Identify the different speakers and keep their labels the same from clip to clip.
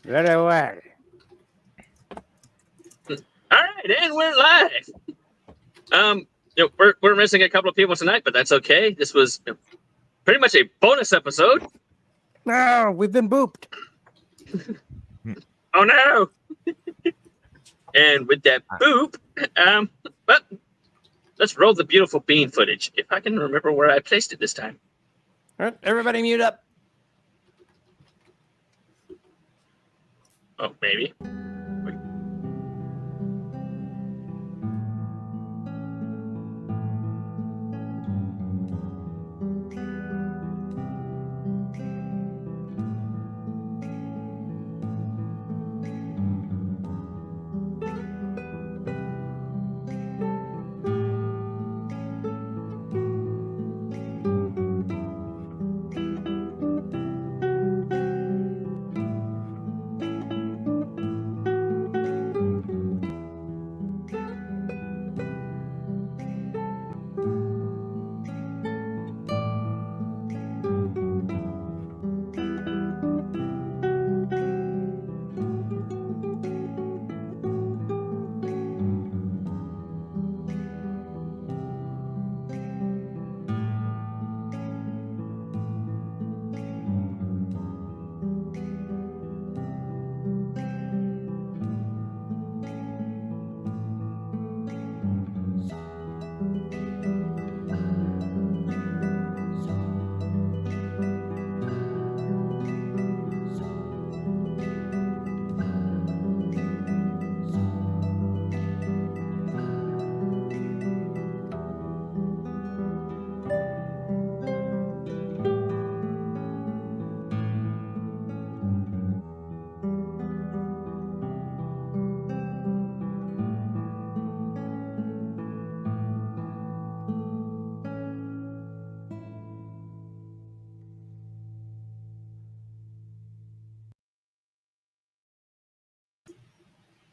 Speaker 1: Very well.
Speaker 2: All right, and we're live. We're missing a couple of people tonight, but that's okay. This was pretty much a bonus episode.
Speaker 1: No, we've been booped.
Speaker 2: Oh no! And with that boop, but let's roll the beautiful bean footage. If I can remember where I placed it this time.
Speaker 1: All right, everybody mute up.
Speaker 2: Oh, maybe.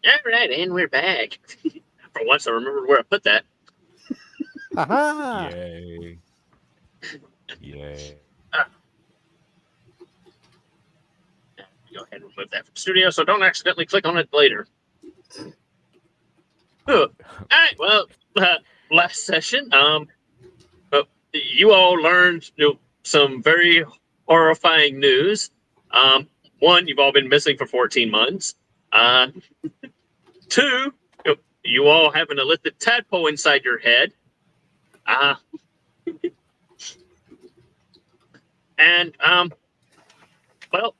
Speaker 2: All right, and we're back. For once, I remembered where I put that.
Speaker 1: Aha!
Speaker 3: Yay. Yay.
Speaker 2: Go ahead and remove that from studio, so don't accidentally click on it later. All right, well, last session, you all learned some very horrifying news. One, you've all been missing for 14 months. Two, you all have an Illithid tadpole inside your head. And, well,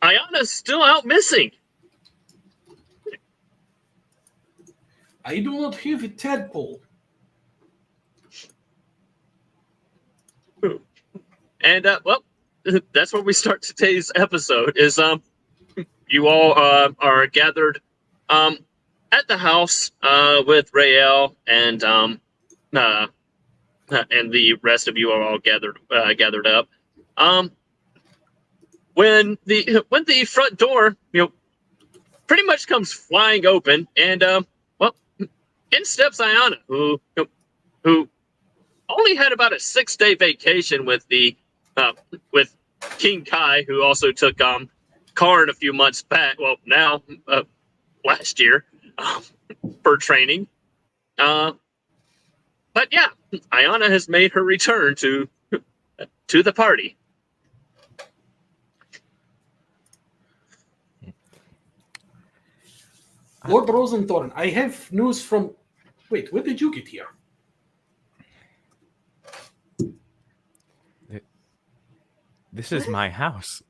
Speaker 2: Ayana's still out missing.
Speaker 4: I do not have a tadpole.
Speaker 2: And, well, that's where we start today's episode, is, you all, are gathered, at the house, with Rael and the rest of you are all gathered up. When the front door, pretty much comes flying open, and well, in steps Ayana, who only had about a 6-day vacation with with King Kai, who also took Karn a few months back. Well, now last year for training. But yeah, Ayana has made her return to the party.
Speaker 4: Lord Rosenthorn, I have news from... Wait, when did you get here?
Speaker 3: This is my house.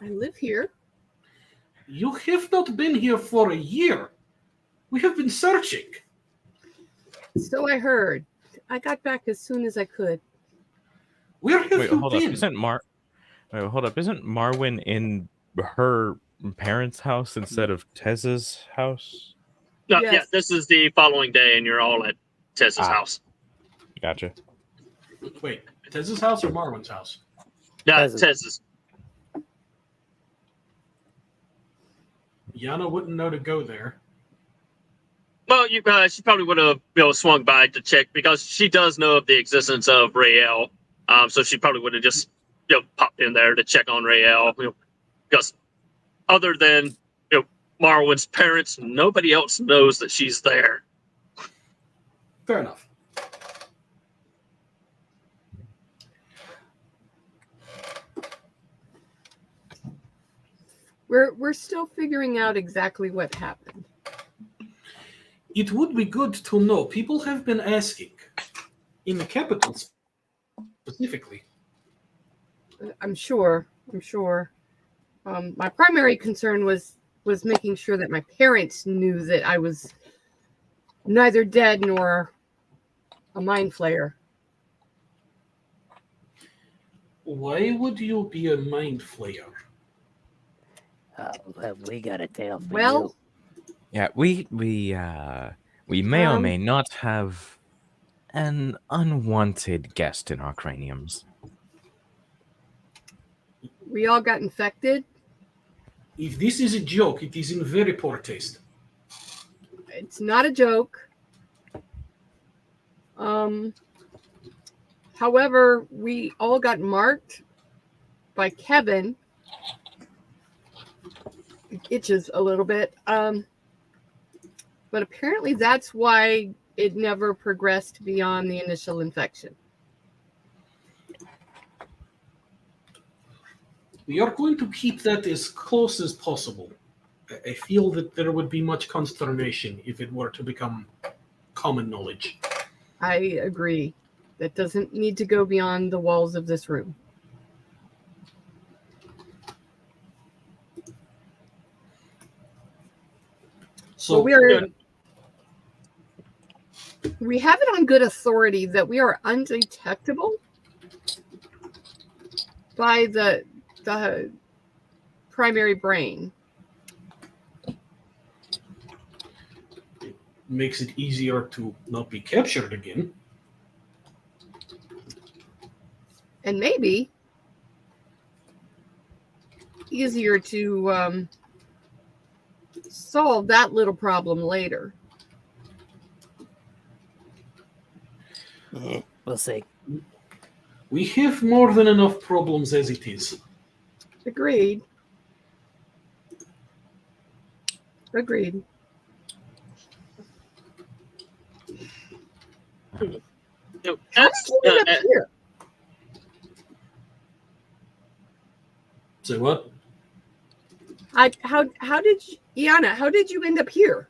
Speaker 5: I live here.
Speaker 4: You have not been here for a year. We have been searching.
Speaker 5: So I heard. I got back as soon as I could.
Speaker 4: Where have
Speaker 3: Wait,
Speaker 4: you
Speaker 3: hold
Speaker 4: been?
Speaker 3: up. Isn't Marwyn in her parents' house instead of Tez's house?
Speaker 2: No,
Speaker 5: Yes.
Speaker 2: Yeah, this is the following day, and you're all at Tess's house.
Speaker 3: Gotcha.
Speaker 4: Wait, Tez's house or Marwyn's house?
Speaker 2: No,
Speaker 1: Tess's.
Speaker 2: Tess's.
Speaker 4: Yana wouldn't know to go there.
Speaker 2: Well, she probably would have swung by to check, because she does know of the existence of Rael. So she probably would have just popped in there to check on Rael, because other than Marwin's parents, nobody else knows that she's there.
Speaker 4: Fair enough.
Speaker 5: We're still figuring out exactly what happened.
Speaker 4: It would be good to know. People have been asking, in the capital specifically.
Speaker 5: I'm sure. My primary concern was making sure that my parents knew that I was neither dead nor a mind flayer.
Speaker 4: Why would you be a mind flayer?
Speaker 1: We got a tale for
Speaker 5: Well,
Speaker 3: Yeah, we may or may not have an unwanted guest in our craniums.
Speaker 5: we all got infected.
Speaker 4: If this is a joke, it is in very poor taste.
Speaker 5: It's not a joke. However, we all got marked by Kevin. It itches a little bit. But apparently that's why it never progressed beyond the initial infection.
Speaker 4: We are going to keep that as close as possible. I feel that there would be much consternation if it were to become common knowledge.
Speaker 5: I agree. That doesn't need to go beyond the walls of this room.
Speaker 4: So
Speaker 5: we have it on good authority that we are undetectable by the primary brain.
Speaker 4: it makes it easier to not be captured again.
Speaker 5: And maybe easier to solve that little problem later.
Speaker 1: We'll see.
Speaker 4: We have more than enough problems as it is.
Speaker 5: Agreed.
Speaker 2: How
Speaker 5: How did you end up here?
Speaker 4: Say what?
Speaker 5: How did you, Iana? How did you end up here?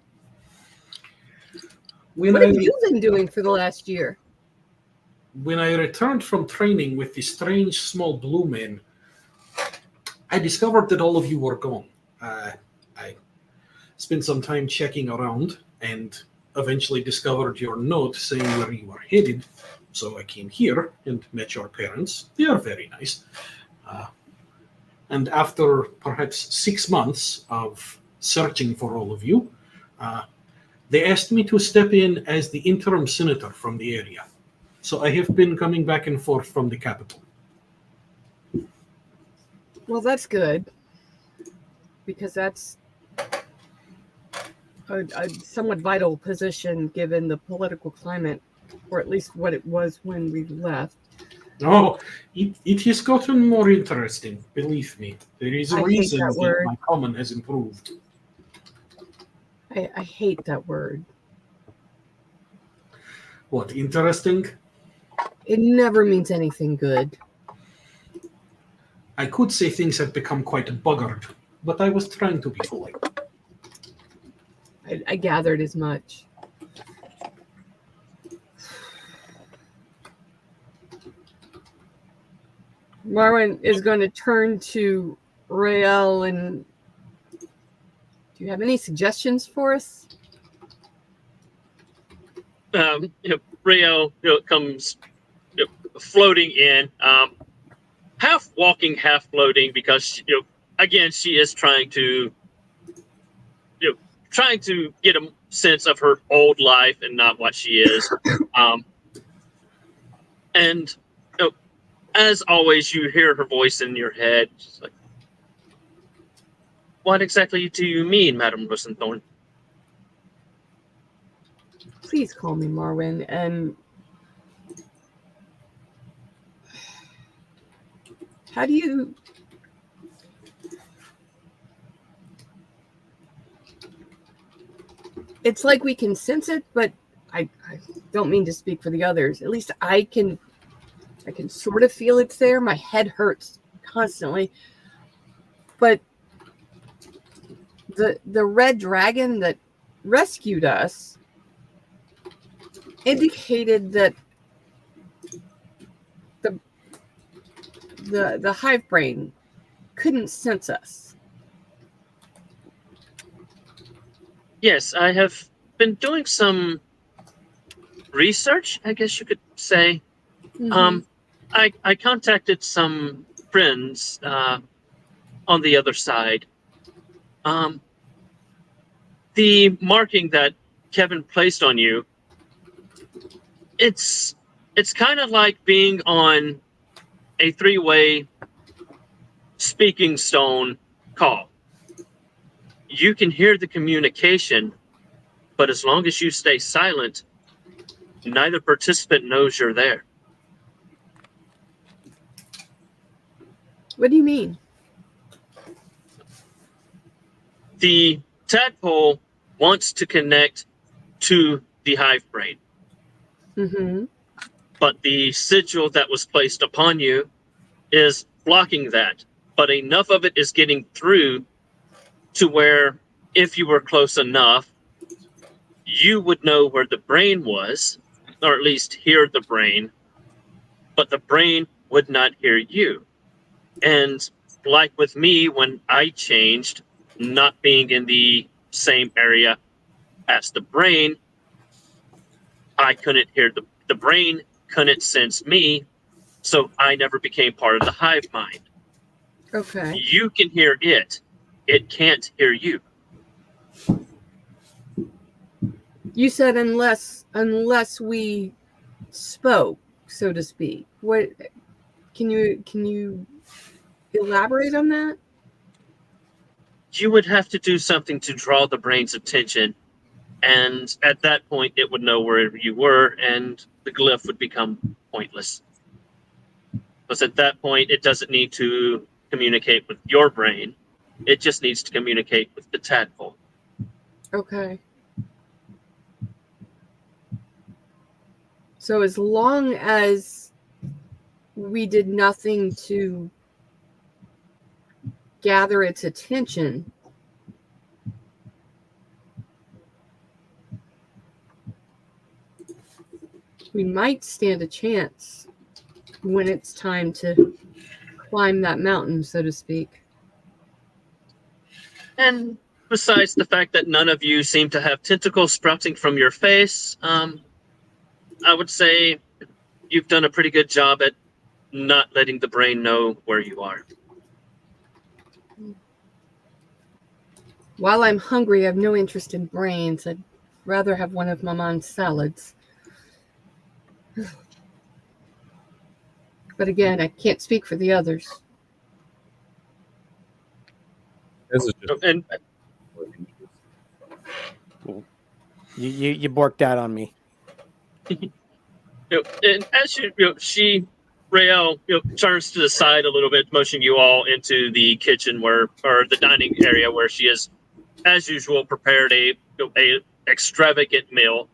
Speaker 4: When
Speaker 5: What have you been doing for the last year?
Speaker 4: When I returned from training with the strange small blue men, I discovered that all of you were gone. I spent some time checking around and eventually discovered your note saying where you were headed. So I came here and met your parents. They are very nice. And after perhaps 6 months of searching for all of you, they asked me to step in as the interim senator from the area. So I have been coming back and forth from the capital.
Speaker 5: Well, that's good, because that's a somewhat vital position given the political climate, or at least what it was when we left.
Speaker 4: Oh, it has gotten more interesting, believe me. There is a
Speaker 5: I hate
Speaker 4: reason
Speaker 5: that
Speaker 4: that
Speaker 5: word.
Speaker 4: my common has improved.
Speaker 5: I hate that word.
Speaker 4: What, interesting?
Speaker 5: It never means anything good.
Speaker 4: I could say things have become quite buggered, but I was trying to be polite.
Speaker 5: I gathered as much. Marwin is going to turn to Rael and do you have any suggestions for us?
Speaker 2: Rio comes floating in, half walking, half floating, because again, she is trying to get a sense of her old life and not what she is. And as always, you hear her voice in your head. She's like, "What exactly do you mean, Madam Rosenthorn?"
Speaker 5: Please call me Marwin. And how do you it's like we can sense it, but I don't mean to speak for the others. At least I can sort of feel it's there. My head hurts constantly. But the red dragon that rescued us indicated that the hive brain couldn't sense us.
Speaker 2: Yes, I have been doing some research, I guess you could say.
Speaker 5: Mm-hmm.
Speaker 2: I contacted some friends on the other side. The marking that Kevin placed on you, it's kind of like being on a three-way speaking stone call. You can hear the communication, but as long as you stay silent, neither participant knows you're there.
Speaker 5: What do you mean?
Speaker 2: The tadpole wants to connect to the hive brain,
Speaker 5: Mm-hmm.
Speaker 2: but the sigil that was placed upon you is blocking that. But enough of it is getting through to where if you were close enough, you would know where the brain was, or at least hear the brain, but the brain would not hear you. And like with me, when I changed, not being in the same area as the brain, I couldn't hear the brain, couldn't sense me, so I never became part of the hive mind.
Speaker 5: Okay.
Speaker 2: You can hear it. It can't hear you.
Speaker 5: You said unless we spoke, so to speak. What can you elaborate on that?
Speaker 2: You would have to do something to draw the brain's attention, and at that point it would know where you were, and the glyph would become pointless. Because at that point it doesn't need to communicate with your brain, it just needs to communicate with the tadpole.
Speaker 5: Okay. So as long as we did nothing to gather its attention, we might stand a chance when it's time to climb that mountain, so to speak.
Speaker 2: And besides the fact that none of you seem to have tentacles sprouting from your face, I would say you've done a pretty good job at not letting the brain know where you are.
Speaker 5: While I'm hungry, I have no interest in brains. I'd rather have one of my mom's salads. But again, I can't speak for the others.
Speaker 3: This is just
Speaker 2: And
Speaker 6: You borked out on me.
Speaker 2: and as she, Rael, turns to the side a little bit, motioning you all into the kitchen or the dining area where she has, as usual, prepared a extravagant meal.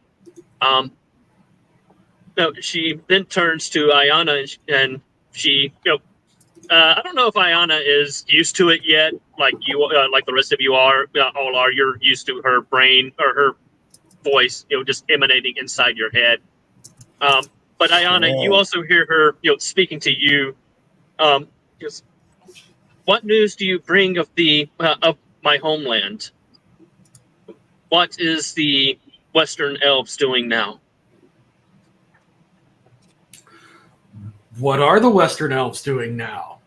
Speaker 2: She then turns to Ayana and she, I don't know if Ayana is used to it yet, like you, like the rest of you are, all are. You're used to her brain or her voice, just emanating inside your head. But Ayana, you also hear her, speaking to you. Just, what news do you bring of of my homeland? What is the Western Elves doing now?
Speaker 4: What are the Western Elves doing now?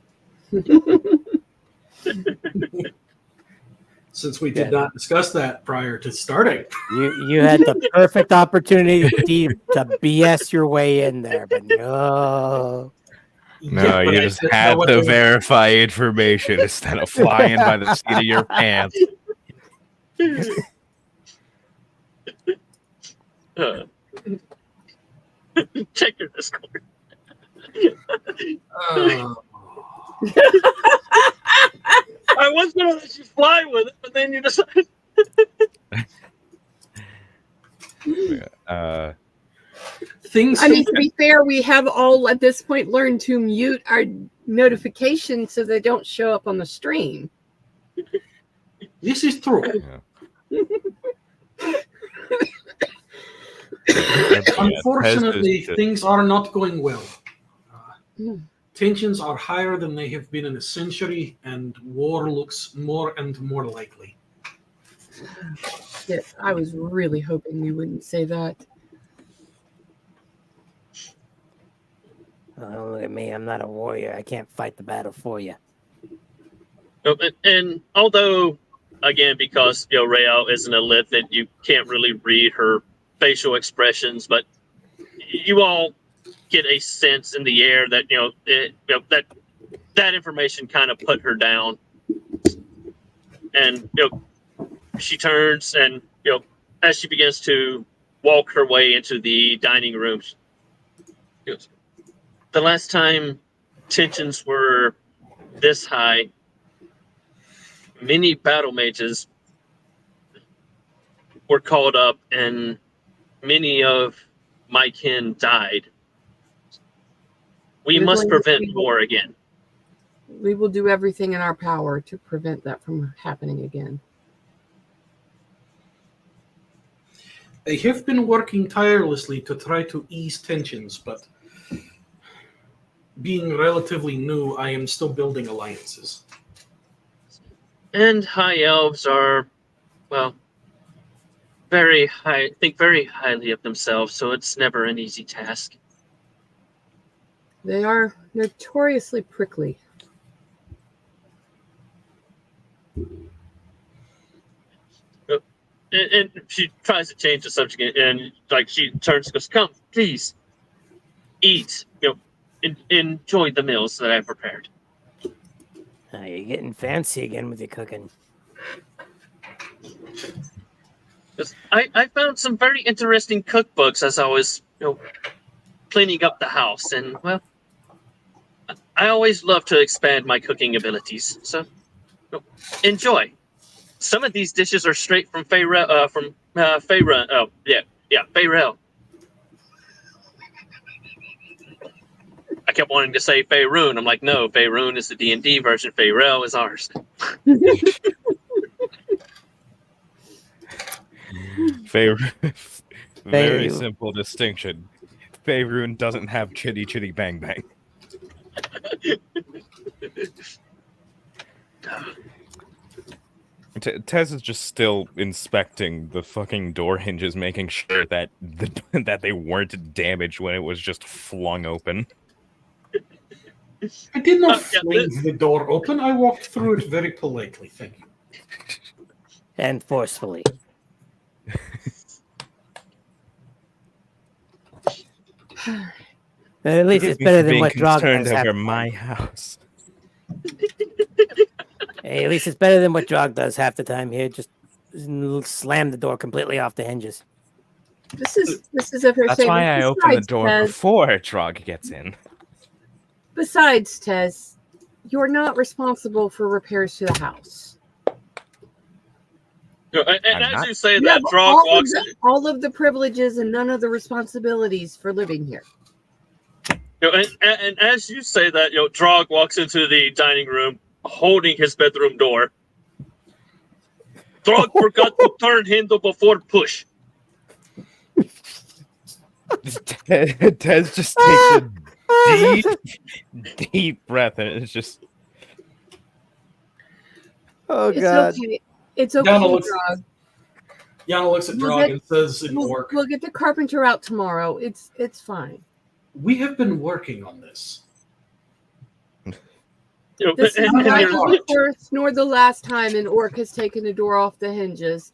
Speaker 4: Since we did not discuss that prior to starting.
Speaker 6: You had the perfect opportunity to BS your way in there, but no.
Speaker 3: no, you just had to verify information instead of flying by the seat of your pants.
Speaker 2: Check your Discord.
Speaker 4: I
Speaker 2: was going to let you fly with it, but then you decided.
Speaker 4: Things.
Speaker 5: I mean, to be fair, we have all at this point learned to mute our notifications so they don't show up on the stream.
Speaker 4: This is true. Unfortunately, things are not going well. Tensions are higher than they have been in a century, and war looks more and more likely.
Speaker 5: Yeah, I was really hoping you wouldn't say that.
Speaker 6: Oh, don't look at me. I'm not a warrior. I can't fight the battle for you.
Speaker 2: And although, again, because Rael is an Illithid, you can't really read her facial expressions, but you all get a sense in the air that that information kind of put her down. And she turns and as she begins to walk her way into the dining room, she goes, the last time tensions were this high, many battle mages were called up and many of my kin died. We must prevent war again.
Speaker 5: We will do everything in our power to prevent that from happening again.
Speaker 4: I have been working tirelessly to try to ease tensions, but being relatively new, I am still building alliances.
Speaker 2: And high elves are, well, very high, think very highly of themselves, so it's never an easy task.
Speaker 5: They are notoriously prickly.
Speaker 2: And she tries to change the subject, and she turns and goes, "Come, please, eat. Enjoy the meals that I've prepared."
Speaker 6: You're getting fancy again with your cooking.
Speaker 2: I found some very interesting cookbooks as I was, cleaning up the house, and well, I always love to expand my cooking abilities. So, enjoy. Some of these dishes are straight from Faerun. Oh, yeah, Faerun. I kept wanting to say Faerun. I'm like, no, Faerun is the D&D version. Faerun is ours.
Speaker 3: Very simple distinction. Faerun doesn't have chitty chitty bang bang. Tez is just still inspecting the fucking door hinges, making sure that that they weren't damaged when it was just flung open.
Speaker 4: I did not fling the door open. I walked through it very politely, thank you.
Speaker 6: And forcefully. At least it's better than what Drog does.
Speaker 3: Over my house.
Speaker 6: Hey, at least it's better than what Drog does half the time here. Just slam the door completely off the hinges.
Speaker 5: This is a fair
Speaker 3: That's why I open the door before Drog gets in.
Speaker 5: Besides, Tez, you're not responsible for repairs to the house.
Speaker 2: And as you say that, Drog walks in.
Speaker 5: All of the privileges and none of the responsibilities for living here.
Speaker 2: And as you say that, Drog walks into the dining room holding his bedroom door. Drog forgot to turn handle before push.
Speaker 3: Tez just takes a deep breath, and it's just...
Speaker 6: Oh, God.
Speaker 5: It's okay. It's okay, Drog.
Speaker 4: Yana looks at Drog and says in Orc,
Speaker 5: we'll get the carpenter out tomorrow. It's fine.
Speaker 4: We have been working on this.
Speaker 5: This is neither the first nor the last time an orc has taken a door off the hinges,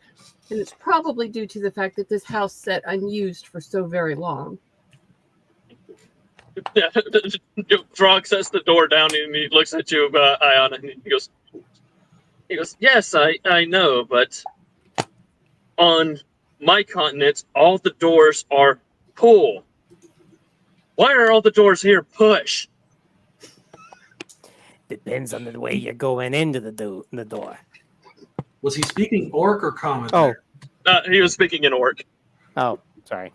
Speaker 5: and it's probably due to the fact that this house sat unused for so very long.
Speaker 2: Yeah, Drog sets the door down and he looks at you, Iona, and he goes, "Yes, I know, but on my continent, all the doors are pull. Why are all the doors here push?"
Speaker 6: Depends on the way you're going into the door.
Speaker 4: Was he speaking Orc or Common?
Speaker 6: Oh.
Speaker 2: He was speaking in Orc.
Speaker 6: Oh, sorry.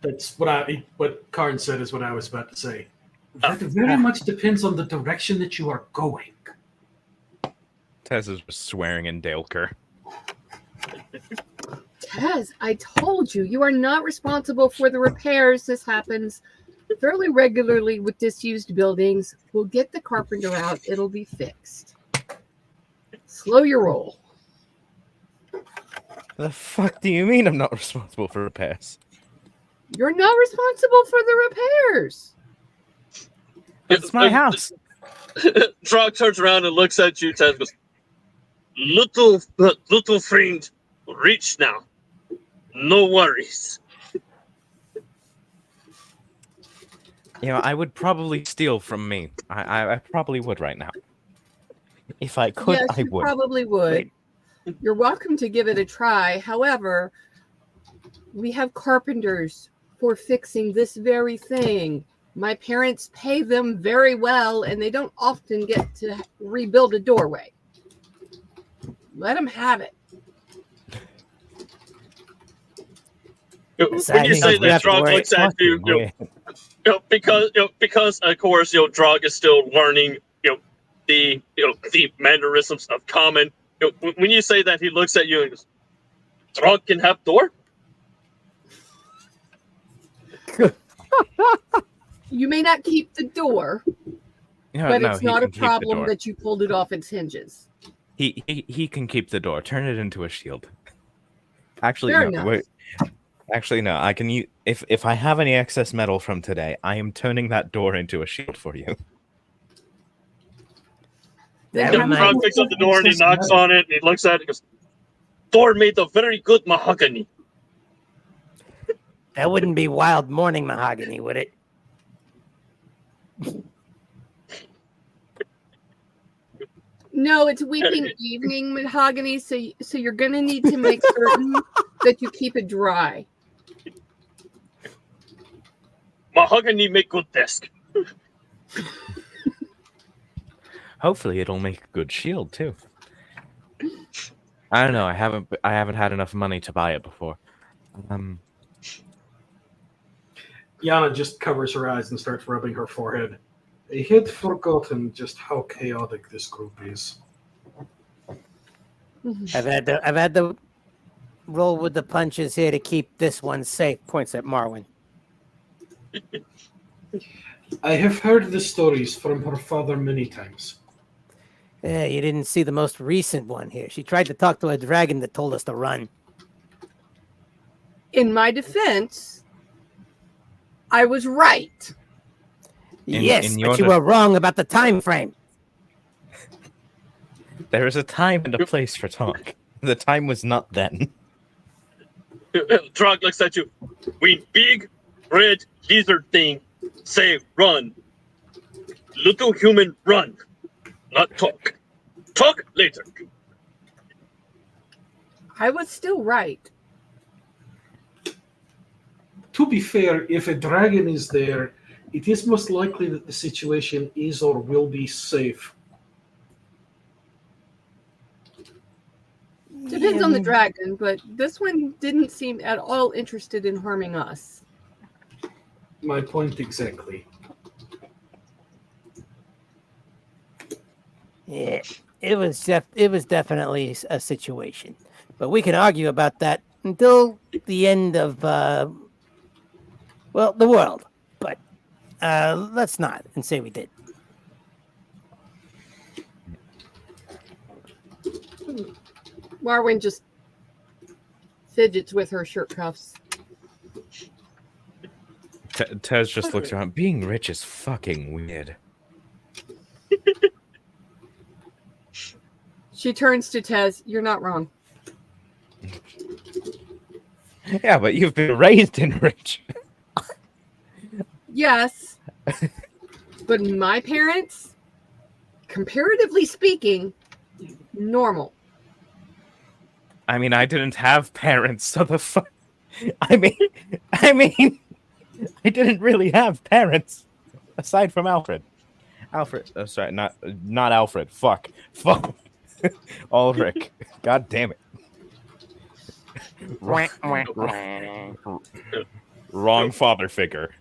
Speaker 4: That's what Karn said is what I was about to say. That very much depends on the direction that you are going.
Speaker 3: Tez is just swearing in Daleker.
Speaker 5: Tez, I told you, you are not responsible for the repairs. This happens fairly regularly with disused buildings. We'll get the carpenter out. It'll be fixed. Slow your roll.
Speaker 3: The fuck do you mean I'm not responsible for repairs?
Speaker 5: You're not responsible for the repairs.
Speaker 3: It's my house.
Speaker 2: Drog turns around and looks at you, Tez goes, little friend, reach now. No worries.
Speaker 3: You know, I would probably steal from me. I probably would right now. If I could,
Speaker 5: Yes,
Speaker 3: I
Speaker 5: you
Speaker 3: would.
Speaker 5: probably would. You're welcome to give it a try. However, we have carpenters for fixing this very thing. My parents pay them very well, and they don't often get to rebuild a doorway. Let them have it.
Speaker 2: When you say that, Drog looks at you, because of course, Drog is still learning, the mannerisms of common. When you say that, he looks at you and goes, "Drog can have door."
Speaker 5: You may not keep the door, but
Speaker 3: no,
Speaker 5: it's
Speaker 3: he
Speaker 5: not a
Speaker 3: can keep the
Speaker 5: problem
Speaker 3: door.
Speaker 5: that you pulled it off its hinges.
Speaker 3: He can keep the door. Turn it into a shield. Actually,
Speaker 5: Fair
Speaker 3: no.
Speaker 5: enough.
Speaker 3: Wait. Actually, no. I can use if I have any excess metal from today, I am turning that door into a shield for you.
Speaker 2: Drog picks up the door and he knocks on it. And he looks at it and goes, "Door made of very good mahogany."
Speaker 6: That wouldn't be wild morning mahogany, would it?
Speaker 5: No, it's weeping evening mahogany, so you're going to need to make certain that you keep it dry.
Speaker 2: Mahogany make good desk.
Speaker 3: Hopefully, it'll make a good shield too. I don't know. I haven't had enough money to buy it before.
Speaker 4: Yana just covers her eyes and starts rubbing her forehead. I had forgotten just how chaotic this group is.
Speaker 6: I've had to roll with the punches here to keep this one safe. Points at Marwin.
Speaker 4: I have heard the stories from her father many times.
Speaker 6: Yeah, you didn't see the most recent one here. She tried to talk to a dragon that told us to run.
Speaker 5: In my defense, I was right.
Speaker 6: Yes, but you were wrong about the time frame.
Speaker 3: There is a time and a place for talk. The time was not then.
Speaker 2: Drog looks at you. We big red lizard thing say run. Little human run. Not talk. Talk later.
Speaker 5: I was still right.
Speaker 4: To be fair, if a dragon is there, it is most likely that the situation is or will be safe.
Speaker 5: Depends on the dragon, but this one didn't seem at all interested in harming us.
Speaker 4: My point exactly.
Speaker 6: Yeah, it was definitely a situation, but we can argue about that until the end of the world. But let's not and say we did.
Speaker 5: Marwin just fidgets with her shirt cuffs.
Speaker 3: Tez just looks around. Being rich is fucking weird.
Speaker 5: She turns to Tez. You're not wrong.
Speaker 3: Yeah, but you've been raised in rich.
Speaker 5: Yes. But my parents, comparatively speaking, normal.
Speaker 3: I mean, I didn't have parents, so the fuck. I mean, I didn't really have parents aside from Alfred. Oh, sorry, not Alfred. Fuck. Ulrich. God damn it. Wrong father figure.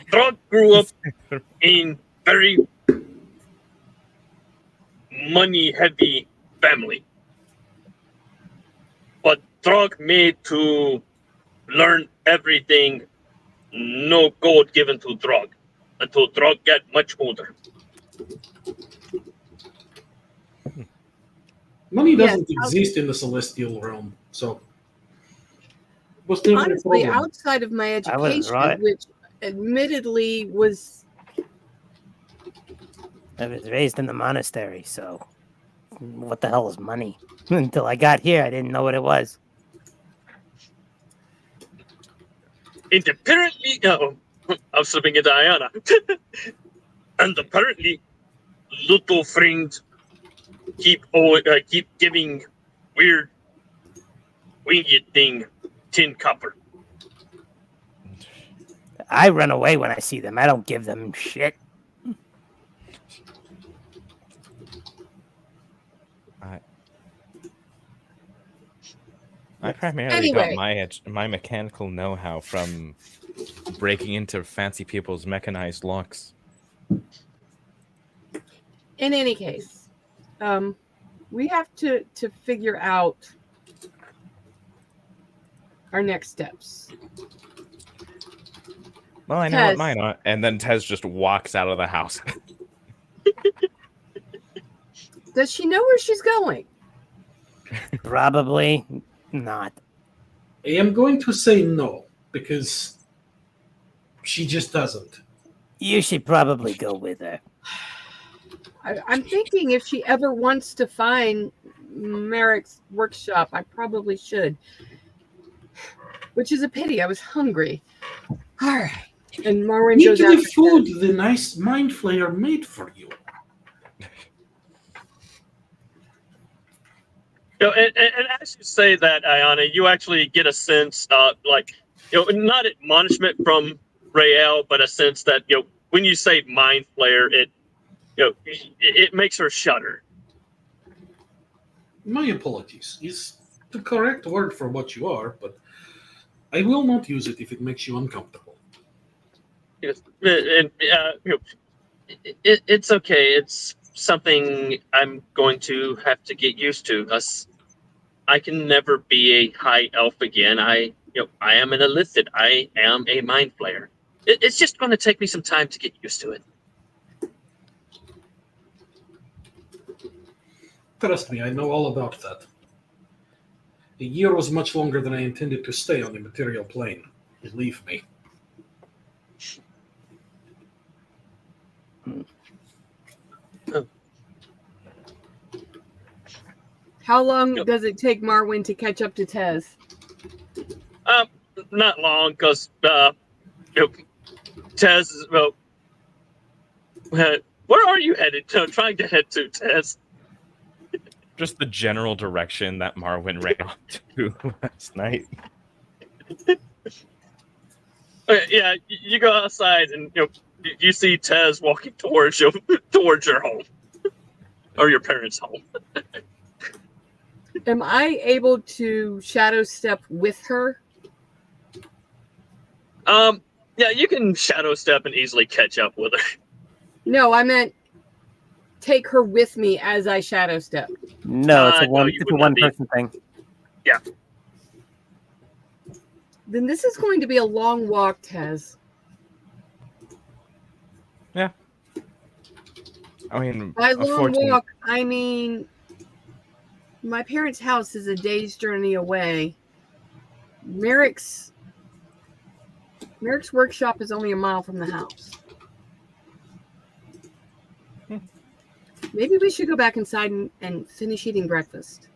Speaker 2: Throg grew up in very money-heavy family. But Throg made to learn everything, no gold given to Throg, until Throg got much older.
Speaker 4: Money doesn't exist in the celestial realm, so was never a
Speaker 5: Honestly,
Speaker 4: problem.
Speaker 5: outside of my
Speaker 6: I was
Speaker 5: education,
Speaker 6: right.
Speaker 5: which admittedly was
Speaker 6: I was raised in the monastery, so what the hell is money? Until I got here, I didn't know what it was.
Speaker 2: And apparently, I'm slipping into Ayana. And apparently, little friends keep giving weird winged thing 10 copper.
Speaker 6: I run away when I see them. I don't give them shit.
Speaker 3: I primarily
Speaker 5: Anyway.
Speaker 3: got my mechanical know-how from breaking into fancy people's mechanized locks.
Speaker 5: in any case, we have to figure out our next steps.
Speaker 3: Well, I know
Speaker 5: Tez.
Speaker 3: what mine are. And then Tez just walks out of the house.
Speaker 5: Does she know where she's going?
Speaker 6: Probably not.
Speaker 4: I am going to say no, because she just doesn't.
Speaker 6: You should probably go with her.
Speaker 5: I'm thinking if she ever wants to find Merrick's workshop, I probably should. Which is a pity. I was hungry. All right. And Marwin
Speaker 4: Eat
Speaker 5: goes
Speaker 4: the
Speaker 5: after
Speaker 4: food the nice Mindflayer made for you.
Speaker 2: And as you say that, Ayana, you actually get a sense, not admonishment from Rael, but a sense that, when you say mind flayer, it makes her shudder.
Speaker 4: My apologies. Is the correct word for what you are, but I will not use it if it makes you uncomfortable.
Speaker 2: It's okay. It's something I'm going to have to get used to. I can never be a high elf again. I am an Illithid. I am a mind flayer. It's just going to take me some time to get used to it.
Speaker 4: Trust me, I know all about that. A year was much longer than I intended to stay on the material plane. Believe me.
Speaker 5: How long does it take Marwin to catch up to Tez?
Speaker 2: Not long, because Tez. Where are you headed? Trying to head to Tez.
Speaker 3: Just the general direction that Marwin ran off to last night.
Speaker 2: Yeah, you go outside and you see Tez walking towards your home or your parents' home.
Speaker 5: Am I able to shadow step with her?
Speaker 2: Yeah, you can shadow step and easily catch up with her.
Speaker 5: No, I meant take her with me as I shadow step.
Speaker 6: No, it's a
Speaker 2: no, you would not
Speaker 6: one
Speaker 2: be.
Speaker 6: person thing.
Speaker 2: Yeah.
Speaker 5: Then this is going to be a long walk, Tez.
Speaker 3: Yeah. I mean,
Speaker 5: By long
Speaker 3: unfortunately,
Speaker 5: walk, I mean my parents' house is a day's journey away. Merrick's workshop is only a mile from the house. Maybe we should go back inside and finish eating breakfast.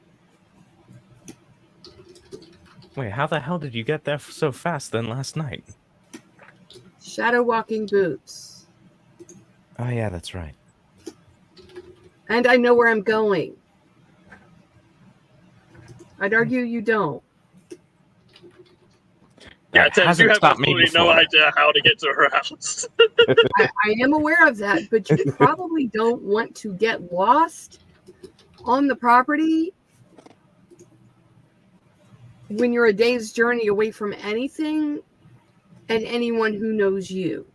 Speaker 3: wait, how the hell did you get there so fast then last night?
Speaker 5: Shadow walking boots.
Speaker 3: Oh, yeah, that's right.
Speaker 5: And I know where I'm going. I'd argue you don't.
Speaker 2: Yeah,
Speaker 3: That
Speaker 2: Tez, you
Speaker 3: hasn't
Speaker 2: have
Speaker 3: stopped me
Speaker 2: absolutely no
Speaker 3: before.
Speaker 2: idea how to get to her house.
Speaker 5: I am aware of that, but you probably don't want to get lost on the property when you're a day's journey away from anything and anyone who knows you.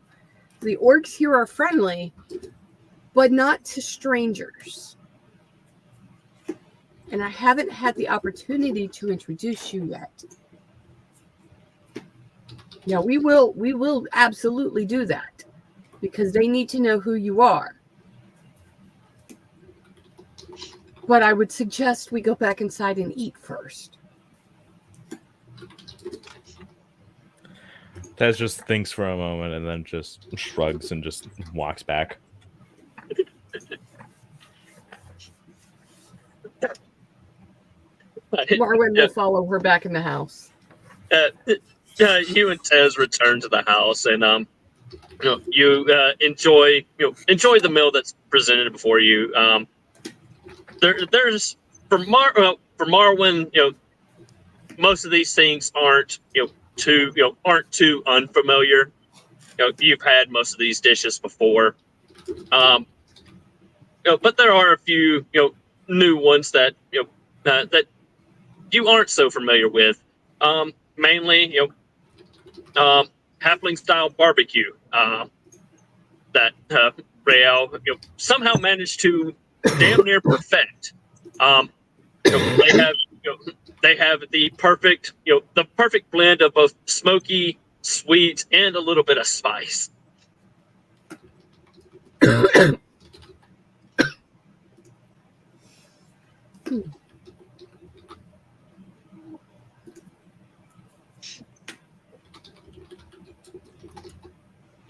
Speaker 5: The orcs here are friendly, but not to strangers. And I haven't had the opportunity to introduce you yet. Now we will absolutely do that because they need to know who you are. But I would suggest we go back inside and eat first.
Speaker 3: Taz just thinks for a moment and then just shrugs and just walks back.
Speaker 5: Marwyn will follow her back in the house.
Speaker 2: You and Tez return to the house, and you enjoy the meal that's presented before you. There's for Marwyn, most of these things aren't too unfamiliar. You've had most of these dishes before, but there are a few new ones that that you aren't so familiar with. Mainly, halfling style barbecue that Rael somehow managed to damn near perfect. They have the perfect blend of both smoky, sweet, and a little bit of spice.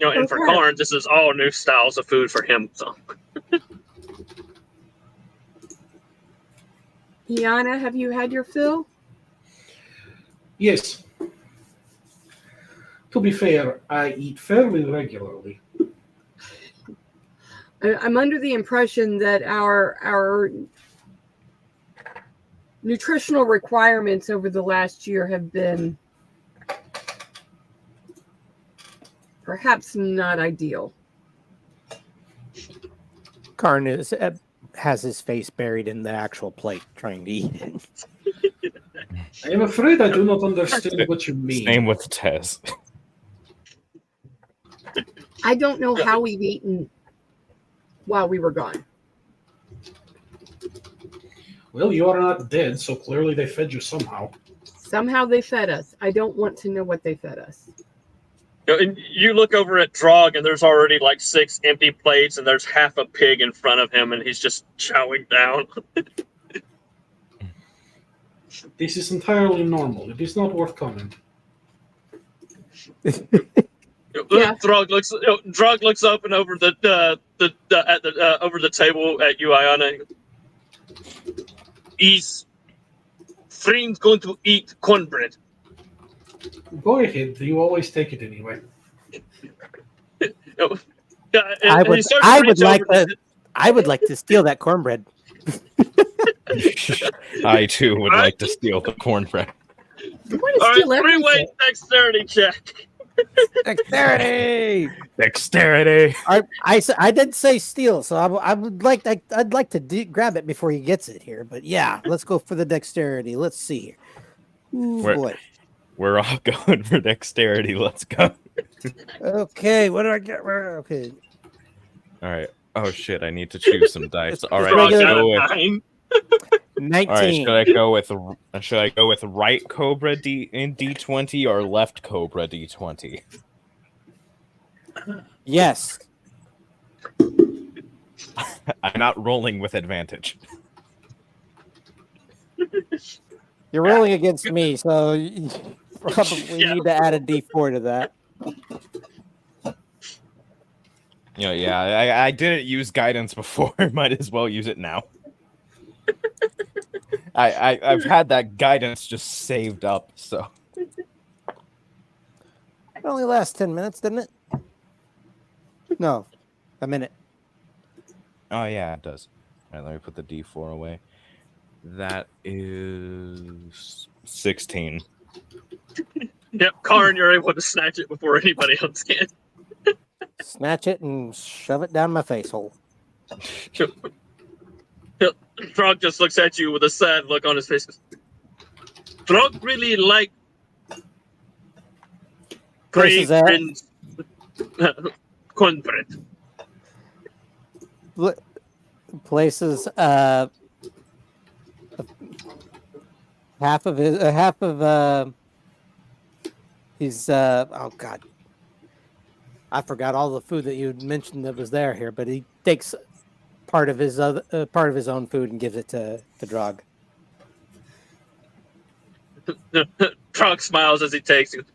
Speaker 2: And for Karn, this is all new styles of food for him. So,
Speaker 5: Iana, have you had your fill?
Speaker 4: Yes. To be fair, I eat fairly regularly.
Speaker 5: I'm under the impression that our nutritional requirements over the last year have been perhaps not ideal.
Speaker 6: Karn has his face buried in the actual plate, trying to eat it.
Speaker 4: I am afraid I do not understand what you mean.
Speaker 3: Same with Tez.
Speaker 5: I don't know how we've eaten while we were gone.
Speaker 4: Well, you are not dead, so clearly they fed you somehow.
Speaker 5: Somehow they fed us. I don't want to know what they fed us.
Speaker 2: And you look over at Drog, and there's already like 6 empty plates, and there's half a pig in front of him, and he's just chowing down.
Speaker 4: This is entirely normal. It is not worth comment.
Speaker 5: Yeah.
Speaker 2: Drog looks up and over over the table at you, Iana. Is friend going to eat cornbread?
Speaker 4: Go ahead. You always take it anyway.
Speaker 6: I would like to steal that cornbread.
Speaker 3: I too would like to steal the cornbread.
Speaker 5: You want to
Speaker 2: All
Speaker 5: steal
Speaker 2: right,
Speaker 5: everything.
Speaker 2: 3-way dexterity check.
Speaker 6: Dexterity.
Speaker 3: Dexterity.
Speaker 6: I did say steal, so I'd like to grab it before he gets it here. But yeah, let's go for the dexterity. Let's see here. Ooh, boy.
Speaker 3: We're all going for dexterity. Let's go.
Speaker 6: Okay, what do I get? Okay.
Speaker 3: All right. Oh shit! I need to choose some dice. All right.
Speaker 2: Drog
Speaker 3: Let's
Speaker 2: got
Speaker 3: go
Speaker 2: a
Speaker 3: with
Speaker 2: 9.
Speaker 6: 19.
Speaker 3: All right. Should I go with right cobra in D20 or left cobra D20?
Speaker 6: Yes.
Speaker 3: I'm not rolling with advantage.
Speaker 6: You're rolling against me, so you probably need to add a D4 to that.
Speaker 3: I didn't use guidance before. Might as well use it now. I've had that guidance just saved up, so.
Speaker 6: It only lasts 10 minutes, didn't it? No, a minute.
Speaker 3: Oh yeah, it does. All right, let me put the D4 away. That is 16.
Speaker 2: Yep, Karn, you're able to snatch it before anybody else can.
Speaker 6: Snatch it and shove it down my face hole.
Speaker 2: Drog just looks at you with a sad look on his face. Drog really like
Speaker 6: Places that-
Speaker 2: cornbread.
Speaker 6: Places half of his oh god, I forgot all the food that you mentioned that was here, but he takes part of his own food and gives it to Drog.
Speaker 2: Drog smiles as he takes it.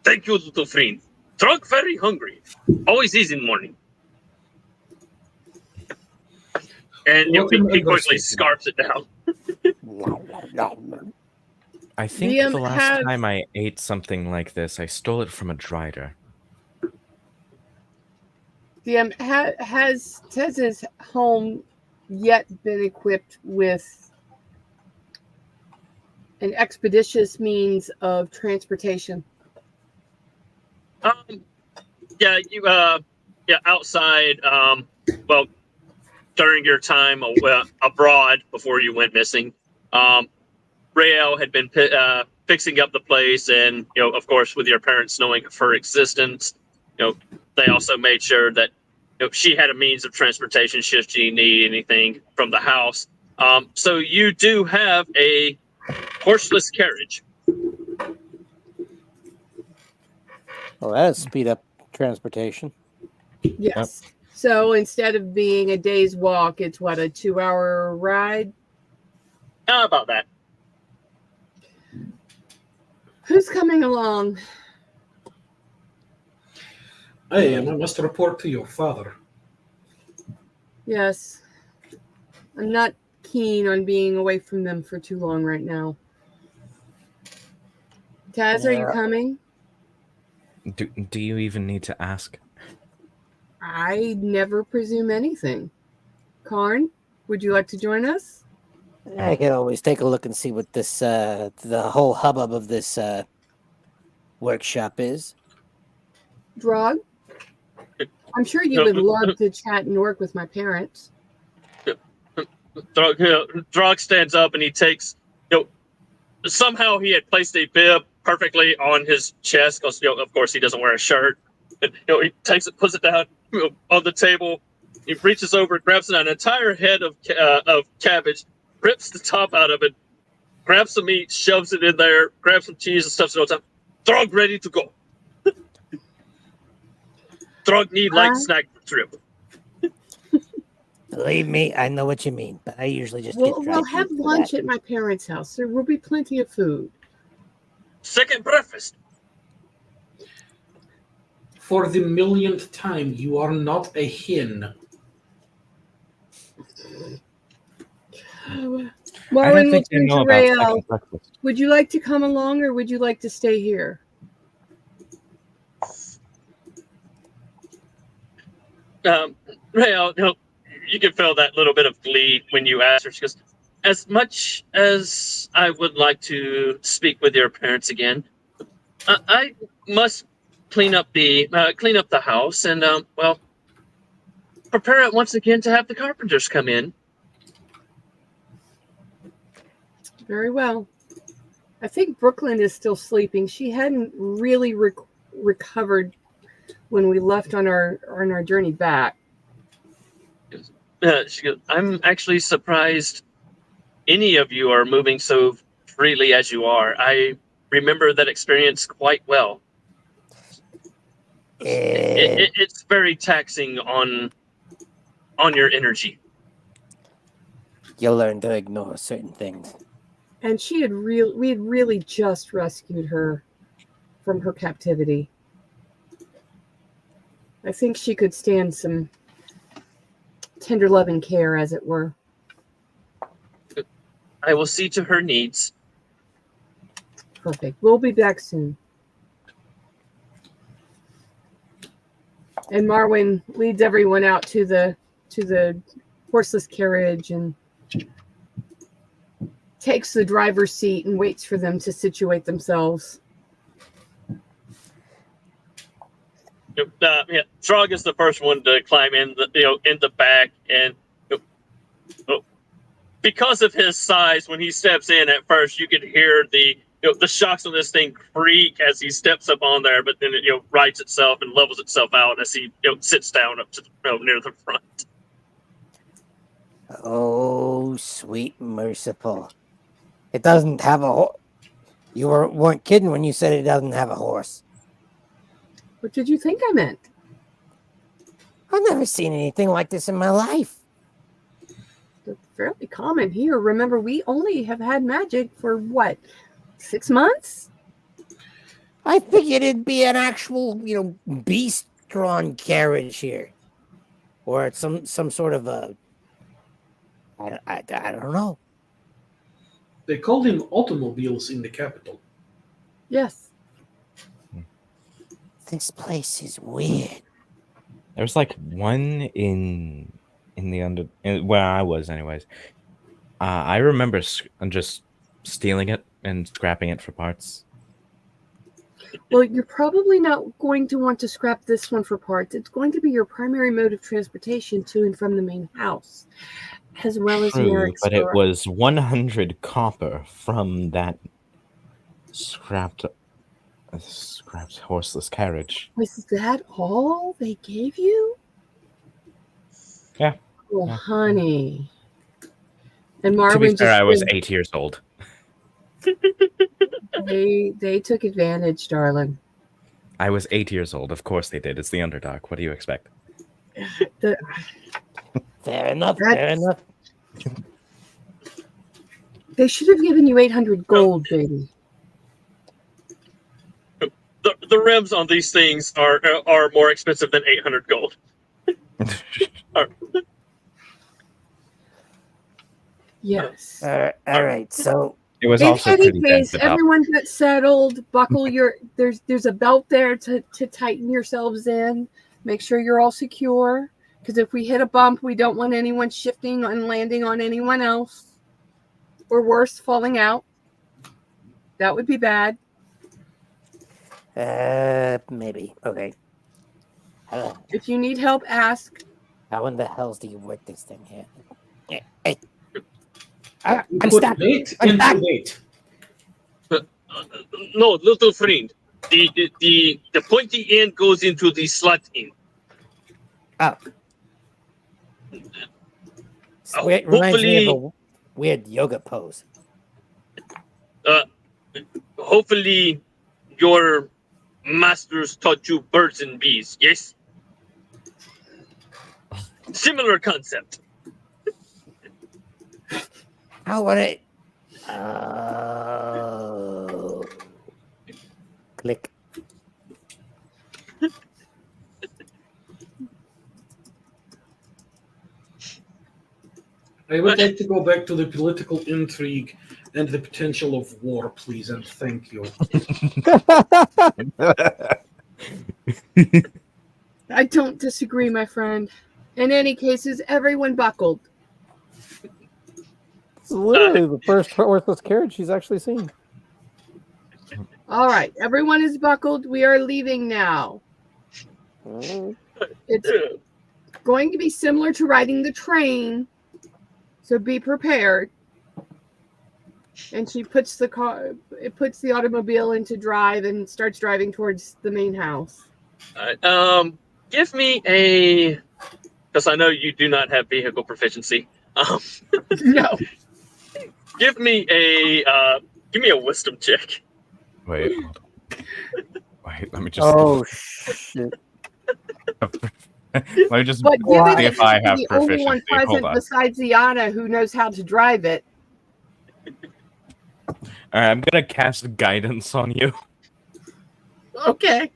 Speaker 2: Thank you, little friend. Drog very hungry. Always is in the morning. And he quickly scarfs it down.
Speaker 3: I think
Speaker 5: Liam
Speaker 3: the last
Speaker 5: has-
Speaker 3: time I ate something like this, I stole it from a drider.
Speaker 5: DM, has Tez's home yet been equipped with an expeditious means of transportation?
Speaker 2: Outside. Well, during your time abroad before you went missing, Rael had been fixing up the place, and of course, with your parents knowing of her existence, they also made sure that she had a means of transportation should she need anything from the house. So you do have a horseless carriage.
Speaker 6: Well, that is speed up transportation.
Speaker 5: Yes. So instead of being a day's walk, it's what, a 2-hour ride?
Speaker 2: How about that?
Speaker 5: Who's coming along?
Speaker 4: I am. I must report to your father.
Speaker 5: Yes. I'm not keen on being away from them for too long right now. Taz, are you
Speaker 6: Yeah.
Speaker 5: coming?
Speaker 3: Do you even need to ask?
Speaker 5: I never presume anything. Karn, would you like to join us?
Speaker 6: I can always take a look and see what this the whole hubbub of this workshop is.
Speaker 5: Drog? I'm sure you would love to chat and work with my parents.
Speaker 2: Drog stands up and he takes, somehow he had placed a bib perfectly on his chest because, of course, he doesn't wear a shirt. And, he takes it, puts it down on the table. He reaches over, grabs an entire head of cabbage, rips the top out of it, grabs some meat, shoves it in there, grabs some cheese and stuffs it on top. Drog ready to go. Drog need light snack trip.
Speaker 6: Believe me, I know what you mean, but I usually just
Speaker 5: We'll have lunch at my parents' house. There will be plenty of food.
Speaker 2: Second breakfast.
Speaker 4: For the millionth time, you are not a hen.
Speaker 5: Marwin will
Speaker 3: think they
Speaker 5: turn
Speaker 3: know
Speaker 5: to
Speaker 3: about
Speaker 5: Rael.
Speaker 3: second breakfast.
Speaker 5: Would you like to come along or would you like to stay here?
Speaker 2: Rael, you can feel that little bit of glee when you ask her. She goes, as much as I would like to speak with your parents again, I must clean up the house and prepare it once again to have the carpenters come in.
Speaker 5: Very well. I think Brooklyn is still sleeping. She hadn't really recovered when we left on our journey back.
Speaker 2: She goes, I'm actually surprised any of you are moving so freely as you are. I remember that experience quite well. It's very taxing on your energy.
Speaker 6: You'll learn to ignore certain things.
Speaker 5: And we had really just rescued her from her captivity. I think she could stand some tender love and care, as it were.
Speaker 2: I will see to her needs.
Speaker 5: Perfect. We'll be back soon. And Marwin leads everyone out to the horseless carriage and takes the driver's seat and waits for them to situate themselves.
Speaker 2: Trog is the first one to climb in the back, and because of his size, when he steps in at first, you could hear the the shocks on this thing creak as he steps up on there, but then it rights itself and levels itself out as he sits down up to near the front.
Speaker 6: Oh, sweet merciful! It doesn't have a horse. You weren't kidding when you said it doesn't have a horse.
Speaker 5: What did you think I meant?
Speaker 6: I've never seen anything like this in my life.
Speaker 5: It's fairly common here. Remember, we only have had magic for what, 6 months?
Speaker 6: I figured it'd be an actual, beast-drawn carriage here, or some sort of a. I don't know.
Speaker 4: They call them automobiles in the capital.
Speaker 5: Yes.
Speaker 6: This place is weird.
Speaker 3: There's like one in the where I was, anyways. I remember just stealing it and scrapping it for parts.
Speaker 5: Well, you're probably not going to want to scrap this one for parts. It's going to be your primary mode of transportation to and from the main house, as well as your
Speaker 3: True, but it was 100 copper from that scrapped horseless carriage.
Speaker 5: Was that all they gave you?
Speaker 3: Yeah.
Speaker 5: Oh,
Speaker 3: Yeah.
Speaker 5: honey. And
Speaker 3: To
Speaker 5: Marvin
Speaker 3: be fair, I was
Speaker 5: just
Speaker 3: 8 years old.
Speaker 5: they took advantage, darling.
Speaker 3: I was 8 years old. Of course they did. It's the underdog. What do you expect?
Speaker 6: Fair enough. Fair enough.
Speaker 5: They should have given you 800 gold, baby.
Speaker 2: The rims on these things are more expensive than 800 gold.
Speaker 5: Yes.
Speaker 6: All right. So
Speaker 3: It was
Speaker 5: In
Speaker 3: also
Speaker 5: any
Speaker 3: pretty
Speaker 5: case,
Speaker 3: dented up.
Speaker 5: everyone get settled. Buckle your. There's a belt there to tighten yourselves in. Make sure you're all secure. Because if we hit a bump, we don't want anyone shifting and landing on anyone else, or worse, falling out. That would be bad.
Speaker 6: maybe. Okay.
Speaker 5: If you need help, ask.
Speaker 6: How in the hell do you work this thing here? Hey.
Speaker 4: You
Speaker 6: I'm
Speaker 4: put
Speaker 6: stuck.
Speaker 4: weight
Speaker 6: I'm
Speaker 4: into
Speaker 6: stuck.
Speaker 4: weight.
Speaker 2: No, little friend. The pointy end goes into the slot end.
Speaker 6: Oh. It reminds me of a weird yoga pose.
Speaker 2: Hopefully, your masters taught you birds and bees. Yes. Similar concept.
Speaker 6: How would it? Oh. Click.
Speaker 4: I would like to go back to the political intrigue and the potential of war, please, and thank you.
Speaker 5: I don't disagree, my friend. In any case, is everyone buckled?
Speaker 6: It's literally the first horseless carriage she's actually seen.
Speaker 5: All right, everyone is buckled. We are leaving now. It's going to be similar to riding the train, so be prepared. And she puts the automobile into drive and starts driving towards the main house.
Speaker 2: Give me a, because I know you do not have vehicle proficiency.
Speaker 5: No.
Speaker 2: Give me a wisdom check.
Speaker 3: Wait, let me just.
Speaker 6: Oh shit!
Speaker 3: Let me just
Speaker 5: But
Speaker 3: see
Speaker 5: given
Speaker 3: if
Speaker 5: that
Speaker 3: I
Speaker 5: you're
Speaker 3: have
Speaker 5: the only one
Speaker 3: proficiency. Hold
Speaker 5: present
Speaker 3: on.
Speaker 5: besides Ziana who knows how to drive it.
Speaker 3: All right, I'm gonna cast guidance on you.
Speaker 5: Okay.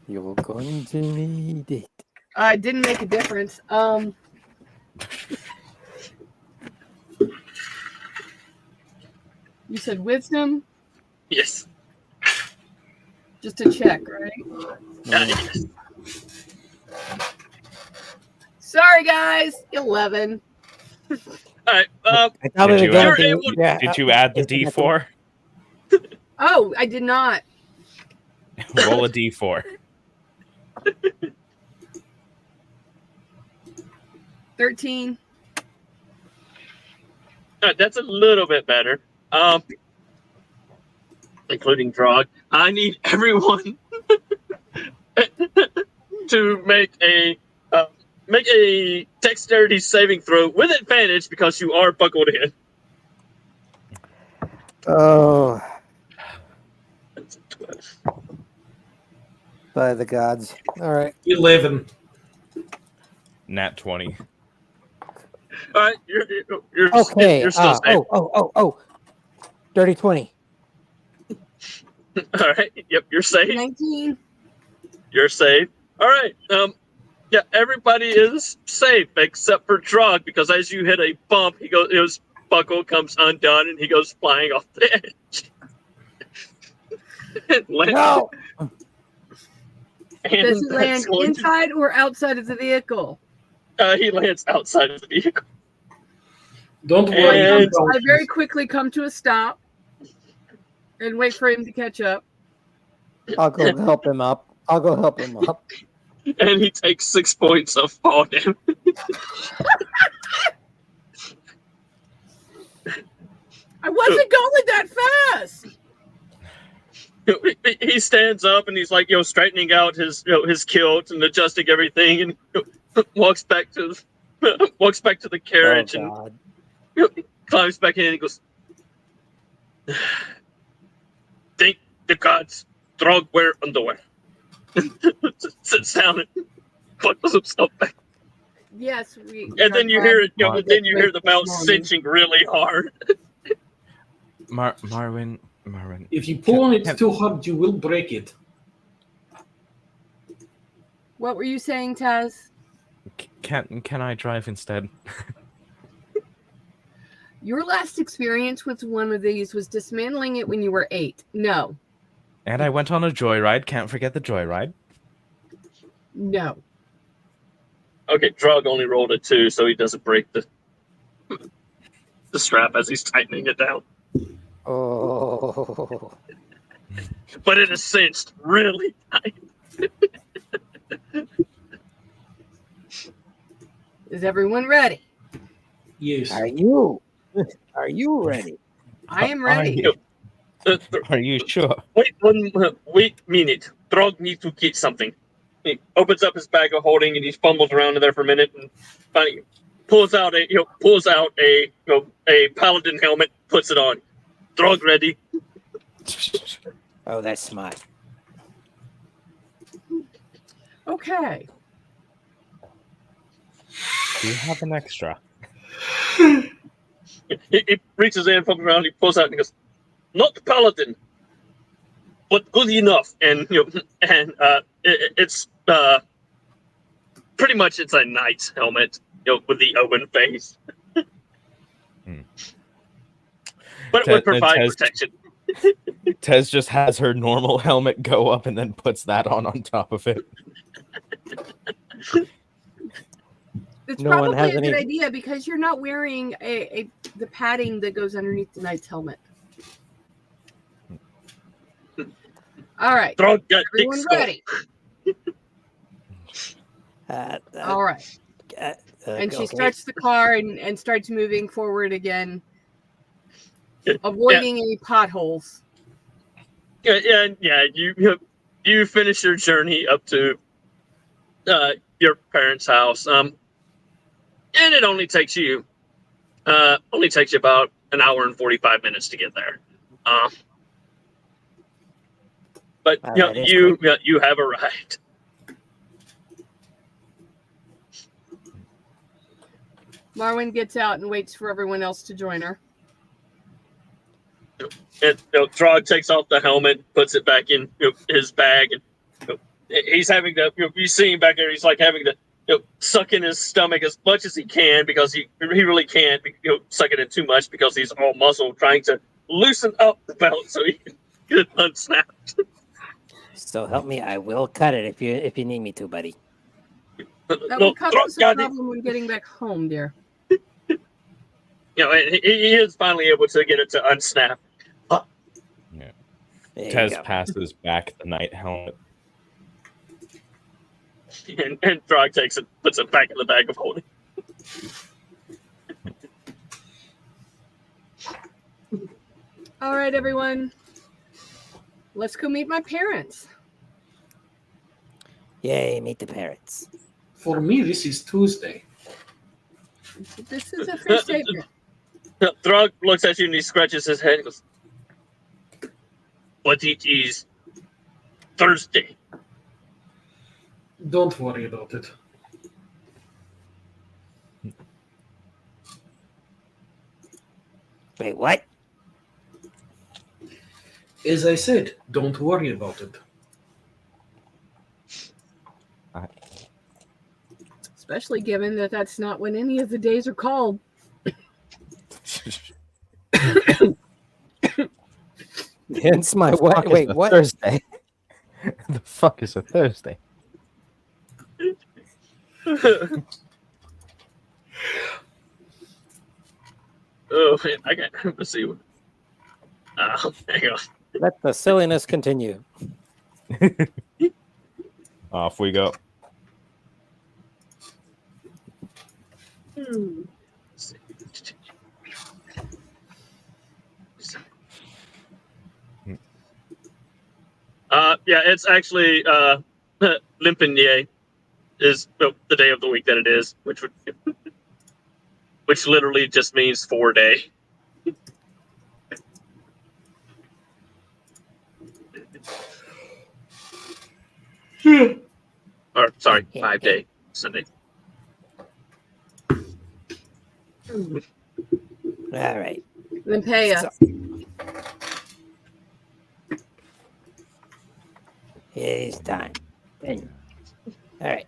Speaker 6: You're going to need it.
Speaker 5: It didn't make a difference. You said wisdom?
Speaker 2: Yes.
Speaker 5: Just to check, right?
Speaker 2: Yes.
Speaker 5: Sorry, guys. 11.
Speaker 2: All right.
Speaker 6: I thought
Speaker 3: Did
Speaker 6: we
Speaker 3: you
Speaker 6: were
Speaker 3: add-
Speaker 6: going to. Yeah,
Speaker 3: Did you add the
Speaker 6: isn't that
Speaker 3: D4?
Speaker 5: Oh, I did not.
Speaker 3: Roll a D4.
Speaker 5: 13.
Speaker 2: That's a little bit better. Including Drog. I need everyone to make a dexterity saving throw with advantage because you are buckled in.
Speaker 6: Oh,
Speaker 2: That's a 12.
Speaker 6: by the gods! All right.
Speaker 4: 11.
Speaker 3: Nat 20.
Speaker 2: All right, you're
Speaker 6: Okay.
Speaker 2: you're still safe.
Speaker 6: Oh. Dirty 20.
Speaker 2: All right. Yep, you're safe.
Speaker 5: 19.
Speaker 2: You're safe. All right. Yeah, everybody is safe except for Drog because as you hit a bump, his buckle comes undone and he goes flying off the edge.
Speaker 6: No.
Speaker 5: Does he land inside or outside of the vehicle?
Speaker 2: He lands outside of the vehicle.
Speaker 4: Don't worry.
Speaker 2: And-
Speaker 4: about
Speaker 5: I very quickly come to a stop and wait for him to catch up.
Speaker 6: I'll go help him up.
Speaker 2: And he takes 6 points of fall damage.
Speaker 5: I wasn't going that fast.
Speaker 2: He stands up and he's like, straightening out his kilt and adjusting everything, and walks back to the carriage and climbs back in and he goes, "Thank the gods, Drog wear underwear." Sits down and buckles himself back.
Speaker 5: Yes,
Speaker 2: And then you hear it. Then you hear the mouth cinching really hard.
Speaker 3: Marwin.
Speaker 4: If you pull on it too hard, you will break it.
Speaker 5: What were you saying, Taz?
Speaker 3: Can I drive instead?
Speaker 5: Your last experience with one of these was dismantling it when you were 8. No.
Speaker 3: And I went on a joyride. Can't forget the joyride.
Speaker 5: No.
Speaker 2: Okay, Drog only rolled a 2, so he doesn't break the strap as he's tightening it down.
Speaker 6: Oh.
Speaker 2: But it is cinched really tight.
Speaker 5: Is everyone ready?
Speaker 4: Yes.
Speaker 6: Are you ready?
Speaker 5: I am ready.
Speaker 3: Are you sure?
Speaker 2: Wait minute. Drog needs to get something. He opens up his bag of holding and he fumbles around in there for a minute and finally pulls out a paladin helmet, puts it on. Drog ready.
Speaker 6: Oh, that's smart.
Speaker 5: Okay.
Speaker 3: Do you have an extra?
Speaker 2: He reaches in, fumbles around, he pulls out and he goes, "Not paladin, but good enough." And it's pretty much it's a knight's helmet, with the open face. But it would provide protection.
Speaker 3: Tez just has her normal helmet go up and then puts that on top of it.
Speaker 5: It's
Speaker 6: No one
Speaker 5: probably
Speaker 6: has
Speaker 5: a good
Speaker 6: any-
Speaker 5: idea because you're not wearing the padding that goes underneath the knight's helmet. All right.
Speaker 2: Drog got thick
Speaker 5: Everyone
Speaker 2: skull.
Speaker 5: ready? All right. And she starts the car and starts moving forward again, avoiding any potholes.
Speaker 2: Yeah. You finish your journey up to your parents' house. And it only takes you about an hour and 45 minutes to get there. But you have arrived.
Speaker 5: Marwin gets out and waits for everyone else to join her.
Speaker 2: And Drog takes off the helmet, puts it back in his bag, and he's having to. You see him back there. He's like having to suck in his stomach as much as he can because he really can't suck it in too much because he's all muscle, trying to loosen up the belt so he can get it unsnapped.
Speaker 6: So help me, I will cut it if you need me to, buddy.
Speaker 5: That will cause us a problem when getting back home, dear.
Speaker 2: He is finally able to get it to unsnap.
Speaker 3: Tez passes back the knight helmet.
Speaker 2: And Drog takes it, puts it back in the bag of holding.
Speaker 5: All right, everyone. Let's go meet my parents.
Speaker 6: Yay, meet the parents.
Speaker 4: For me, this is Tuesday.
Speaker 5: This is a fair statement.
Speaker 2: Throg looks at you and he scratches his head and goes, "But it is Thursday."
Speaker 4: Don't worry about it.
Speaker 6: Wait, what?
Speaker 4: As I said, don't worry about it.
Speaker 5: Especially given that that's not when any of the days are called.
Speaker 6: Hence my what? Wait, what?
Speaker 3: Thursday. The fuck is a Thursday?
Speaker 2: Oh, man, I got. Let's see. Hang on.
Speaker 6: Let the silliness continue.
Speaker 3: Off we go.
Speaker 2: Yeah, it's actually Limpinier is the day of the week that it is, which literally just means 4-day. Or sorry, 5-day Sunday.
Speaker 6: All right.
Speaker 5: Limpea.
Speaker 6: It is time. All right.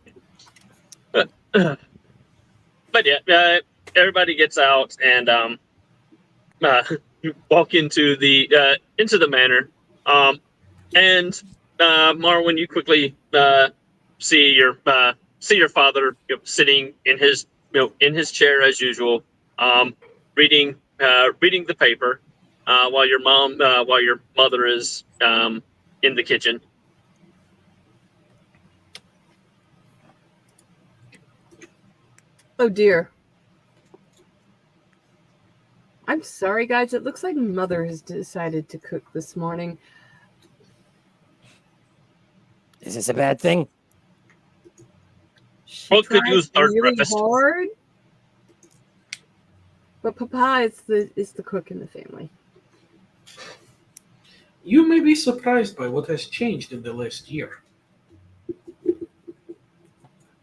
Speaker 2: But yeah, everybody gets out and walk into the manor. And Marwin, you quickly see your father sitting in his chair as usual, reading the paper, while your mother is in the kitchen.
Speaker 5: Oh dear. I'm sorry, guys. It looks like Mother has decided to cook this morning.
Speaker 6: Is this a bad thing?
Speaker 5: She
Speaker 2: Both could
Speaker 5: tries
Speaker 2: use third
Speaker 5: really
Speaker 2: breakfast.
Speaker 5: hard, but Papa is the cook in the family.
Speaker 4: You may be surprised by what has changed in the last year.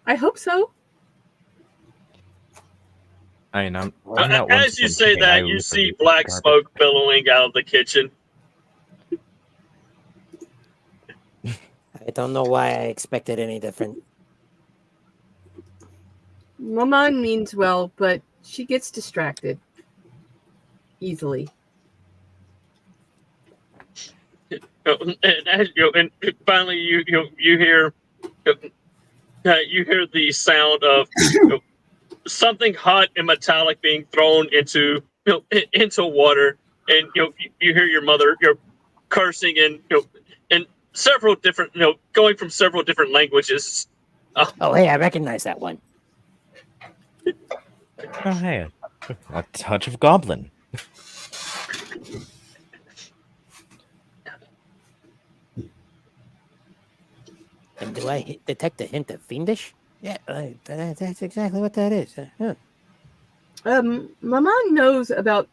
Speaker 5: I hope so.
Speaker 3: I mean, I'm not one
Speaker 2: As you
Speaker 3: to
Speaker 2: say
Speaker 3: complain.
Speaker 2: that,
Speaker 3: I
Speaker 2: you
Speaker 3: live
Speaker 2: see
Speaker 3: in
Speaker 2: black
Speaker 3: garbage.
Speaker 2: smoke billowing out of the kitchen.
Speaker 6: I don't know why I expected any different.
Speaker 5: Maman means well, but she gets distracted easily.
Speaker 2: And finally, you hear the sound of something hot and metallic being thrown into water, and you hear your mother cursing and several different going from several different languages.
Speaker 6: Oh, hey, I recognize that one.
Speaker 3: Oh, hey, a touch of goblin.
Speaker 6: And do I detect a hint of fiendish? Yeah, that's exactly what that is. Huh.
Speaker 5: Maman knows about,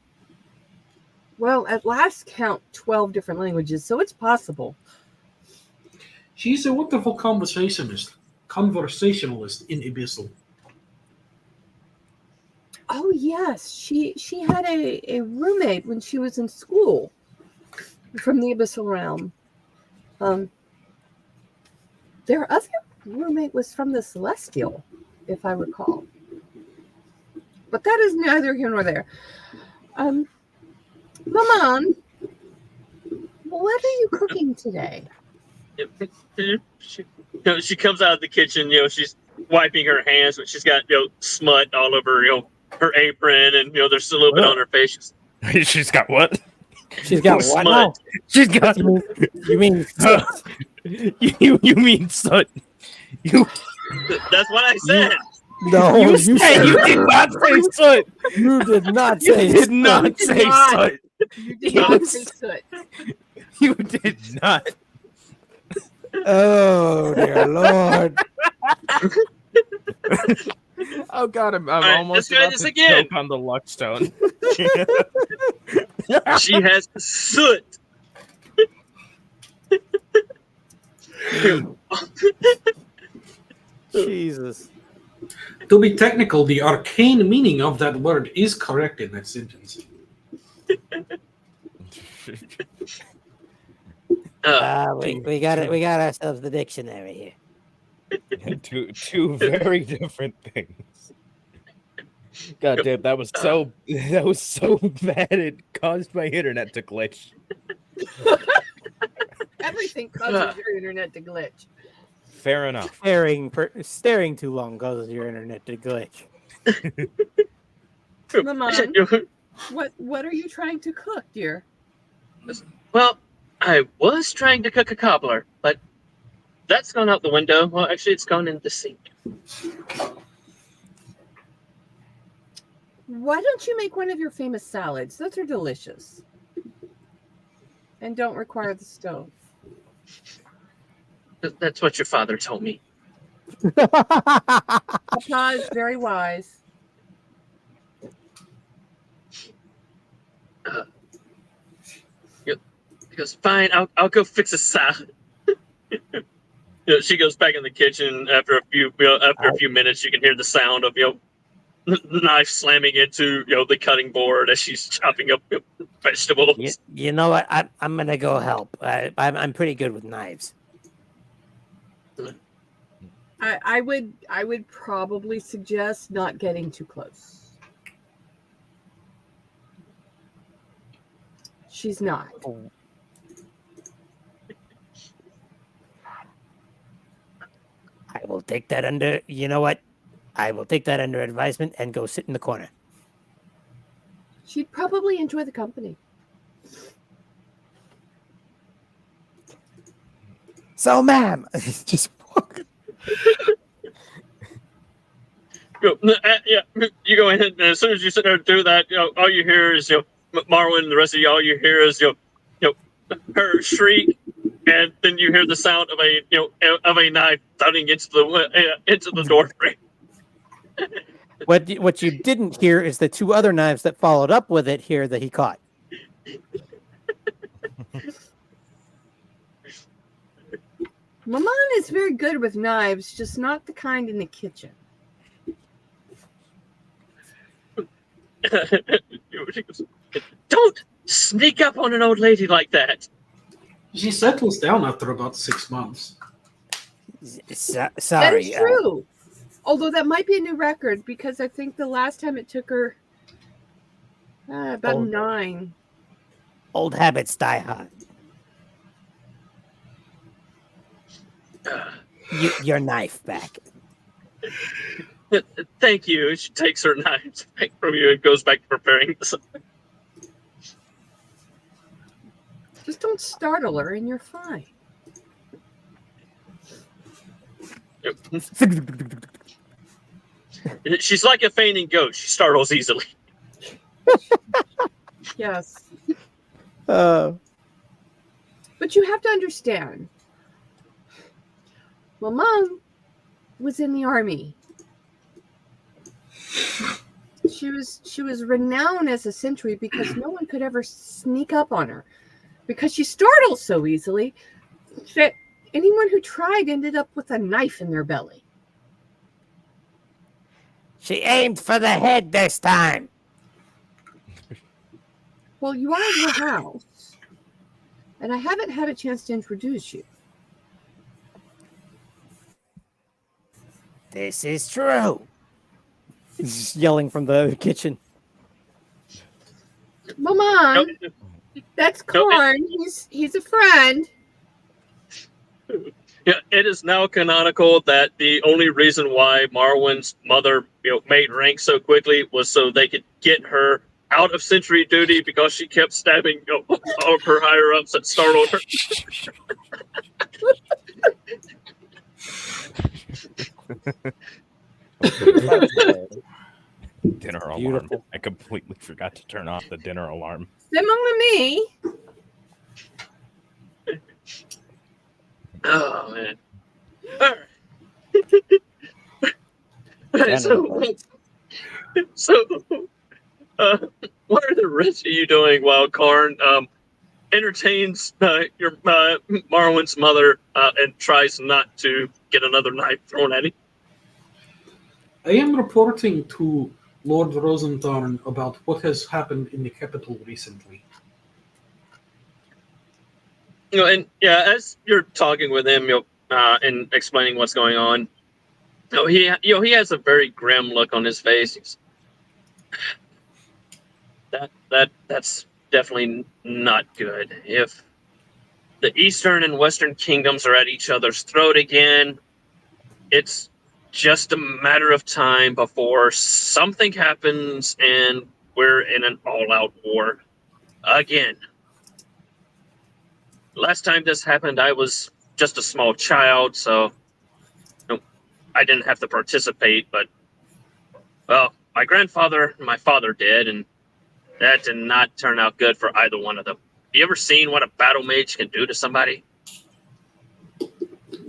Speaker 5: well, at last count, 12 different languages, so it's possible.
Speaker 4: She's a wonderful conversationalist in Abyssal.
Speaker 5: Oh yes, she had a roommate when she was in school from the Abyssal realm. Their other roommate was from the Celestial, if I recall. But that is neither here nor there. Maman, what are you cooking today?
Speaker 2: She comes out of the kitchen. She's wiping her hands, but she's got smut all over her apron, and there's a little bit on her face.
Speaker 3: She's got what?
Speaker 6: She's got what now?
Speaker 3: She's got.
Speaker 6: You mean
Speaker 3: you mean soot?
Speaker 2: That's what I said.
Speaker 6: No,
Speaker 3: You did not say soot.
Speaker 6: You did not
Speaker 3: You
Speaker 6: say
Speaker 3: did not
Speaker 5: did
Speaker 3: say
Speaker 5: not.
Speaker 3: soot.
Speaker 5: You did not say soot.
Speaker 3: You did not.
Speaker 6: Oh dear Lord!
Speaker 3: Oh god, I'm
Speaker 2: right,
Speaker 3: almost
Speaker 2: let's try
Speaker 3: about
Speaker 2: this
Speaker 3: to
Speaker 2: again.
Speaker 3: choke on the luck stone.
Speaker 2: She has soot.
Speaker 6: Jesus.
Speaker 4: To be technical, the arcane meaning of that word is correct in that sentence.
Speaker 6: We got it. We got ourselves the dictionary here.
Speaker 3: Two very different things. God damn, that was so bad it caused my internet to glitch.
Speaker 5: Everything causes your internet to glitch.
Speaker 3: Fair enough.
Speaker 6: Staring too long causes your internet to glitch.
Speaker 5: Maman, what are you trying to cook, dear?
Speaker 2: Well, I was trying to cook a cobbler, but that's gone out the window. Well, actually, it's gone in the sink.
Speaker 5: Why don't you make one of your famous salads? Those are delicious. And don't require the stove.
Speaker 2: That's what your father told me.
Speaker 5: Papa is very wise.
Speaker 2: He goes, fine, I'll go fix a salad. She goes back in the kitchen after a few minutes. You can hear the sound of the knife slamming into the cutting board as she's chopping up vegetables.
Speaker 6: You know what? I'm gonna go help. I'm pretty good with knives.
Speaker 5: I would probably suggest not getting too close. She's not.
Speaker 6: I will take that under. You know what? I will take that under advisement and go sit in the corner.
Speaker 5: She'd probably enjoy the company.
Speaker 6: So, ma'am, just
Speaker 2: Yeah, you go in, and as soon as you sit there and do that, all you hear is Marwin and the rest of you. All you hear is her shriek, and then you hear the sound of a knife thudding into the door frame.
Speaker 6: What you didn't hear is the two other knives that followed up with it here that he caught.
Speaker 5: Maman is very good with knives, just not the kind in the kitchen.
Speaker 2: She goes, don't sneak up on an old lady like that.
Speaker 4: She settles down after about 6 months.
Speaker 6: Sorry.
Speaker 5: That is true. Although that might be a new record because I think the last time it took her about 9.
Speaker 6: Old habits die hard. Your knife back.
Speaker 2: Thank you. She takes her knife back from you and goes back to preparing something.
Speaker 5: Just don't startle her and you're fine.
Speaker 2: She's like a fainting ghost. She startles easily.
Speaker 5: Yes. But you have to understand, Mom was in the army. She was renowned as a sentry because no one could ever sneak up on her because she startled so easily that anyone who tried ended up with a knife in their belly.
Speaker 6: She aimed for the head this time.
Speaker 5: Well, you are in her house, and I haven't had a chance to introduce you.
Speaker 6: This is true. He's yelling from the kitchen.
Speaker 5: Mama, that's Corn. He's a friend.
Speaker 2: Yeah, it is now canonical that the only reason why Marwin's mother, made rank so quickly was so they could get her out of sentry duty because she kept stabbing all of her higher ups that startled her.
Speaker 3: Dinner alarm.
Speaker 6: Beautiful.
Speaker 3: I completely forgot to turn off the dinner alarm.
Speaker 5: Similar to me.
Speaker 2: Oh man. All right. So, what are the rest of you doing while Karn entertains your Marwin's mother and tries not to get another knife thrown at him?
Speaker 4: I am reporting to Lord Rosenthorn about what has happened in the capital recently.
Speaker 2: And as you're talking with him, and explaining what's going on, he has a very grim look on his face. That's definitely not good. If the Eastern and Western kingdoms are at each other's throat again, it's just a matter of time before something happens and we're in an all-out war again. Last time this happened, I was just a small child, so I didn't have to participate, but, well, my grandfather and my father did, and that did not turn out good for either one of them. Have you ever seen what a battle mage can do to somebody?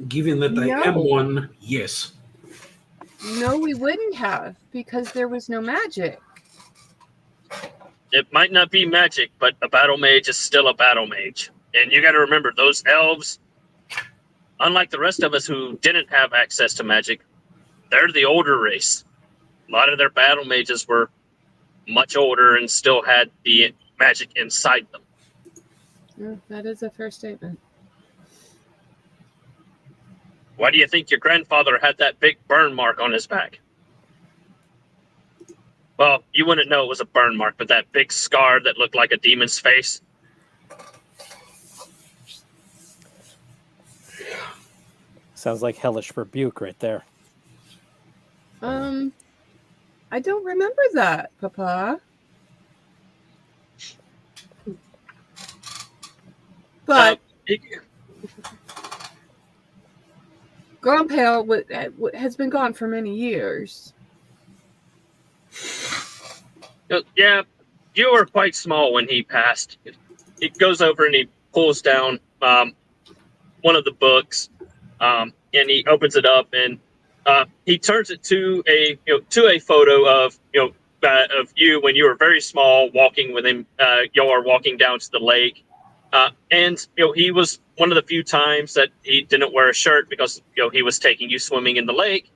Speaker 4: Given that I am one, yes.
Speaker 5: No, we wouldn't have, because there was no magic.
Speaker 2: It might not be magic, but a battle mage is still a battle mage. And you got to remember, those elves, unlike the rest of us who didn't have access to magic, they're the older race. A lot of their battle mages were much older and still had the magic inside them.
Speaker 5: Yeah, that is a fair statement.
Speaker 2: Why do you think your grandfather had that big burn mark on his back? Well, you wouldn't know it was a burn mark, but that big scar that looked like a demon's face.
Speaker 6: Sounds like hellish rebuke right there.
Speaker 5: I don't remember that, Papa. But Grandpa has been gone for many years.
Speaker 2: Yeah, you were quite small when he passed. He goes over and he pulls down one of the books, and he opens it up, and he turns it to a photo of you when you were very small, walking with him. Y'all are walking down to the lake, and he was one of the few times that he didn't wear a shirt because he was taking you swimming in the lake,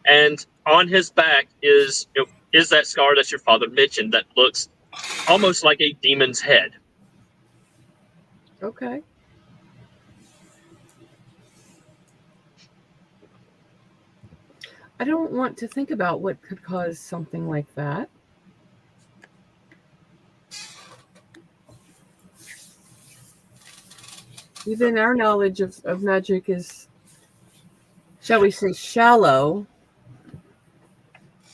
Speaker 2: and on his back is that scar that your father mentioned that looks almost like a demon's head.
Speaker 5: Okay. I don't want to think about what could cause something like that. Even our knowledge of magic is, shall we say, shallow,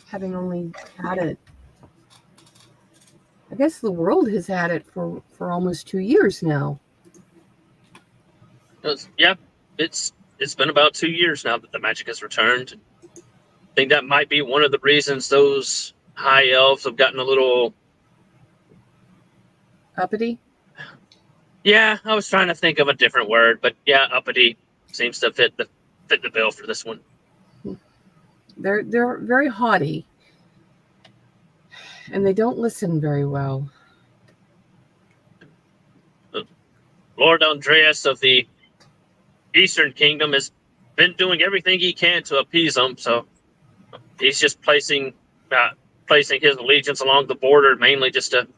Speaker 5: having only had it. I guess the world has had it for almost 2 years now.
Speaker 2: Yeah, it's been about 2 years now that the magic has returned. I think that might be one of the reasons those high elves have gotten a little
Speaker 5: Uppity?
Speaker 2: Yeah, I was trying to think of a different word, but yeah, uppity seems to fit the bill for this one.
Speaker 5: They're very haughty, and they don't listen very well.
Speaker 2: Lord Andreas of the Eastern Kingdom has been doing everything he can to appease them, so he's just placing his allegiance along the border, mainly just to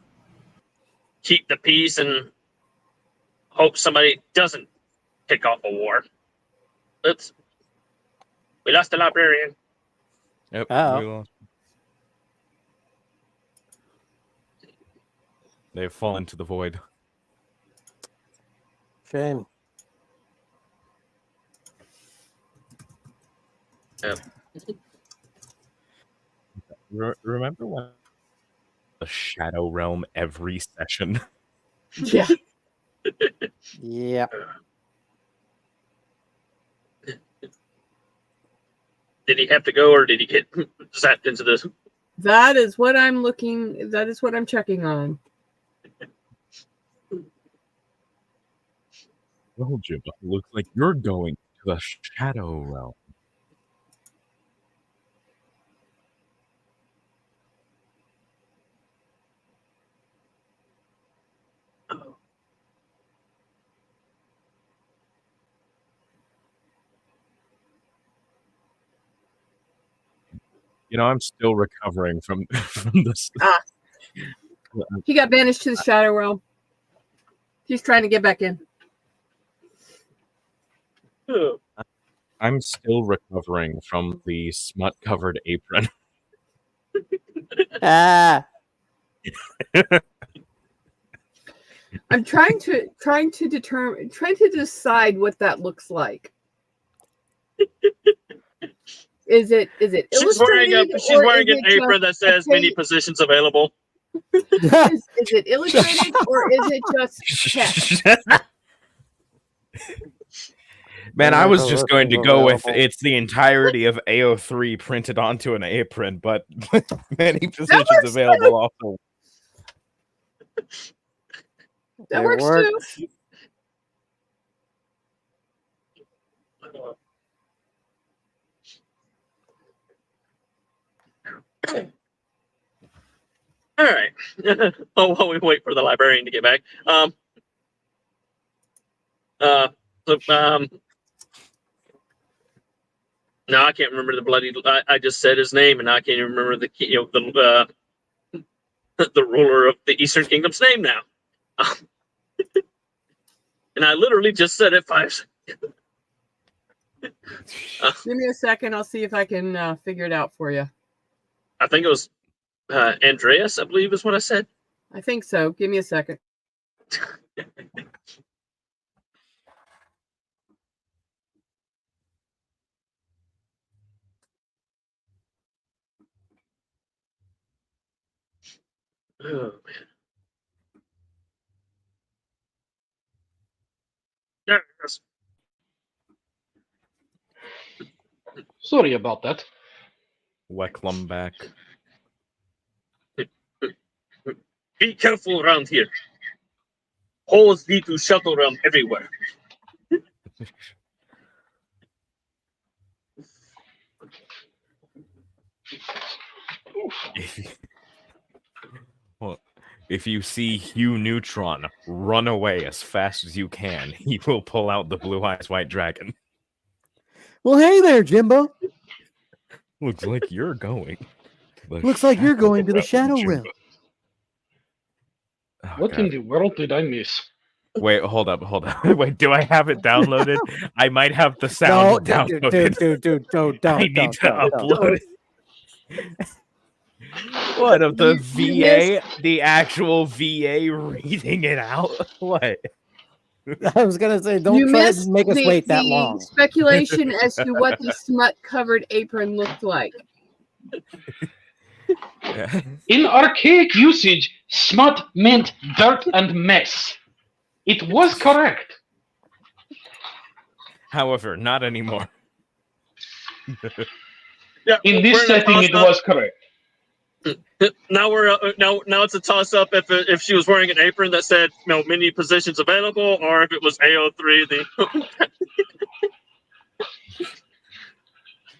Speaker 2: keep the peace and hope somebody doesn't kick off a war. Oops. We lost the librarian.
Speaker 3: Yep.
Speaker 6: Uh-oh.
Speaker 3: They've fallen into the void.
Speaker 6: Shame.
Speaker 2: Yep.
Speaker 3: Remember when the Shadow Realm every session?
Speaker 5: Yeah.
Speaker 6: Yeah.
Speaker 2: Did he have to go, or did he get zapped into this?
Speaker 5: That is what I'm looking. That is what I'm checking on.
Speaker 3: Well, Jim, it looks like you're going to the Shadow Realm. You know, I'm still recovering from this.
Speaker 5: He got banished to the Shadow Realm. He's trying to get back in.
Speaker 3: I'm still recovering from the smut-covered apron.
Speaker 6: Ah,
Speaker 5: I'm trying to decide what that looks like. Is it
Speaker 2: She's wearing an apron that says many positions available.
Speaker 5: Is it illustrated or is it just text?
Speaker 3: Man, I was just going to go with it's the entirety of AO3 printed onto an apron, but many positions available also.
Speaker 5: That
Speaker 6: It
Speaker 5: works
Speaker 6: works.
Speaker 5: too.
Speaker 2: All right. While we wait for the librarian to get back. No, I can't remember the bloody. I just said his name, and I can't even remember the the ruler of the Eastern Kingdom's name now. And I literally just said it 5 seconds.
Speaker 5: Give me a second. I'll see if I can figure it out for you.
Speaker 2: I think it was Andreas, I believe is what I said.
Speaker 5: I think so. Give me a second.
Speaker 2: Oh, man. There it is.
Speaker 7: Sorry about that.
Speaker 3: Wecklum back.
Speaker 2: Be careful around here. Holes lead to Shadow Realm everywhere.
Speaker 3: Well, if you see Hugh Neutron, run away as fast as you can. He will pull out the Blue Eyes White Dragon.
Speaker 6: well, hey there, Jimbo.
Speaker 3: Looks like you're going.
Speaker 6: Looks like you're going to the Shadow Realm.
Speaker 3: Oh,
Speaker 7: What
Speaker 3: God.
Speaker 7: in the world did I miss?
Speaker 3: Wait, hold up. Wait, do I have it downloaded? I might have the sound downloaded.
Speaker 6: Dude, don't.
Speaker 3: I need to upload it. What, of the VA? The actual VA reading it out? What?
Speaker 6: I was gonna say, don't try to make us wait that long.
Speaker 5: Speculation as to what the smut-covered apron looked like.
Speaker 7: In archaic usage, smut meant dirt and mess. It was correct.
Speaker 3: However, not anymore.
Speaker 2: Yeah,
Speaker 7: In this
Speaker 2: we're in a
Speaker 7: setting, it
Speaker 2: toss-up.
Speaker 7: was correct.
Speaker 2: Now we're now it's a toss up if she was wearing an apron that said many positions available, or if it was AO3.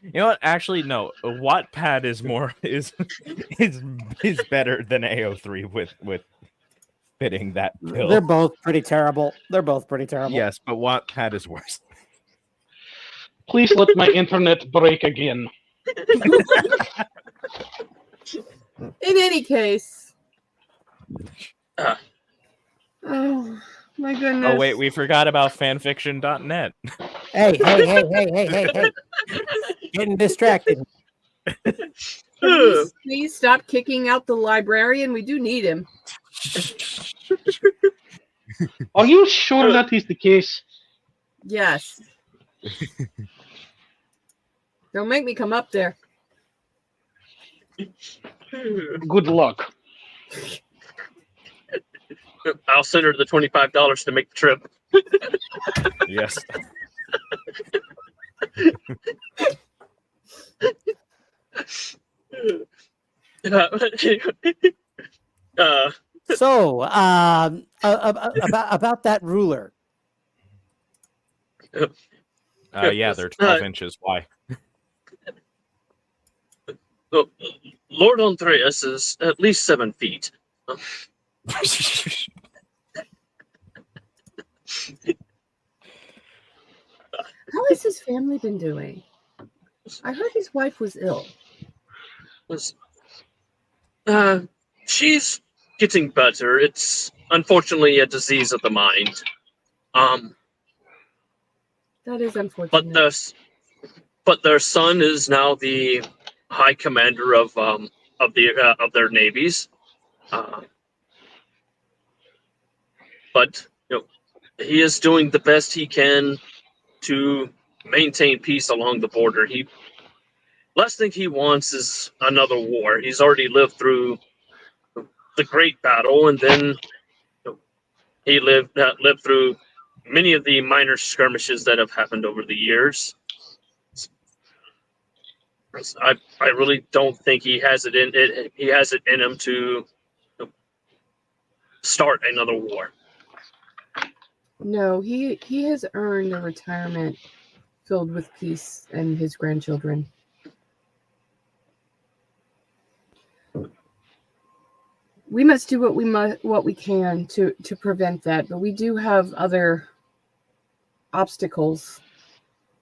Speaker 3: You know what? Actually, no. Wattpad is more is better than AO3 with fitting that bill.
Speaker 6: They're both pretty terrible.
Speaker 3: Yes, but Wattpad is worse.
Speaker 7: Please let my internet break again.
Speaker 5: In any case.
Speaker 2: Ah.
Speaker 5: Oh, my goodness.
Speaker 3: Oh wait, we forgot about fanfiction.net.
Speaker 6: Hey. Getting distracted.
Speaker 5: Please stop kicking out the librarian. We do need him.
Speaker 7: Are you sure that is the case?
Speaker 5: Yes. Don't make me come up there.
Speaker 7: Good luck.
Speaker 2: I'll send her the $25 to make the trip.
Speaker 3: Yes.
Speaker 6: So, about that ruler.
Speaker 3: Yeah, they're 12 inches. Why?
Speaker 2: Well, Lord Andreas is at least 7 feet.
Speaker 5: How has his family been doing? I heard his wife was ill.
Speaker 2: She's getting better. It's unfortunately a disease of the mind.
Speaker 5: That is
Speaker 2: But
Speaker 5: unfortunate.
Speaker 2: their son is now the high commander of their navies. But he is doing the best he can to maintain peace along the border. Last thing he wants is another war. He's already lived through the Great Battle, and then he lived through many of the minor skirmishes that have happened over the years. I really don't think he has it in it. He has it in him to start another war.
Speaker 5: No, he has earned a retirement filled with peace and his grandchildren. We must do what we can to prevent that, but we do have other obstacles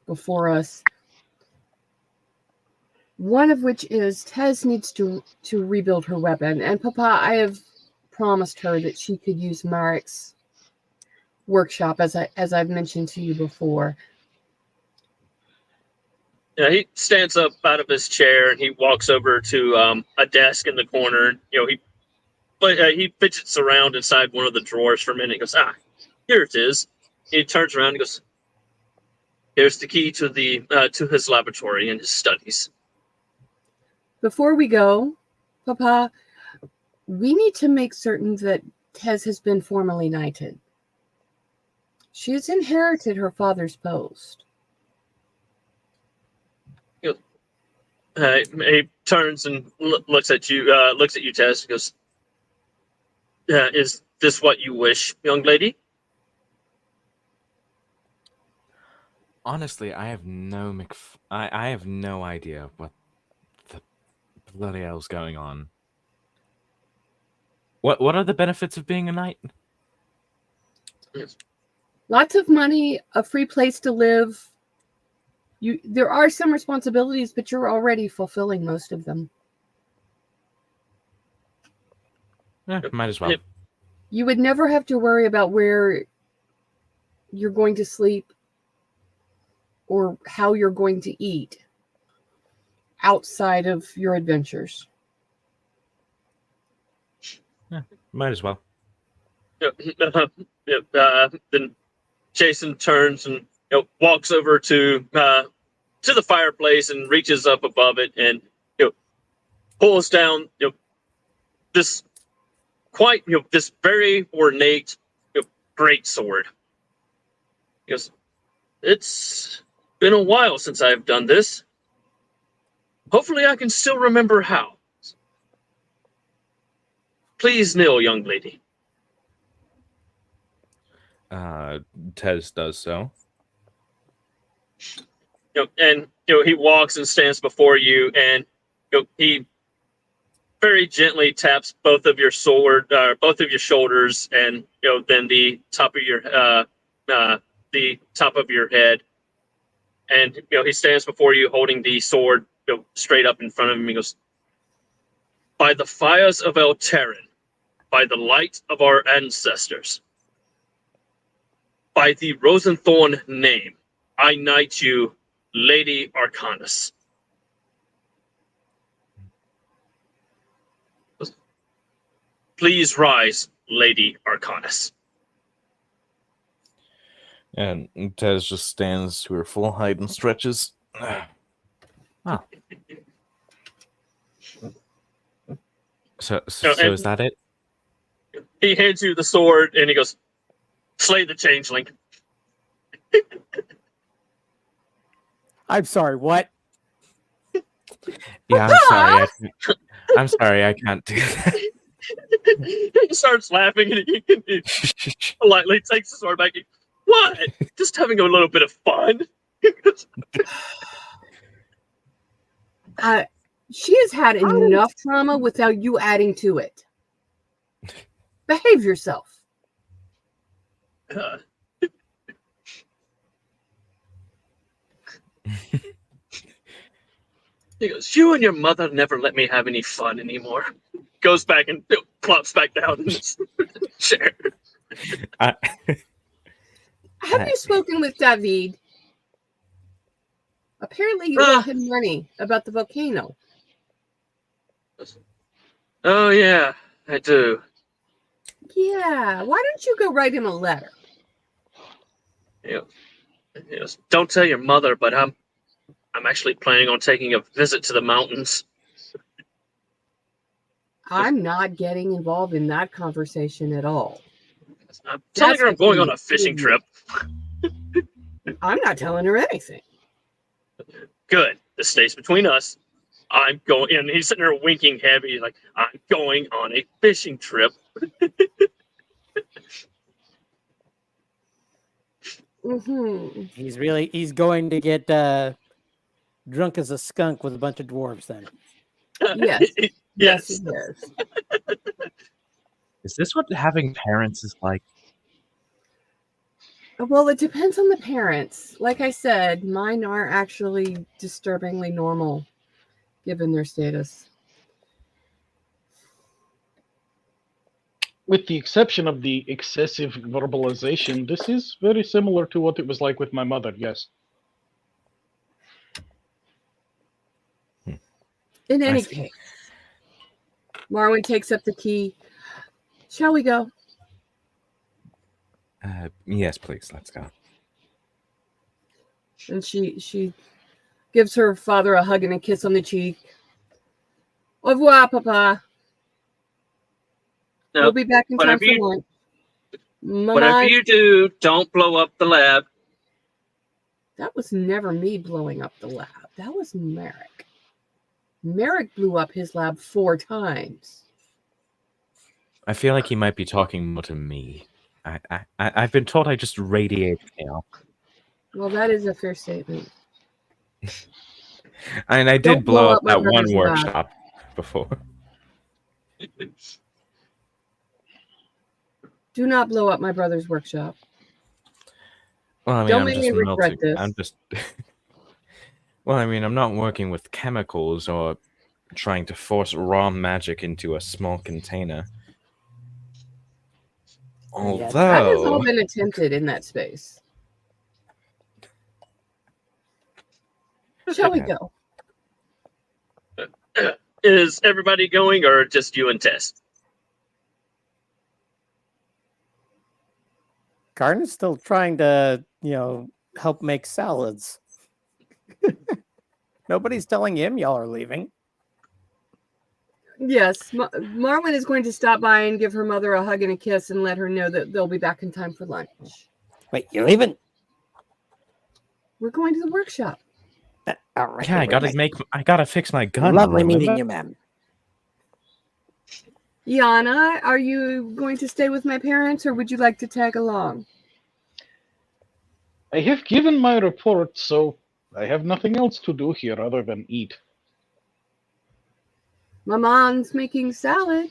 Speaker 5: before us. One of which is Tez needs to rebuild her weapon, and Papa, I have promised her that she could use Marek's workshop, as I've mentioned to you before.
Speaker 2: Yeah, he stands up out of his chair and he walks over to a desk in the corner. He fidgets around inside one of the drawers for a minute. He goes, here it is. He turns around and goes, here's the key to to his laboratory and his studies.
Speaker 5: Before we go, Papa, we need to make certain that Tez has been formally knighted. She has inherited her father's post.
Speaker 2: He turns and looks at you, Tez, and goes, is this what you wish, young lady?
Speaker 3: Honestly, I have no I have no idea what the bloody hell's going on. What are the benefits of being a knight?
Speaker 2: Yes.
Speaker 5: Lots of money, a free place to live. There are some responsibilities, but you're already fulfilling most of them.
Speaker 3: Might as well.
Speaker 5: You would never have to worry about where you're going to sleep or how you're going to eat outside of your adventures.
Speaker 3: Might as well.
Speaker 2: Then Jason turns and walks over to the fireplace and reaches up above it and pulls down this this very ornate great sword. He goes, it's been a while since I've done this. Hopefully I can still remember how. Please kneel, young lady.
Speaker 3: Tez does so.
Speaker 2: And he walks and stands before you, and he very gently taps both of your both of your shoulders, and then the top of your head, and he stands before you holding the sword straight up in front of him. He goes, "By the fires of Elterran, by the light of our ancestors, by the Rosenthorn name, I knight you, Lady Arcanus." Please rise, Lady Arcanus.
Speaker 3: And Tez just stands to her full height and stretches. Wow. So is that it?
Speaker 2: He hands you the sword and he goes, "Slay the changeling."
Speaker 6: I'm sorry, what?
Speaker 3: Yeah, I'm sorry. I'm sorry, I can't do that.
Speaker 2: He starts laughing and he politely takes the sword back. What? Just having a little bit of fun.
Speaker 5: She has had enough trauma without you adding to it. Behave yourself.
Speaker 2: He goes, you and your mother never let me have any fun anymore. Goes back and plops back down in his chair.
Speaker 5: Have you spoken with David? Apparently you owe him money about the volcano.
Speaker 2: Oh, yeah, I do.
Speaker 5: Yeah, why don't you go write him a letter?
Speaker 2: Yes. Don't tell your mother, but I'm actually planning on taking a visit to the mountains.
Speaker 5: I'm not getting involved in that conversation at all.
Speaker 2: I'm telling her I'm going on a fishing
Speaker 5: between
Speaker 2: trip.
Speaker 5: I'm not telling her anything.
Speaker 2: Good. This stays between us. I'm going, and he's sitting there winking heavy, like, I'm going on a fishing trip.
Speaker 6: He's going to get drunk as a skunk with a bunch of dwarves then.
Speaker 5: Yes.
Speaker 2: Yes.
Speaker 5: Yes, it is.
Speaker 3: Is this what having parents is like?
Speaker 5: Well, it depends on the parents. Like I said, mine are actually disturbingly normal, given their status.
Speaker 7: With the exception of the excessive verbalization, this is very similar to what it was like with my mother, yes.
Speaker 5: In any case, Marwyn takes up the key. Shall we go?
Speaker 3: Yes, please. Let's go.
Speaker 5: And she gives her father a hug and a kiss on the cheek. Au revoir, Papa.
Speaker 2: No,
Speaker 5: We'll be back in time for lunch.
Speaker 2: Whatever you do, don't blow up the lab.
Speaker 5: That was never me blowing up the lab. That was Merrick. Merrick blew up his lab 4 times.
Speaker 3: I feel like he might be talking more to me. I've been told I just radiate chaos.
Speaker 5: Well, that is a fair statement.
Speaker 3: And I
Speaker 5: Don't
Speaker 3: did blow
Speaker 5: blow
Speaker 3: up
Speaker 5: up my
Speaker 3: that one
Speaker 5: brother's lab.
Speaker 3: workshop before.
Speaker 5: Do not blow up my brother's workshop.
Speaker 3: Well, I mean,
Speaker 5: Don't
Speaker 3: I'm
Speaker 5: make
Speaker 3: just
Speaker 5: me regret
Speaker 3: melting.
Speaker 5: this.
Speaker 3: I'm just. Well, I mean, I'm not working with chemicals or trying to force raw magic into a small container.
Speaker 5: That has all
Speaker 3: Although,
Speaker 5: been attempted in that space. Shall we go?
Speaker 2: Is everybody going, or just you and Tess?
Speaker 6: Garden's still trying to, help make salads. Nobody's telling him y'all are leaving.
Speaker 5: Yes, Marwyn is going to stop by and give her mother a hug and a kiss and let her know that they'll be back in time for lunch.
Speaker 6: Wait, you're leaving?
Speaker 5: We're going to the workshop.
Speaker 6: All right.
Speaker 3: yeah, I gotta fix my gun.
Speaker 6: Lovely
Speaker 3: remember?
Speaker 6: meeting you, ma'am.
Speaker 5: Yana, are you going to stay with my parents, or would you like to tag along?
Speaker 7: I have given my report, so I have nothing else to do here other than eat.
Speaker 5: Maman's making salad.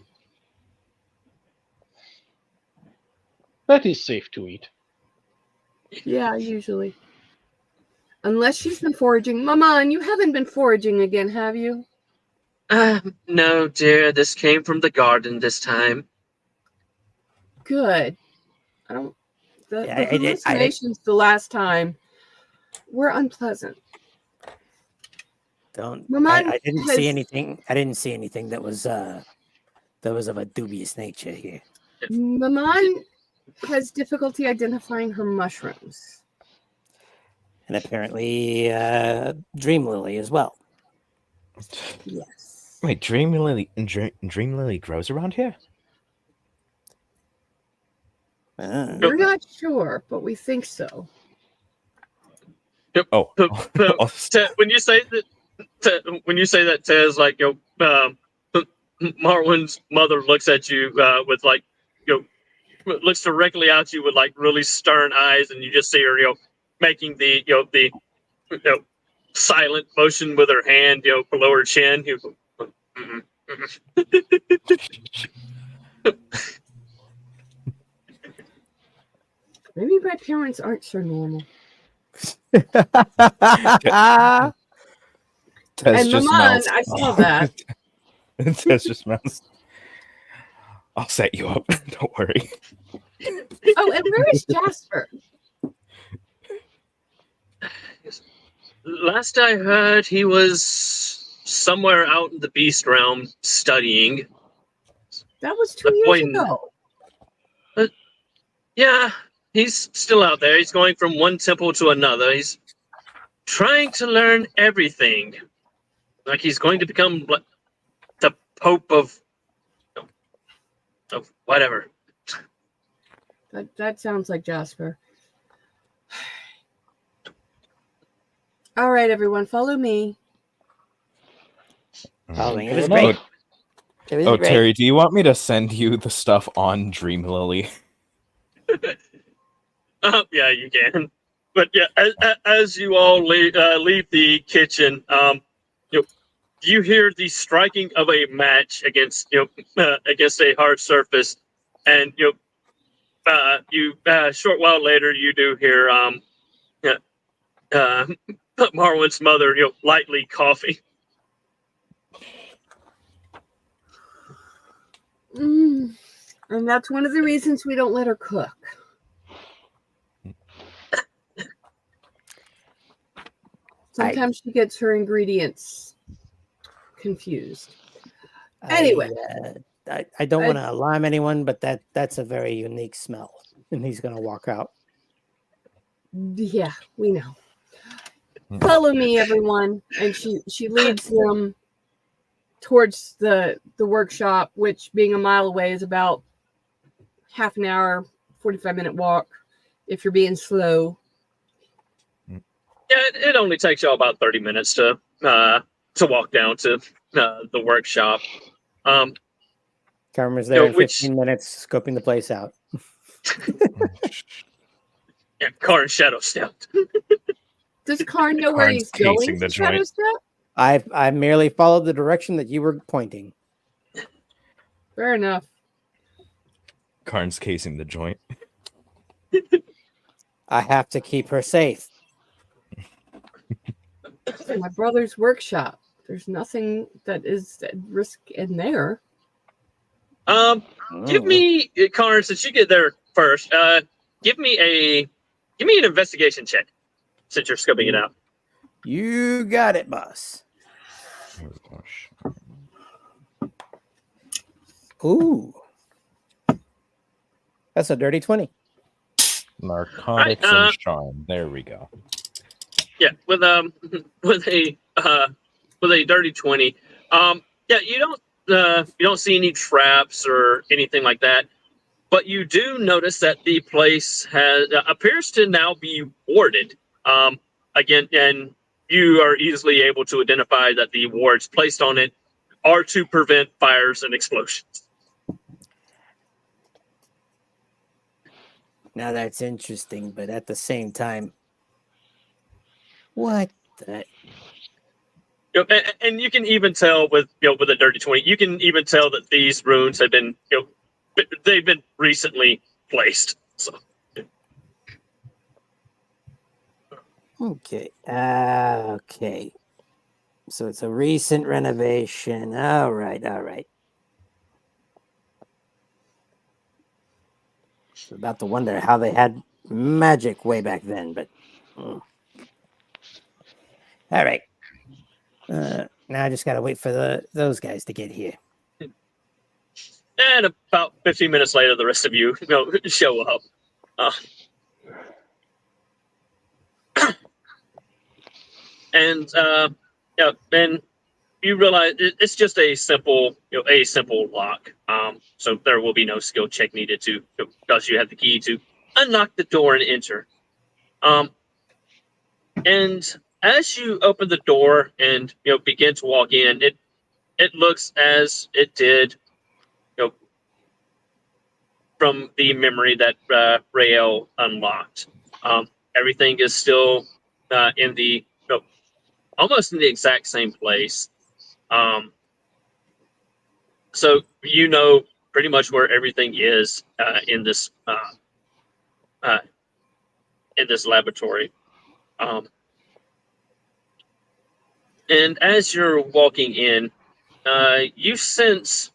Speaker 7: That is safe to eat.
Speaker 5: Yeah, usually. Unless she's been foraging. Maman, you haven't been foraging again, have you?
Speaker 2: No, dear. This came from the garden this time.
Speaker 5: Good. I don't. The
Speaker 6: Yeah,
Speaker 5: hallucinations the last time were unpleasant.
Speaker 6: I didn't see anything. I didn't see anything that was of a dubious nature here.
Speaker 5: Maman has difficulty identifying her mushrooms.
Speaker 6: And apparently Dream Lily as well.
Speaker 5: Yes.
Speaker 3: Wait, Dream Lily grows around here?
Speaker 5: We're not sure, but we think so.
Speaker 3: Oh.
Speaker 2: When you say that, when you say that, Tez, like, Marwin's mother looks at you with like, looks directly at you with like really stern eyes, and you just see her, making the, silent motion with her hand, below her chin.
Speaker 5: Maybe my parents aren't so normal.
Speaker 3: Tez
Speaker 5: And
Speaker 3: just
Speaker 5: Maman,
Speaker 3: melts.
Speaker 5: I saw that.
Speaker 3: Tez just melts. I'll set you up. Don't worry.
Speaker 5: Oh, and where is Jasper?
Speaker 2: Last I heard, he was somewhere out in the beast realm studying.
Speaker 5: That was 2 years ago.
Speaker 2: Yeah, he's still out there. He's going from one temple to another. He's trying to learn everything. Like he's going to become the Pope of whatever.
Speaker 5: That sounds like Jasper. All right, everyone, follow me.
Speaker 6: Following it was great. It was great.
Speaker 3: Terry, do you want me to send you the stuff on Dream Lily?
Speaker 2: Yeah, you can. But yeah, as you all leave the kitchen, you hear the striking of a match against against a hard surface, and short while later you do hear Marwin's mother lightly coughing.
Speaker 5: And that's one of the reasons we don't let her cook. Sometimes she gets her ingredients confused. Anyway.
Speaker 6: I don't want to alarm anyone, but that's a very unique smell. And he's going to walk out.
Speaker 5: Yeah, we know. Follow me, everyone. And she leads them towards the workshop, which being a mile away is about half an hour, 45-minute walk if you're being slow.
Speaker 2: Yeah, it only takes y'all about 30 minutes to walk down to the workshop.
Speaker 6: Karma's there in 15 minutes, scoping the place out.
Speaker 2: Yeah, Karn shadow stepped.
Speaker 5: Does Karn know where he's going to shadow step?
Speaker 6: I merely followed the direction that you were pointing.
Speaker 5: Fair enough.
Speaker 3: Karn's casing the joint.
Speaker 6: I have to keep her safe.
Speaker 5: My brother's workshop. There's nothing that is at risk in there.
Speaker 2: Give me, Karn, since you get there first, give me an investigation check since you're scoping it out.
Speaker 6: You got it, boss. Ooh. That's a dirty 20.
Speaker 3: Narcotics and charm. There we go.
Speaker 2: Yeah, with a dirty 20. Yeah, you don't see any traps or anything like that, but you do notice that the place appears to now be warded. Again, and you are easily able to identify that the wards placed on it are to prevent fires and explosions.
Speaker 6: Now that's interesting, but at the same time, what the...
Speaker 2: And you can even tell with a dirty 20, you can even tell that these runes have been they've been recently placed. So.
Speaker 6: Okay. Okay. So it's a recent renovation. All right. I was about to wonder how they had magic way back then, but all right. Now I just gotta wait for those guys to get here.
Speaker 2: And about 15 minutes later, the rest of you show up. And you realize it's just a simple lock. So there will be no skill check needed because you have the key to unlock the door and enter. And as you open the door and begin to walk in, it looks as it did, from the memory that Rael unlocked. Everything is still in the almost in the exact same place. So pretty much where everything is in this laboratory. And as you're walking in, you sense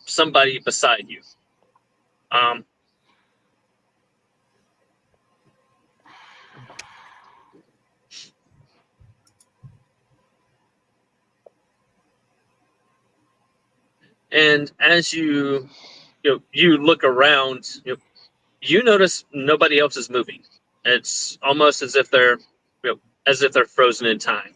Speaker 2: somebody beside you. And as you look around, you notice nobody else is moving. It's almost as if they're frozen in time.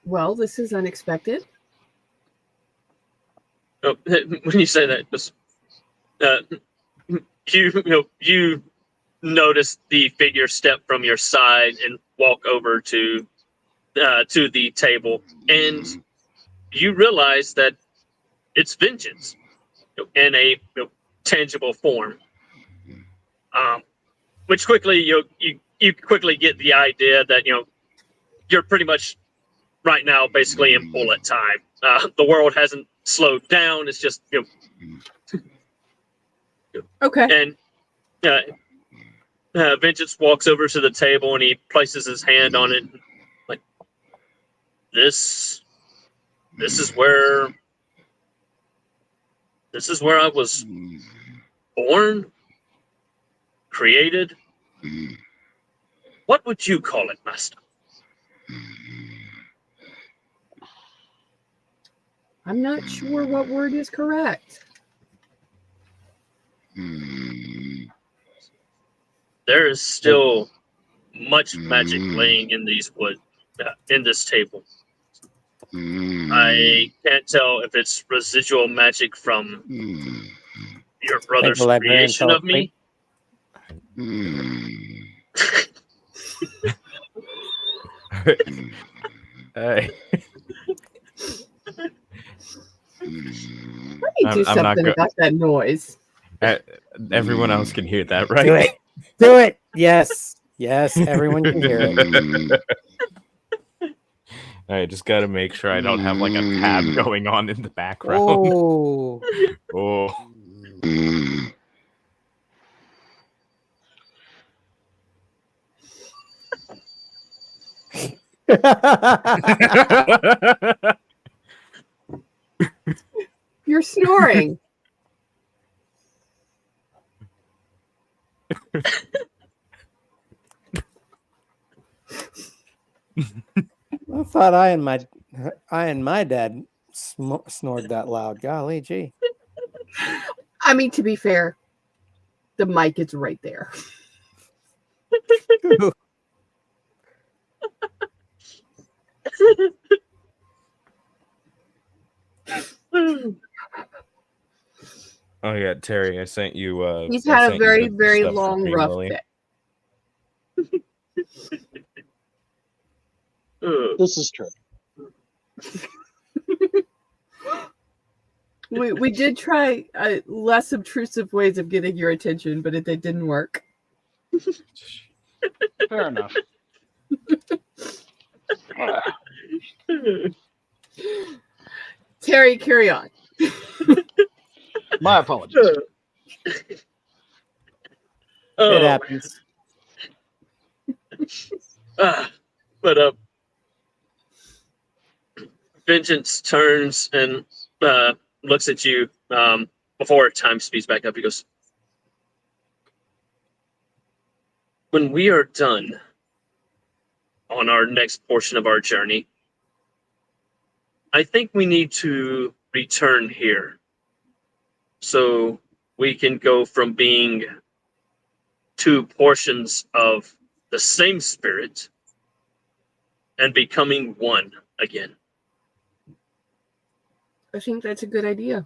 Speaker 5: Well, this is unexpected.
Speaker 2: When you say that, you notice the figure step from your side and walk over to the table, and you realize that it's Vengeance in a tangible form. Which quickly you quickly get the idea that you're pretty much right now basically in bullet time. The world hasn't slowed down; it's just
Speaker 5: Okay.
Speaker 2: And Vengeance walks over to the table and he places his hand on it. Like, this is where I was born, created. What would you call it, Master?
Speaker 5: I'm not sure what word is correct.
Speaker 2: There is still much magic laying in these wood, in this table. I can't tell if it's residual magic from your brother's
Speaker 6: the librarian
Speaker 2: creation
Speaker 6: fell
Speaker 2: of me.
Speaker 3: Hey.
Speaker 5: Let me do
Speaker 3: I'm not
Speaker 5: something about that noise.
Speaker 3: Everyone else can hear that, right?
Speaker 6: Do it. Do it. Yes. Yes. Everyone can hear it.
Speaker 3: I just got to make sure I don't have like a tab going on in the background.
Speaker 6: Oh.
Speaker 3: Oh.
Speaker 5: You're snoring.
Speaker 6: I thought I and my dad snored that loud. Golly gee.
Speaker 5: I mean, to be fair, the mic is right there.
Speaker 3: Oh yeah, Terry, I sent you.
Speaker 5: He's
Speaker 3: I
Speaker 5: had a
Speaker 3: sent you
Speaker 5: very,
Speaker 3: the
Speaker 5: very
Speaker 3: stuff for
Speaker 5: long,
Speaker 3: Queen
Speaker 5: rough
Speaker 3: Lily.
Speaker 5: day.
Speaker 8: This is true.
Speaker 5: We did try less obtrusive ways of getting your attention, but it didn't work.
Speaker 7: Fair enough.
Speaker 5: Terry, carry on.
Speaker 7: My apologies.
Speaker 6: It happens.
Speaker 2: But Vengeance turns and looks at you before time speeds back up. He goes, when we are done on our next portion of our journey, I think we need to return here so we can go from being two portions of the same spirit and becoming one again.
Speaker 5: I think that's a good idea.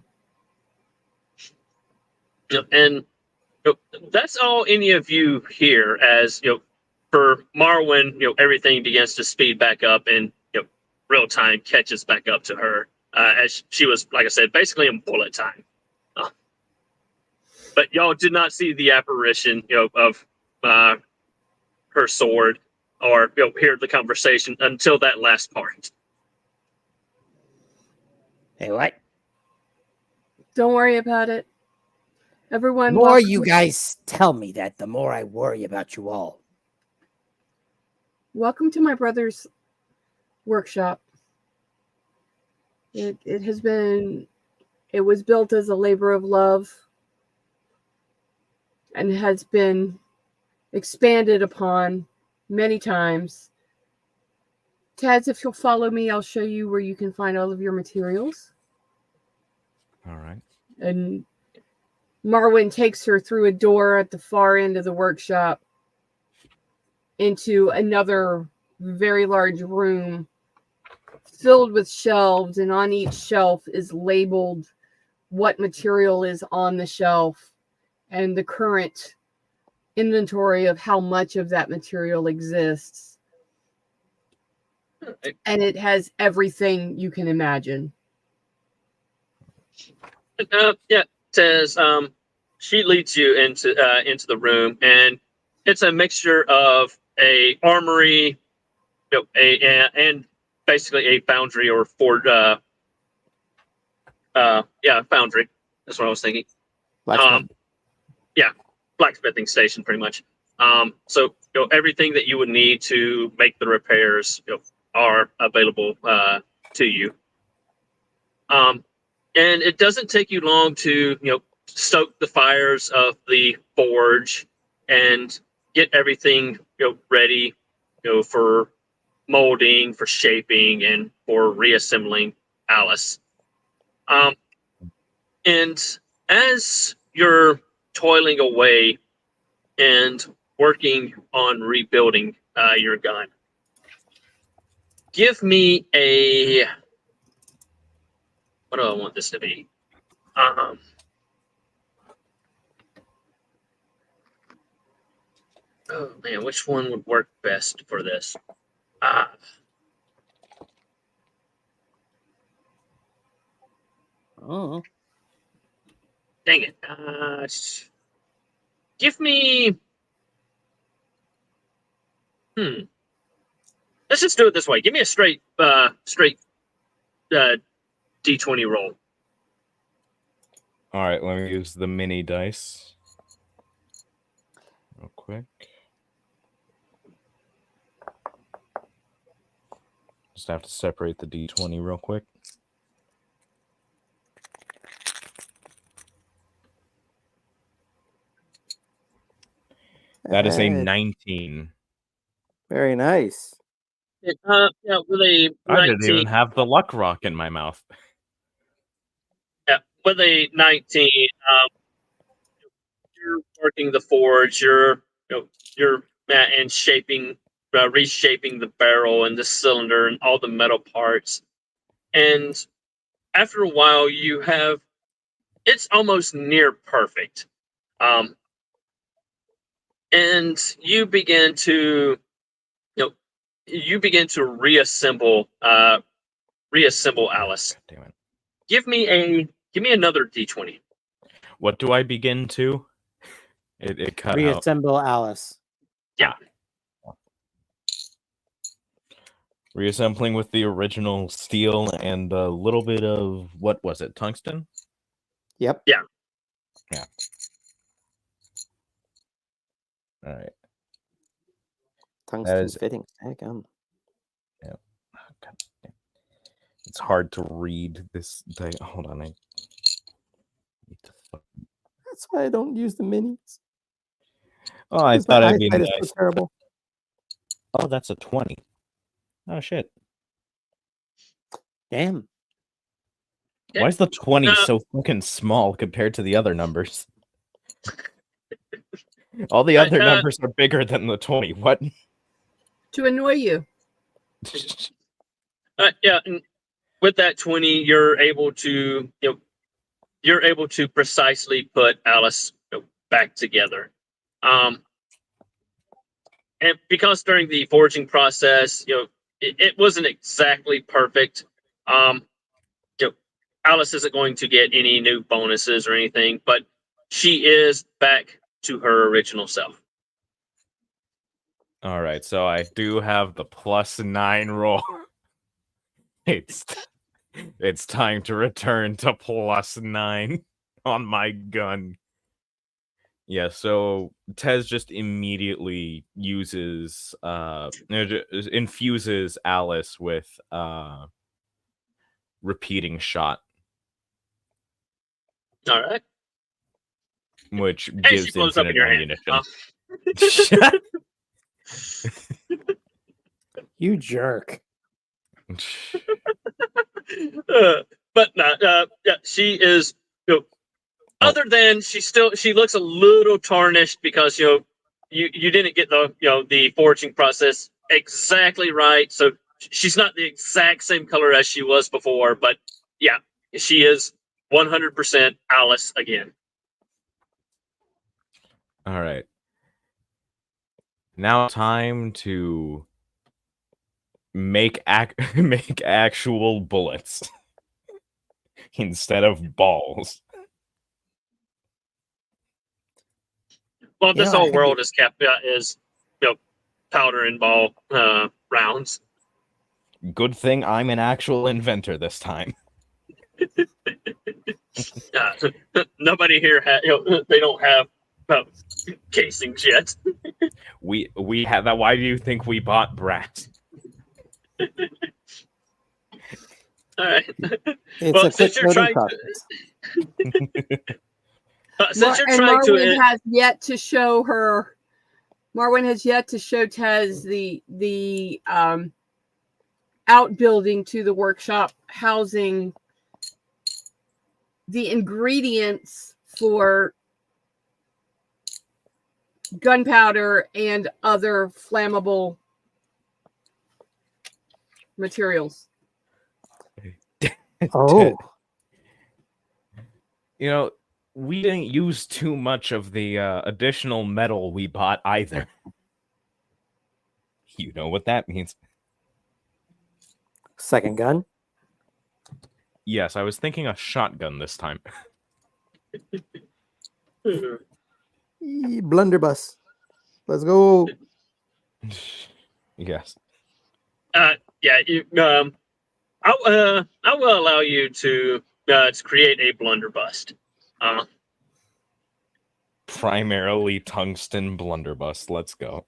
Speaker 2: And that's all any of you hear as for Marwin, everything begins to speed back up and real time catches back up to her as she was, like I said, basically in bullet time. But y'all did not see the apparition, of her sword or hear the conversation until that last part.
Speaker 1: Hey, what?
Speaker 5: Don't worry about it. Everyone,
Speaker 1: The more
Speaker 5: welcome-
Speaker 1: you guys tell me that, the more I worry about you all.
Speaker 5: welcome to my brother's workshop. It was built as a labor of love and has been expanded upon many times. Tads, if you'll follow me, I'll show you where you can find all of your materials.
Speaker 3: All right.
Speaker 5: And Marwin takes her through a door at the far end of the workshop into another very large room filled with shelves, and on each shelf is labeled what material is on the shelf and the current inventory of how much of that material exists. And it has everything you can imagine.
Speaker 2: Yeah, says she leads you into the room, and it's a mixture of a armory, and basically a foundry or foundry. That's what I was thinking. Blacksmithing station, pretty much. So everything that you would need to make the repairs, are available to you. And it doesn't take you long to stoke the fires of the forge and get everything ready for molding, for shaping, and for reassembling Alice. And as you're toiling away and working on rebuilding your gun, give me a... What do I want this to be? Oh man, which one would work best for this?
Speaker 1: Oh.
Speaker 2: Dang it. Give me... Let's just do it this way. Give me a straight D20 roll.
Speaker 3: All right, let me use the mini dice real quick. Just have to separate the D20 real quick. That is a 19.
Speaker 6: Very nice.
Speaker 2: With a 19,
Speaker 3: I didn't even have the luck rock in my mouth.
Speaker 2: Yeah, with a 19, you're working the forge. You're and shaping, reshaping the barrel and the cylinder and all the metal parts. And after a while, it's almost near perfect. And you begin to reassemble Alice.
Speaker 3: God damn it.
Speaker 2: Give me another D20.
Speaker 3: What do I begin to? It cut out.
Speaker 6: Reassemble Alice.
Speaker 2: Yeah.
Speaker 3: Reassembling with the original steel and a little bit of, what was it, tungsten?
Speaker 6: Yep.
Speaker 2: Yeah.
Speaker 3: Yeah. All right.
Speaker 6: Tungsten
Speaker 3: is-
Speaker 6: fittings. Heck,
Speaker 3: Yeah. God damn. It's hard to read this. Hold on.
Speaker 6: that's why I don't use the minis.
Speaker 3: Oh, I
Speaker 6: Because
Speaker 3: thought
Speaker 6: my
Speaker 3: it'd be
Speaker 6: eyesight is
Speaker 3: nice.
Speaker 6: so terrible.
Speaker 3: Oh, that's a 20. Oh, shit.
Speaker 6: Damn.
Speaker 2: Yeah.
Speaker 3: Why is the 20 so fucking small compared to the other numbers? All the other numbers are bigger than the 20. What?
Speaker 5: To annoy you.
Speaker 2: Yeah, and with that 20, you're able to you're able to precisely put Alice back together. And because during the forging process, it wasn't exactly perfect. Alice isn't going to get any new bonuses or anything, but she is back to her original self.
Speaker 3: All right, so I do have the +9 roll. It's time to return to +9 on my gun. Yeah, so Tez just immediately uses infuses Alice with repeating shot,
Speaker 2: All right.
Speaker 3: which
Speaker 2: And
Speaker 3: gives
Speaker 2: she blows up in
Speaker 3: infinite
Speaker 2: your hand.
Speaker 3: ammunition.
Speaker 6: You jerk.
Speaker 2: But no, yeah, she is. Other than she looks a little tarnished because you didn't get the forging process exactly right, so she's not the exact same color as she was before. But yeah, she is 100% Alice again.
Speaker 3: All right. Now time to make actual bullets instead of balls.
Speaker 2: Well, this
Speaker 6: Yeah, I
Speaker 2: whole
Speaker 6: could
Speaker 2: world is powder and ball rounds.
Speaker 3: Good thing I'm an actual inventor this time.
Speaker 2: Nobody here they don't have casings yet.
Speaker 3: We have that. Why do you think we bought brass?
Speaker 2: All right.
Speaker 6: It's
Speaker 2: Well,
Speaker 6: a quick
Speaker 2: since you're
Speaker 6: loading
Speaker 2: trying
Speaker 6: process.
Speaker 2: since you're trying to
Speaker 5: Marwyn has yet to show her. Marwyn has yet to show Tez the outbuilding to the workshop, housing the ingredients for gunpowder and other flammable materials.
Speaker 6: Oh,
Speaker 3: We didn't use too much of the additional metal we bought either. You know what that means.
Speaker 6: second gun.
Speaker 3: Yes, I was thinking a shotgun this time.
Speaker 6: Blunderbuss. Let's go.
Speaker 3: Yes.
Speaker 2: Yeah, I will allow you to create a blunderbuss.
Speaker 3: Primarily tungsten blunderbuss. Let's go.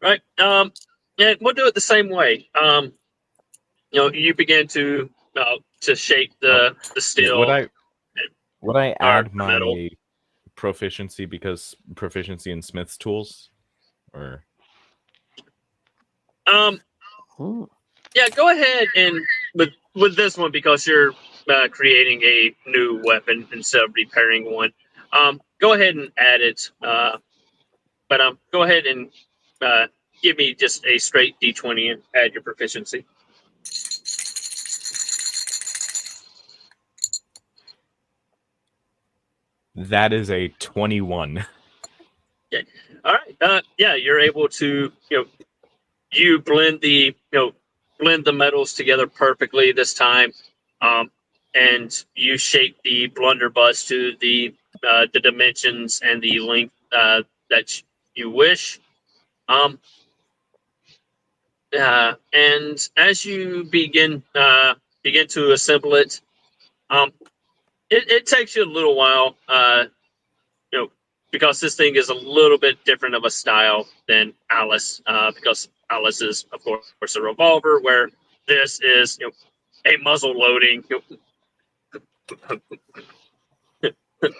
Speaker 2: Right. Yeah, we'll do it the same way. You begin to shape the steel.
Speaker 3: Would I add my
Speaker 2: metal.
Speaker 3: proficiency in Smith's tools, or?
Speaker 2: Yeah, go ahead and with this one, because you're creating a new weapon instead of repairing one. Go ahead and add it. But go ahead and give me just a straight D20 and add your proficiency.
Speaker 3: That is a 21.
Speaker 2: Okay. All right. Yeah, you're able to you blend the metals together perfectly this time, and you shape the blunderbuss to the dimensions and the length that you wish. And as you begin to assemble it, it takes you a little while, because this thing is a little bit different of a style than Alice, because Alice is, of course, a revolver, where this is a muzzle loading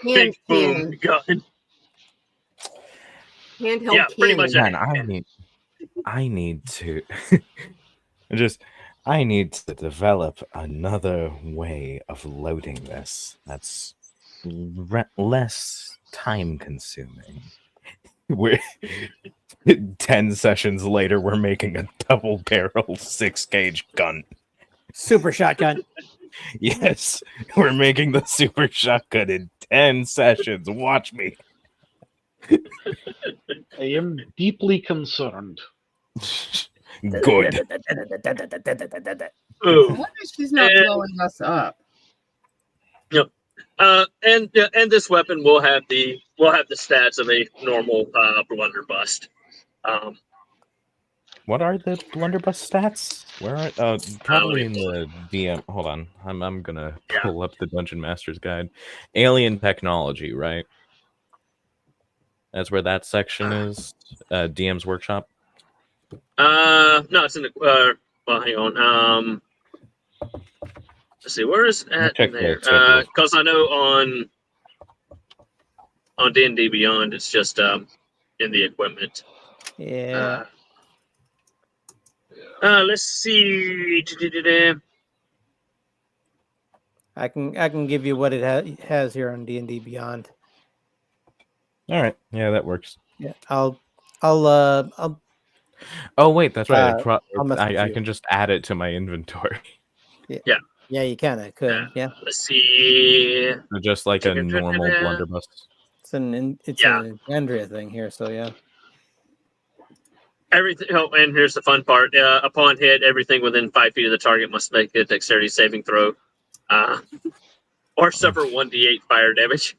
Speaker 2: big boom gun.
Speaker 5: Handheld
Speaker 2: Yeah, pretty much.
Speaker 3: Man, I need to I need to develop another way of loading this that's less time consuming. We're 10 sessions later, we're making a double barrel 6-gauge gun.
Speaker 6: Super shotgun.
Speaker 3: Yes, we're making the super shotgun in 10 sessions. Watch me.
Speaker 7: I am deeply concerned.
Speaker 3: Good.
Speaker 5: I
Speaker 2: Ooh.
Speaker 5: wonder if she's not
Speaker 2: And-
Speaker 5: blowing us up.
Speaker 2: And this weapon will have the stats of a normal blunderbuss.
Speaker 3: What are the blunderbuss stats? Where are probably in the DM. Hold on. I'm gonna pull up the Dungeon Master's Guide. Alien technology, right? That's where that section is. DM's workshop.
Speaker 2: No, it's in the well, hang on. Let's see, where is that
Speaker 3: Check
Speaker 2: in there?
Speaker 3: the table.
Speaker 2: Because I know on D&D Beyond, it's just in the equipment.
Speaker 6: Yeah.
Speaker 2: Let's see.
Speaker 6: I can give you what it has here on D&D Beyond.
Speaker 3: All right. Yeah, that works.
Speaker 6: Yeah. I'll
Speaker 3: Oh wait, that's right.
Speaker 6: I'll message
Speaker 3: I
Speaker 6: you.
Speaker 3: can just add it to my inventory.
Speaker 6: Yeah, you can. I could. Yeah.
Speaker 2: Let's see.
Speaker 3: Just like a normal blunderbuss.
Speaker 6: It's an
Speaker 2: Yeah.
Speaker 6: Andrea thing here, so yeah.
Speaker 2: Everything. Oh, and here's the fun part. Upon hit, everything within 5 feet of the target must make a dexterity saving throw, or suffer 1d8 fire damage.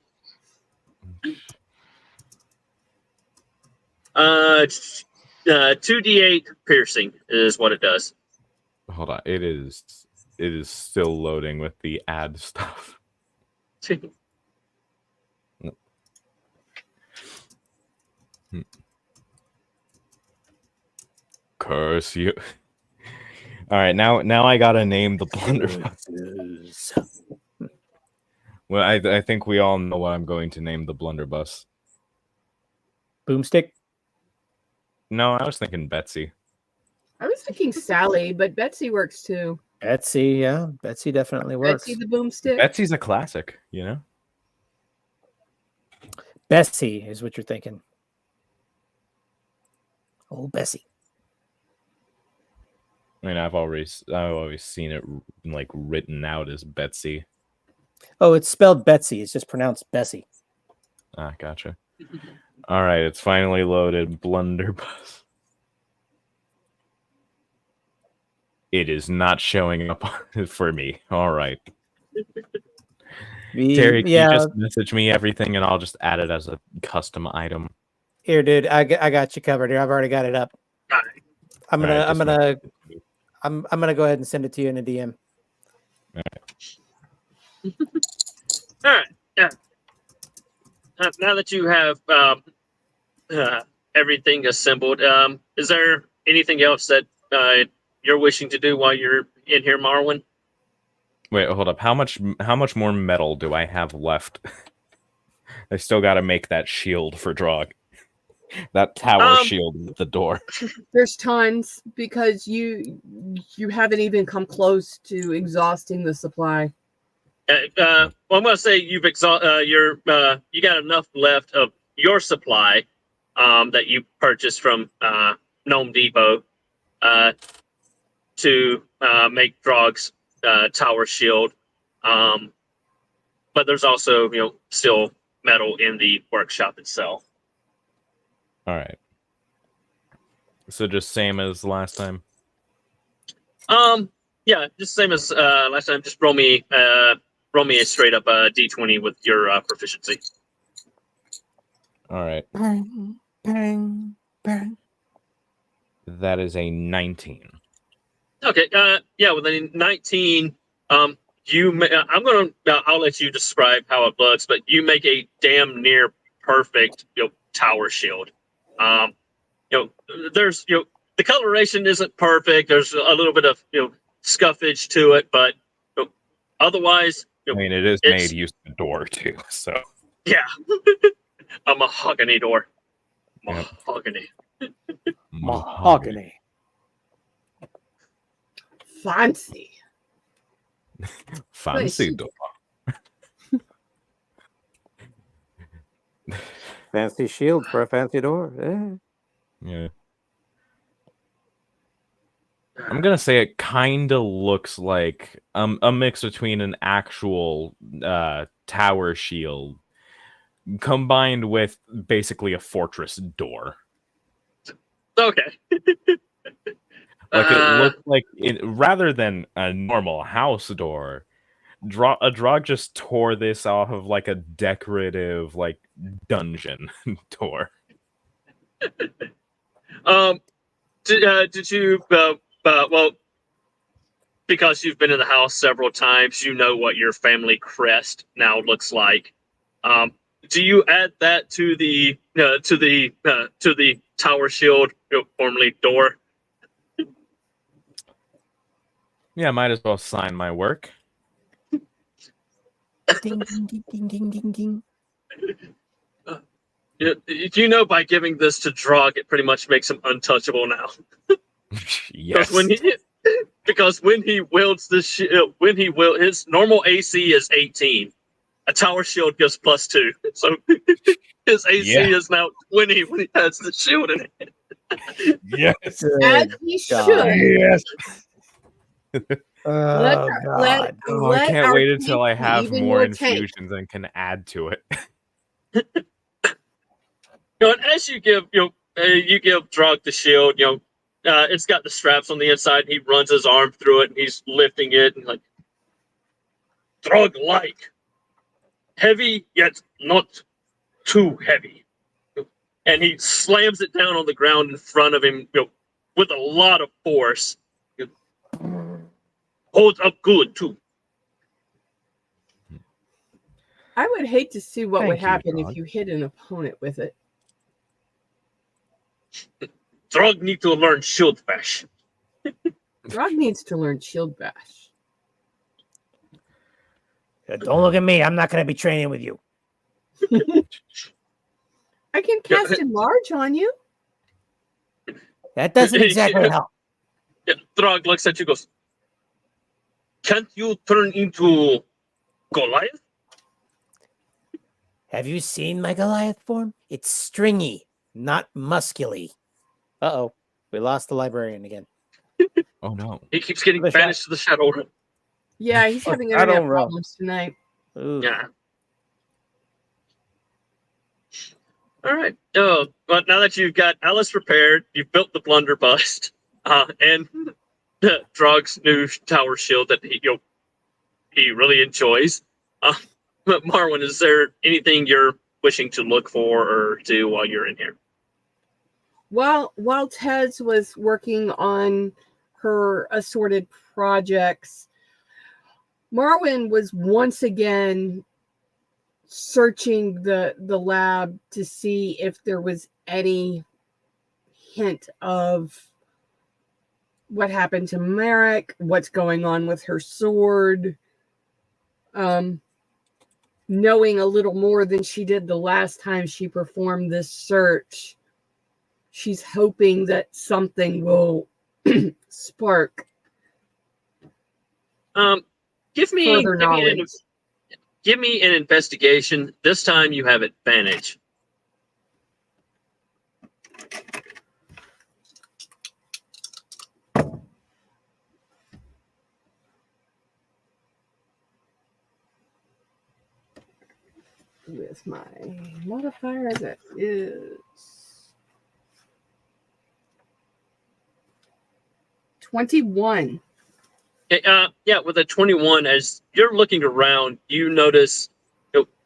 Speaker 2: 2d8 piercing is what it does.
Speaker 3: Hold on. It is still loading with the ad stuff. Curse you. All right, now I gotta name the blunderbuss. Well, I think we all know what I'm going to name the blunderbuss.
Speaker 6: Boomstick.
Speaker 3: No, I was thinking Betsy.
Speaker 5: I was thinking Sally, but Betsy works too.
Speaker 6: Betsy, yeah. Betsy definitely works.
Speaker 5: Betsy the boomstick.
Speaker 3: Betsy's a classic, you know?
Speaker 6: Bessie is what you're thinking. Oh, Bessie.
Speaker 3: I mean, I've always seen it like written out as Betsy.
Speaker 6: Oh, it's spelled Betsy. It's just pronounced Bessie.
Speaker 3: Ah, gotcha. All right, it's finally loaded. Blunderbuss. It is not showing up for me. All right. Terry, can you just message me everything and I'll just add it as a custom item?
Speaker 6: Here, dude. I got you covered here. I've already got it up. I'm gonna go ahead and send it to you in a DM.
Speaker 2: All right. Yeah. Now that you have everything assembled, is there anything else that you're wishing to do while you're in here, Marwin?
Speaker 3: Wait, hold up. How much more metal do I have left? I still got to make that shield for Drog. That tower shield at the door.
Speaker 5: There's tons because you haven't even come close to exhausting the supply.
Speaker 2: Well, I'm gonna say you've you got enough left of your supply that you purchased from Gnome Depot to make Drog's tower shield. But there's also still metal in the workshop itself.
Speaker 3: All right. So just same as last time.
Speaker 2: Yeah, just same as last time. Just roll me a straight up D20 with your proficiency.
Speaker 3: All right.
Speaker 6: Bang, bang, bang.
Speaker 3: That is a 19.
Speaker 2: Okay. Yeah, with a 19, I'll let you describe how it looks, but you make a damn near perfect tower shield. There's the coloration isn't perfect. There's a little bit of scuffage to it, but otherwise,
Speaker 3: I mean, it is made use of the door too. So
Speaker 2: yeah, a mahogany door. Mahogany.
Speaker 6: Mahogany.
Speaker 5: Fancy.
Speaker 3: Fancy door.
Speaker 6: Fancy shield for a fancy door. Yeah.
Speaker 3: Yeah. I'm gonna say it kind of looks like a mix between an actual tower shield combined with basically a fortress door.
Speaker 2: Okay.
Speaker 3: Like it looked like it rather than a normal house door. A Drog just tore this off of like a decorative like dungeon door.
Speaker 2: Did you? Well, because you've been in the house several times, you know what your family crest now looks like. Do you add that to the tower shield, formerly door?
Speaker 3: Yeah, might as well sign my work.
Speaker 6: Ding, ding, ding, ding, ding, ding, ding.
Speaker 2: You know, by giving this to Drog, it pretty much makes him untouchable now.
Speaker 3: Yes.
Speaker 2: Because when he wields the shield, his normal AC is 18. A tower shield gives +2, so his AC is now 20 when he has the shield in it.
Speaker 3: Yes.
Speaker 5: As he should.
Speaker 3: Yes.
Speaker 6: Oh, God.
Speaker 3: Oh, I can't
Speaker 5: our
Speaker 3: wait until I
Speaker 5: tank be
Speaker 3: have
Speaker 5: even
Speaker 3: more
Speaker 5: tank.
Speaker 3: infusions and can add to it.
Speaker 2: And as you give Drog the shield, it's got the straps on the inside. He runs his arm through it, and he's lifting it, and like Drog-like, heavy yet not too heavy. And he slams it down on the ground in front of him, with a lot of force. Holds up good too.
Speaker 5: I would hate to see what
Speaker 3: Thank
Speaker 5: would
Speaker 3: you,
Speaker 5: happen
Speaker 3: Drog.
Speaker 5: if you hit an opponent with it.
Speaker 2: Drog need to learn shield bash.
Speaker 5: Drog needs to learn shield bash.
Speaker 1: Don't look at me. I'm not going to be training with you.
Speaker 5: I can cast enlarge on you.
Speaker 1: That doesn't exactly help.
Speaker 2: Drog looks at you, goes, "Can't you turn into Goliath?"
Speaker 1: Have you seen my Goliath form? It's stringy, not musculy.
Speaker 6: Uh-oh. We lost the librarian again.
Speaker 3: Oh no.
Speaker 2: He keeps getting
Speaker 6: The
Speaker 2: banished to the shadow realm.
Speaker 5: Yeah, he's having
Speaker 6: I don't
Speaker 5: internet
Speaker 6: know.
Speaker 5: problems tonight.
Speaker 6: Ooh.
Speaker 2: Yeah. All right. But now that you've got Alice prepared, you've built the blunderbuss, and Drog's new tower shield that he really enjoys. But Marwin, is there anything you're wishing to look for or do while you're in here?
Speaker 5: While Tez was working on her assorted projects, Marwin was once again searching the lab to see if there was any hint of what happened to Merrick, what's going on with her sword. Knowing a little more than she did the last time she performed this search, she's hoping that something will spark
Speaker 2: Give me
Speaker 5: further knowledge.
Speaker 2: Give me an investigation. This time you have advantage.
Speaker 5: With my modifier, that is 21.
Speaker 2: Yeah, with a 21, as you're looking around, you notice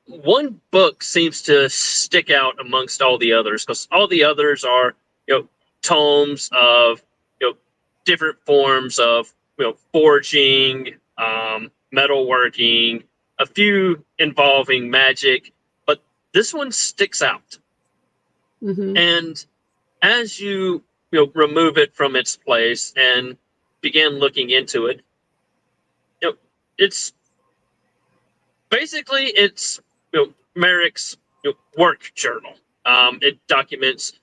Speaker 2: one book seems to stick out amongst all the others, because all the others are tomes of different forms of forging, metalworking, a few involving magic, but this one sticks out.
Speaker 5: Mm-hmm.
Speaker 2: And as you remove it from its place and begin looking into it, it's basically Merrick's work journal. It documents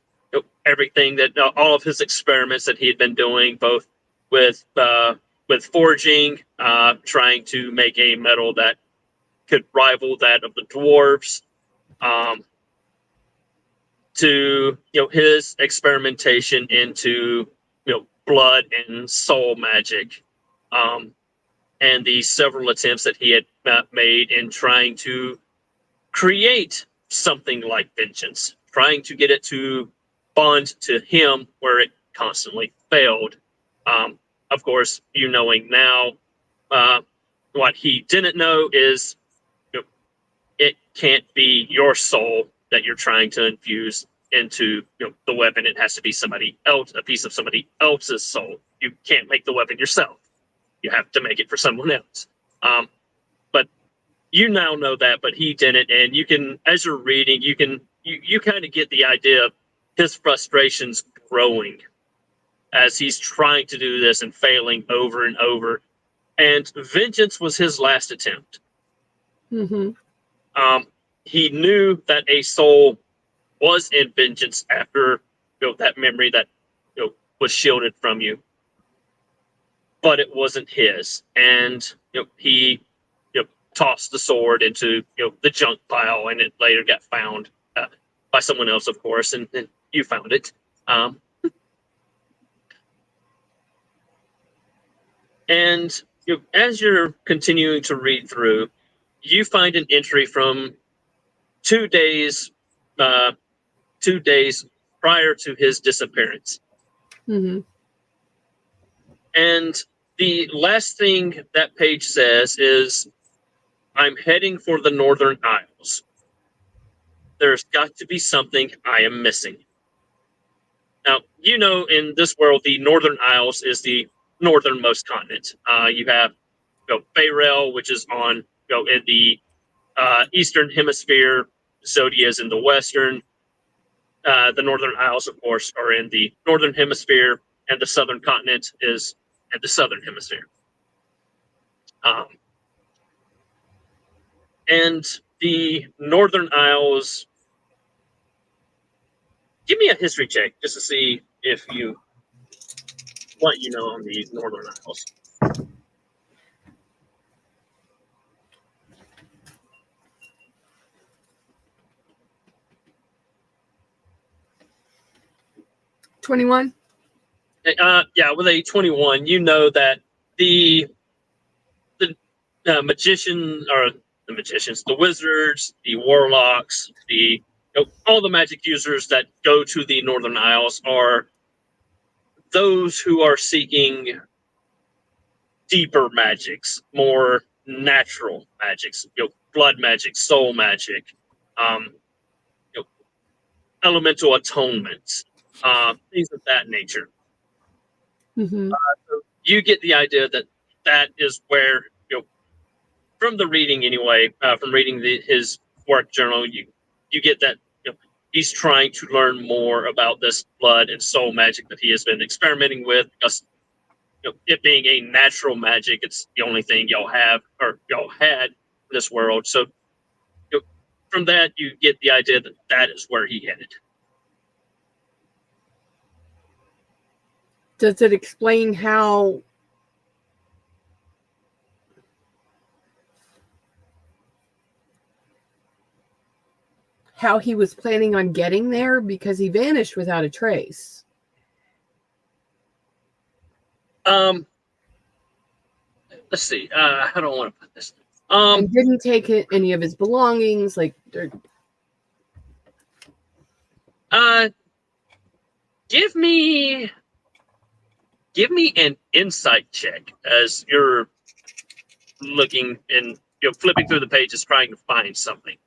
Speaker 2: everything that all of his experiments that he had been doing, both with forging, trying to make a metal that could rival that of the dwarves, to his experimentation into blood and soul magic, and the several attempts that he had made in trying to create something like vengeance, trying to get it to bond to him where it constantly failed. Of course, you knowing now, what he didn't know is it can't be your soul that you're trying to infuse into the weapon. It has to be somebody else, a piece of somebody else's soul. You can't make the weapon yourself. You have to make it for someone else. But you now know that, but he didn't. And you can, as you're reading, you kind of get the idea of his frustrations growing as he's trying to do this and failing over and over. And vengeance was his last attempt.
Speaker 5: Mm-hmm.
Speaker 2: He knew that a soul was in vengeance after that memory that was shielded from you, but it wasn't his. And he tossed the sword into the junk pile, and it later got found by someone else, of course, and you found it. And as you're continuing to read through, you find an entry from 2 days prior to his disappearance.
Speaker 5: Mm-hmm.
Speaker 2: And the last thing that page says is, "I'm heading for the Northern Isles. There's got to be something I am missing." Now, in this world, the Northern Isles is the northernmost continent. You have Faerel, which is on in the eastern hemisphere. Xodia is in the western. The Northern Isles, of course, are in the northern hemisphere, and the southern continent is in the southern hemisphere. And the Northern Isles, give me a history check just to see what you know on the Northern Isles.
Speaker 5: $21.
Speaker 2: Yeah, with a 21, you know that the magicians, the wizards, the warlocks, all the magic users that go to the Northern Isles are those who are seeking deeper magics, more natural magics, blood magic, soul magic, elemental atonement, things of that nature.
Speaker 5: Mm-hmm.
Speaker 2: So you get the idea that is where, from the reading anyway, from reading his work journal, you get that he's trying to learn more about this blood and soul magic that he has been experimenting with, because it being a natural magic, it's the only thing y'all have or y'all had in this world. So from that, you get the idea that is where he headed.
Speaker 5: Does it explain how he was planning on getting there? Because he vanished without a trace.
Speaker 2: Let's see. How do I want to put this?
Speaker 5: And didn't take any of his belongings,
Speaker 2: Give me an insight check as you're looking and flipping through the pages trying to find something.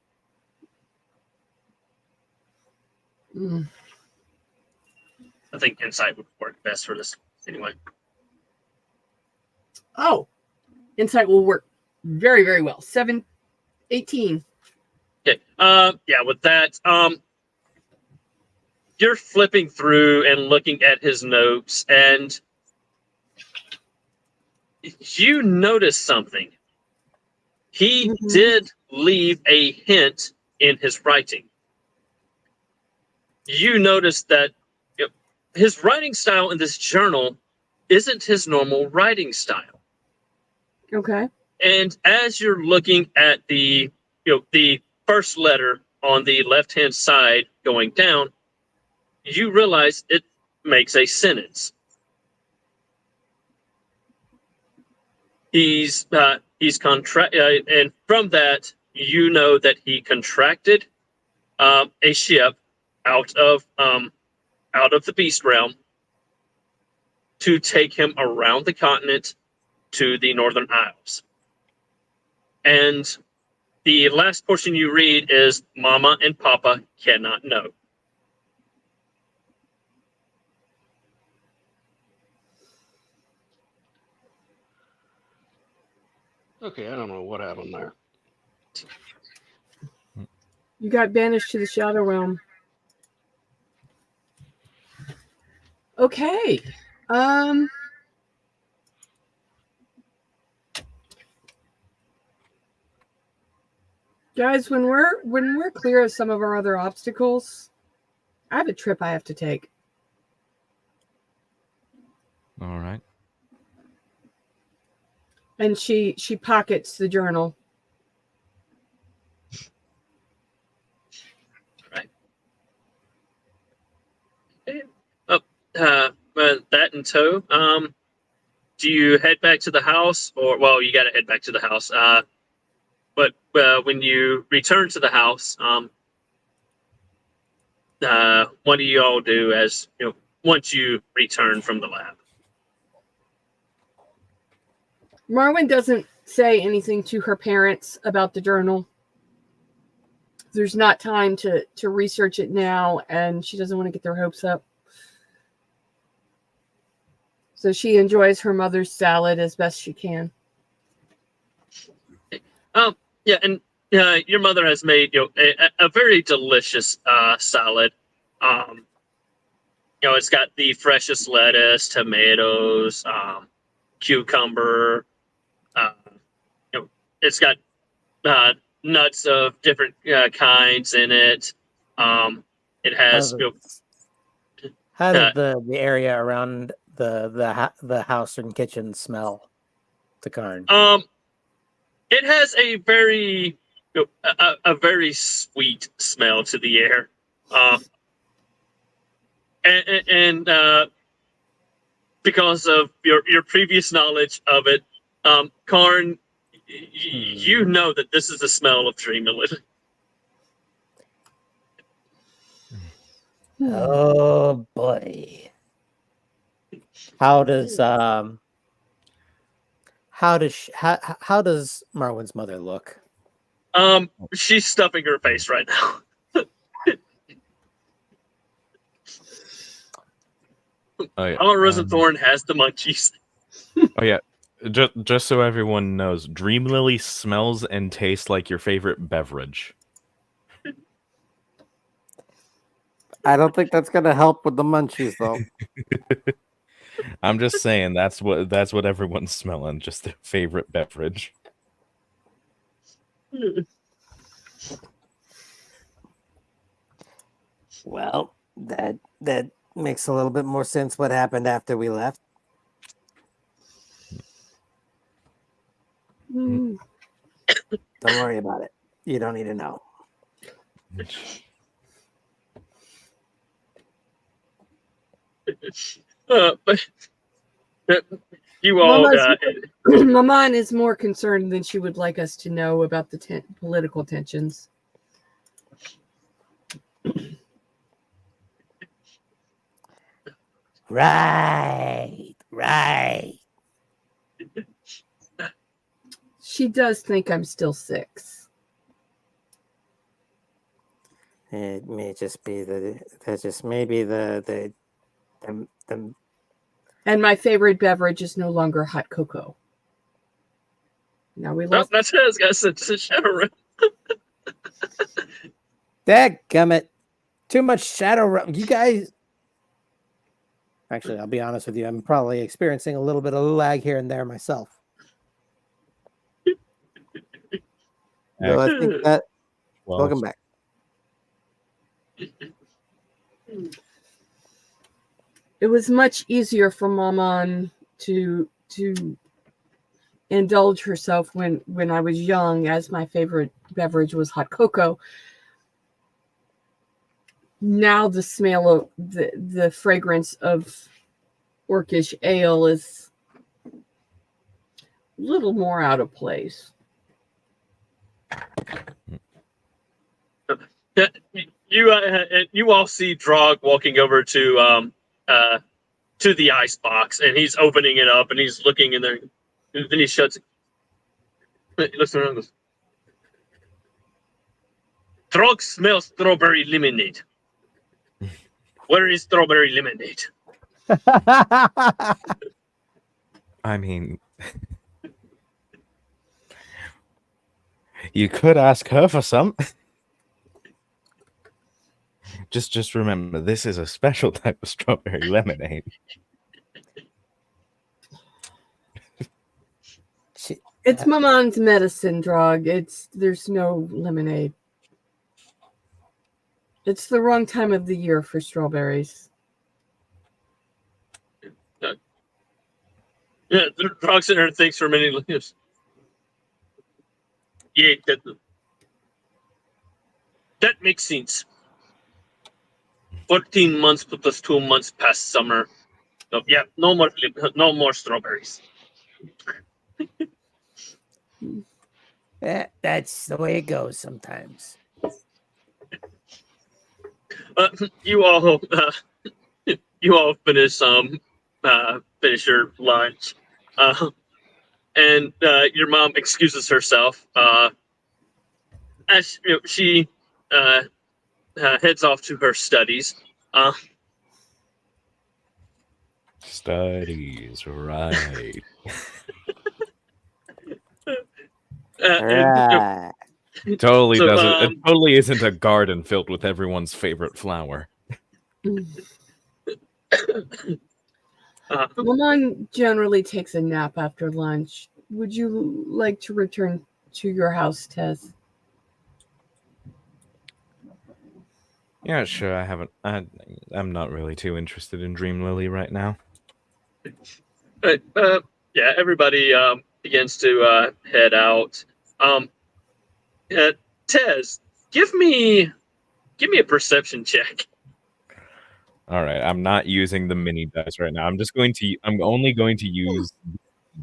Speaker 2: I think insight would work best for this anyway.
Speaker 5: Oh, insight will work very, very well. 18.
Speaker 2: Okay. Yeah, with that, you're flipping through and looking at his notes, and you notice something. He did leave a hint in his writing. You notice that his writing style in this journal isn't his normal writing style.
Speaker 5: Okay.
Speaker 2: And as you're looking at the first letter on the left-hand side going down, you realize it makes a sentence. he's and from that you know that he contracted a ship out of the beast realm to take him around the continent to the Northern Isles. And the last portion you read is Mama and Papa cannot know.
Speaker 7: Okay, I don't know what happened there.
Speaker 5: You got banished to the Shadow Realm. Okay. Guys, when we're clear of some of our other obstacles, I have a trip I have to take.
Speaker 3: All right.
Speaker 5: And she pockets the journal.
Speaker 2: Right. That in tow. Do you head back to the house, or well, you got to head back to the house. But when you return to the house, what do you all do as once you return from the lab?
Speaker 5: Marwyn doesn't say anything to her parents about the journal. There's not time to research it now, and she doesn't want to get their hopes up. So she enjoys her mother's salad as best she can.
Speaker 2: Yeah, and your mother has made a very delicious salad. It's got the freshest lettuce, tomatoes, cucumber. It's got nuts of different kinds in it. It has.
Speaker 6: How does the area around the house and kitchen smell to Karn?
Speaker 2: It has a very a very sweet smell to the air, and because of your previous knowledge of it, Karn, you know that this is the smell of Dreamland.
Speaker 6: Oh boy. How does Marwyn's mother look?
Speaker 2: She's stuffing her face right now.
Speaker 3: Oh yeah.
Speaker 2: Rosenthorn has the munchies.
Speaker 3: Oh yeah. Just so everyone knows, Dream Lily smells and tastes like your favorite beverage.
Speaker 6: I don't think that's gonna help with the munchies, though.
Speaker 3: I'm just saying that's what everyone's smelling, just their favorite beverage.
Speaker 6: Well, that makes a little bit more sense. What happened after we left? Don't worry about it. You don't need to know.
Speaker 2: But you all.
Speaker 5: Maman is more concerned than she would like us to know about the political tensions.
Speaker 6: Right.
Speaker 5: She does think I'm still 6.
Speaker 6: It may just be the
Speaker 5: And my favorite beverage is no longer hot cocoa. Now we lost.
Speaker 2: That's it. It's a shadow realm.
Speaker 6: Dadgummit. Too much shadow realm. You guys. Actually, I'll be honest with you. I'm probably experiencing a little bit of lag here and there myself. So I think that. Welcome back.
Speaker 5: It was much easier for Maman to indulge herself when I was young, as my favorite beverage was hot cocoa. Now the smell of the fragrance of Orcish ale is little more out of place.
Speaker 2: You all see Drog walking over to the ice box, and he's opening it up, and he's looking in there. And then he shuts it. He looks around and goes, Drog smells strawberry lemonade. Where is strawberry lemonade?
Speaker 3: I mean, you could ask her for some. Just remember, this is a special type of strawberry lemonade.
Speaker 5: It's Maman's medicine drug. There's no lemonade. It's the wrong time of the year for strawberries.
Speaker 2: Yeah, the Drog sitting there and thinks for a minute. Yeah, that makes sense. 14 months plus 2 months past summer. So, yeah, no more strawberries.
Speaker 1: That's the way it goes sometimes.
Speaker 2: You all finish your lunch, and your mom excuses herself as she heads off to her studies.
Speaker 3: Studies, right?
Speaker 6: Right.
Speaker 3: Totally
Speaker 2: So,
Speaker 3: doesn't. It totally isn't a garden filled with everyone's favorite flower.
Speaker 5: Maman generally takes a nap after lunch. Would you like to return to your house, Tez?
Speaker 3: Yeah, sure. I'm not really too interested in Dream Lily right now.
Speaker 2: Yeah, everybody begins to head out. Tez, give me a perception check.
Speaker 3: All right, I'm not using the mini dice right now. I'm only going to use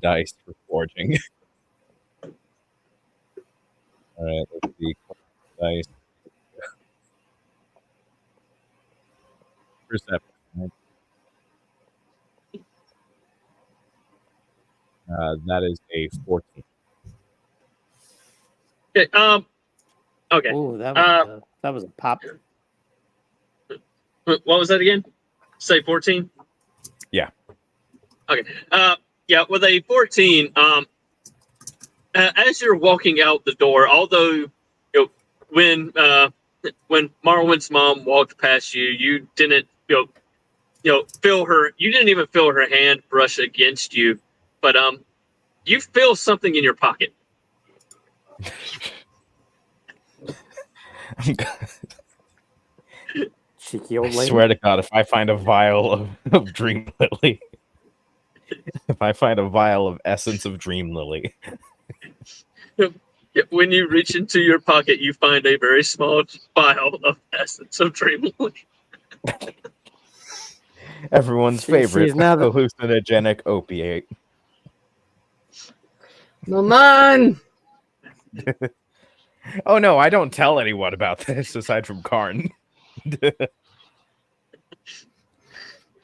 Speaker 3: dice for forging. All right, let's see. Dice. Perception. Right? That is a 14.
Speaker 2: Okay. Okay.
Speaker 6: Ooh, that was a pop.
Speaker 2: What was that again? Say 14?
Speaker 3: Yeah.
Speaker 2: Okay. Yeah, with a 14, as you're walking out the door, although when Marwin's mom walked past you, you didn't feel her. You didn't even feel her hand brush against you, but you feel something in your pocket.
Speaker 6: Cheeky old
Speaker 3: I
Speaker 6: lady.
Speaker 3: swear to God, if I find a vial of Dream Lily, if I find a vial of essence of Dream Lily,
Speaker 2: When you reach into your pocket, you find a very small vial of essence of Dream Lily.
Speaker 3: everyone's
Speaker 6: She
Speaker 3: favorite
Speaker 6: is now the-
Speaker 3: hallucinogenic opiate.
Speaker 5: Maman!
Speaker 3: Oh no, I don't tell anyone about this aside from Karn.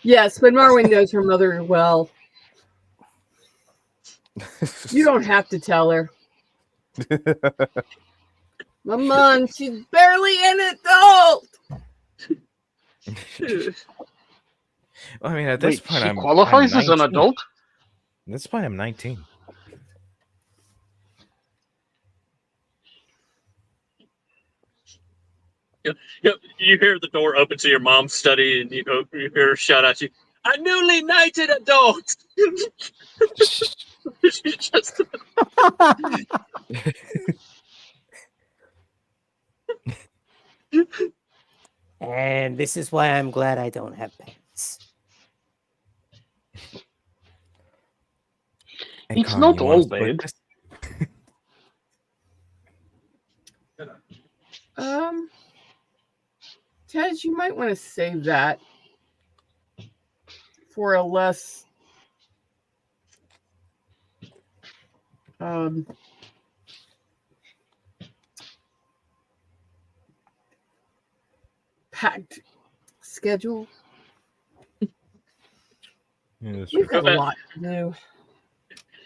Speaker 5: Yes, but Marwin knows her mother well. You don't have to tell her. Maman, she's barely an adult!
Speaker 3: I mean, at this
Speaker 7: Wait,
Speaker 3: point,
Speaker 7: she
Speaker 3: I'm
Speaker 7: qualifies
Speaker 3: I'm
Speaker 7: as an
Speaker 3: 19.
Speaker 7: adult?
Speaker 3: At this point, I'm 19.
Speaker 2: You hear the door open to your mom's study, and you hear her shout at you, "A newly knighted adult!" She just
Speaker 1: And this is why I'm glad I don't have pants.
Speaker 3: Hey,
Speaker 7: It's
Speaker 3: Karn,
Speaker 7: not
Speaker 3: you wanna
Speaker 7: all
Speaker 3: split
Speaker 7: bad.
Speaker 3: this?
Speaker 5: Tez, you might want to save that for a less packed schedule.
Speaker 3: Yeah, that's
Speaker 5: We've
Speaker 3: true.
Speaker 5: got a lot to do.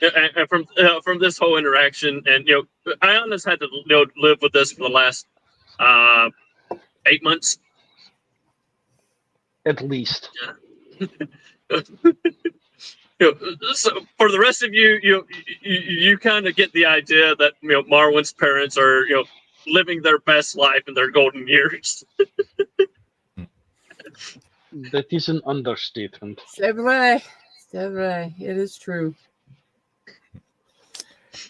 Speaker 2: And from this whole interaction, and Iona's had to live with this for the last 8 months.
Speaker 7: At least.
Speaker 2: So for the rest of you kind of get the idea that Marwin's parents are living their best life in their golden years.
Speaker 7: That is an understatement.
Speaker 5: C'est vrai. C'est vrai. It is true.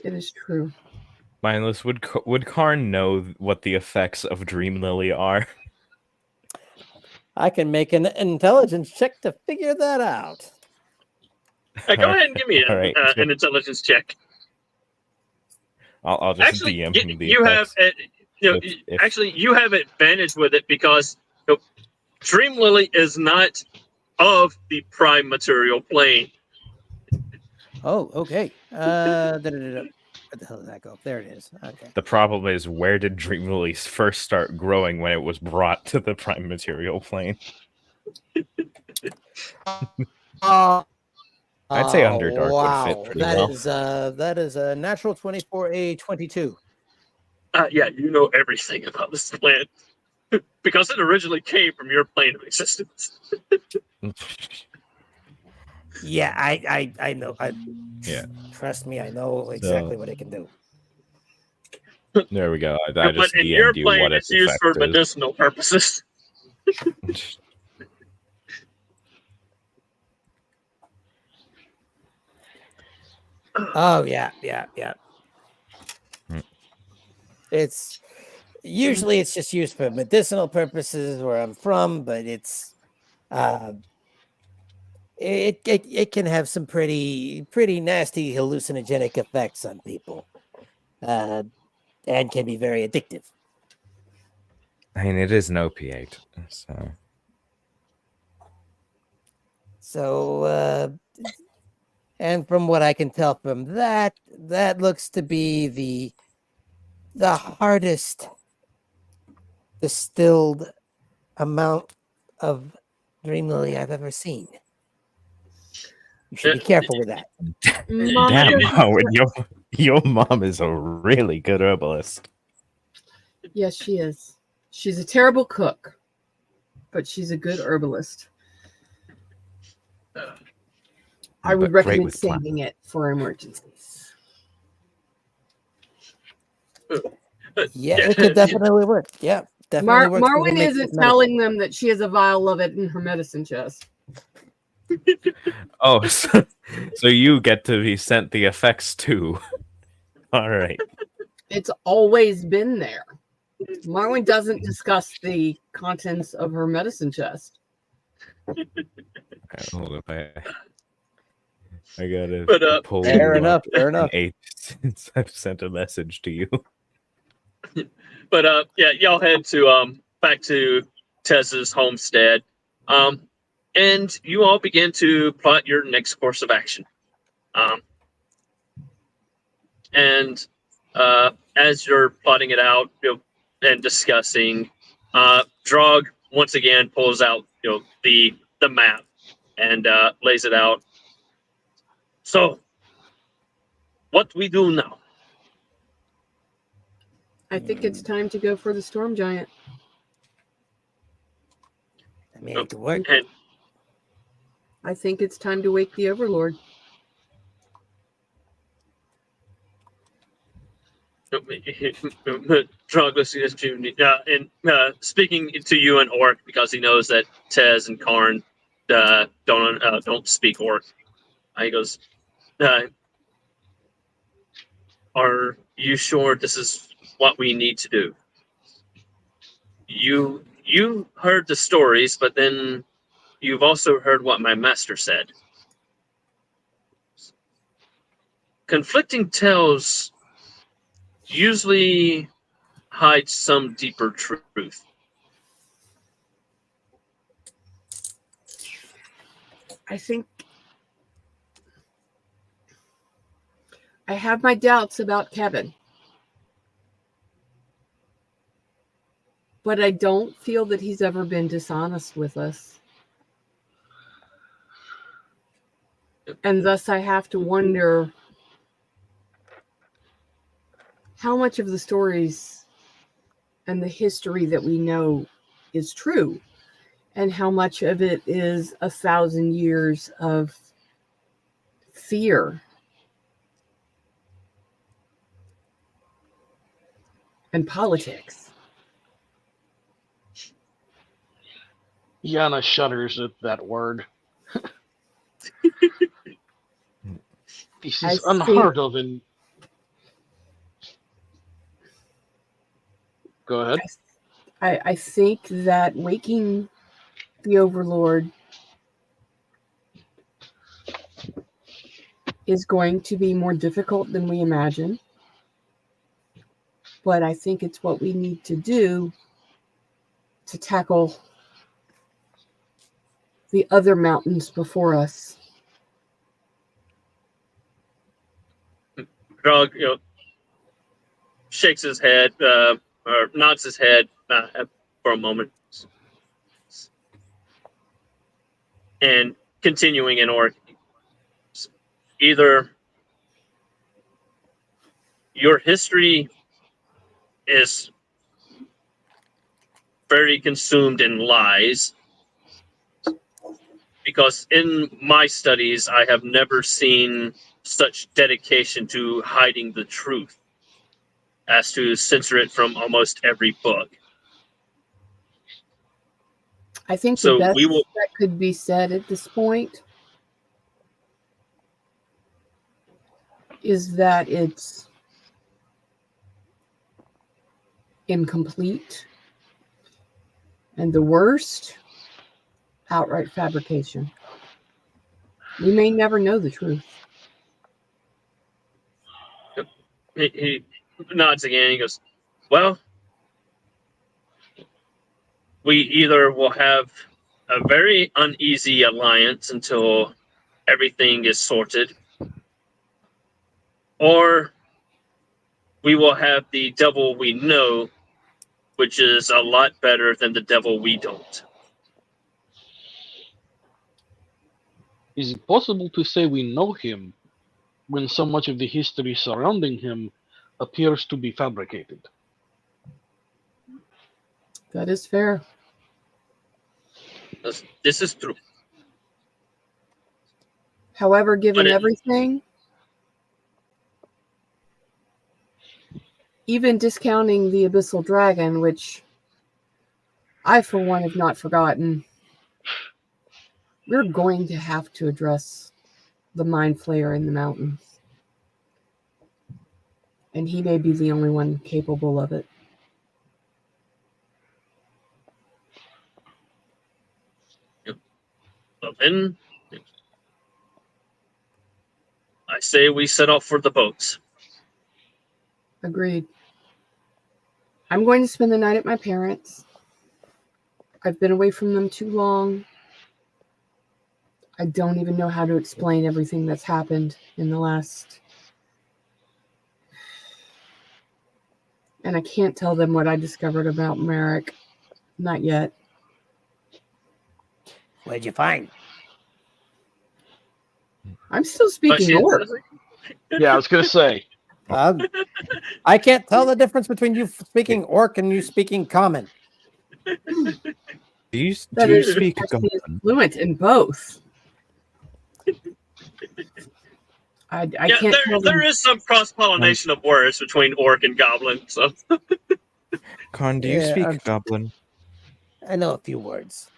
Speaker 5: It is true.
Speaker 3: Mindless, would Karn know what the effects of Dream Lily are?
Speaker 6: I can make an intelligence check to figure that out.
Speaker 2: Go ahead and give me
Speaker 3: All right.
Speaker 2: an intelligence check.
Speaker 3: I'll just
Speaker 2: Actually,
Speaker 3: DM him the
Speaker 2: you have
Speaker 3: effects.
Speaker 2: actually you have advantage with it because Dream Lily is not of the prime material plane.
Speaker 6: Oh, okay. Where the hell did that go? There it is. Okay.
Speaker 3: The problem is, where did Dream Lilies first start growing when it was brought to the prime material plane? I'd say Underdark would fit pretty well.
Speaker 6: That is a natural 24, a 22.
Speaker 2: Yeah, you know everything about this planet because it originally came from your plane of existence.
Speaker 6: Yeah, I know.
Speaker 3: Yeah.
Speaker 6: Trust me, I know exactly what it can do.
Speaker 3: There we go. I
Speaker 2: But
Speaker 3: just
Speaker 2: in your
Speaker 3: DM'd you
Speaker 2: plane,
Speaker 3: what
Speaker 2: it's
Speaker 3: its
Speaker 2: used for
Speaker 3: effect is.
Speaker 2: medicinal purposes.
Speaker 6: Oh yeah. It's usually it's just used for medicinal purposes where I'm from, but it's it can have some pretty nasty hallucinogenic effects on people, and can be very addictive.
Speaker 3: I mean, it is an opiate, so.
Speaker 6: So, and from what I can tell from that looks to be the hardest distilled amount of Dream Lily I've ever seen. You should be careful with that.
Speaker 5: Mama
Speaker 3: Damn,
Speaker 5: doesn't-
Speaker 3: Howard, your mom is a really good herbalist.
Speaker 5: Yes, she is. She's a terrible cook, but she's a good herbalist. I would
Speaker 3: But great
Speaker 5: recommend
Speaker 3: with plants.
Speaker 5: saving it for emergencies.
Speaker 6: Yeah, it could definitely work. Yeah, definitely works. when you
Speaker 5: Marwin
Speaker 6: make
Speaker 5: isn't
Speaker 6: this medicine.
Speaker 5: telling them that she has a vial of it in her medicine chest.
Speaker 3: Oh, so you get to be sent the effects too. All right.
Speaker 5: It's always been there. Marwin doesn't discuss the contents of her medicine chest.
Speaker 3: Hold up. I gotta
Speaker 2: But,
Speaker 3: pull
Speaker 6: Fair
Speaker 3: you
Speaker 6: enough.
Speaker 3: up
Speaker 6: Fair enough.
Speaker 3: since I've sent a message to you.
Speaker 2: But yeah, y'all head to back to Tez's homestead, and you all begin to plot your next course of action. And as you're plotting it out, and discussing, Drog once again pulls out the map and lays it out. So, what we do now?
Speaker 5: I think it's time to go for the storm giant.
Speaker 6: I mean, it could work.
Speaker 2: And
Speaker 5: I think it's time to wake the Overlord.
Speaker 2: Drog looks at you, and speaking to you in Orc because he knows that Tez and Karn don't speak Orc. He goes, "Are you sure this is what we need to do? You heard the stories, but then you've also heard what my master said. Conflicting tales usually hide some deeper truth."
Speaker 5: I I have my doubts about Kevin. But I don't feel that he's ever been dishonest with us. And thus I have to wonder how much of the stories and the history that we know is true, and how much of it is 1,000 years of fear and politics.
Speaker 7: Yana shudders at that word. This is unheard of in... Go ahead.
Speaker 5: I think that waking the Overlord is going to be more difficult than we imagine. But I think it's what we need to do to tackle the other mountains before us.
Speaker 2: Grog, shakes his head, or nods his head for a moment. And continuing in order, either your history is very consumed in lies, because in my studies, I have never seen such dedication to hiding the truth as to censor it from almost every book.
Speaker 5: I think
Speaker 2: So
Speaker 5: the best
Speaker 2: we will...
Speaker 5: that could be said at this point is that it's incomplete, and the worst, outright fabrication. We may never know the truth.
Speaker 2: He nods again. He goes, well, we either will have a very uneasy alliance until everything is sorted, or we will have the devil we know, which is a lot better than the devil we don't.
Speaker 7: Is it possible to say we know him when so much of the history surrounding him appears to be fabricated?
Speaker 5: That is fair.
Speaker 2: This is true.
Speaker 5: However, given everything, even discounting the Abyssal Dragon, which I, for one, have not forgotten, we're going to have to address the Mind Flayer in the mountains. And he may be the only one capable of it.
Speaker 2: Well, then, I say we set off for the boats.
Speaker 5: Agreed. I'm going to spend the night at my parents'. I've been away from them too long. I don't even know how to explain everything that's happened in the last... And I can't tell them what I discovered about Merrick. Not yet.
Speaker 1: What'd you find?
Speaker 5: I'm still speaking Orc.
Speaker 7: Yeah, I was going to say.
Speaker 6: I can't tell the difference between you speaking Orc and you speaking Common.
Speaker 3: Do you
Speaker 5: That
Speaker 3: speak
Speaker 5: actually is
Speaker 3: Common?
Speaker 5: fluent in both. I can't tell them.
Speaker 2: There is some cross-pollination of words between orc and goblin. So,
Speaker 3: Con, do you speak Goblin?
Speaker 1: I know a few words.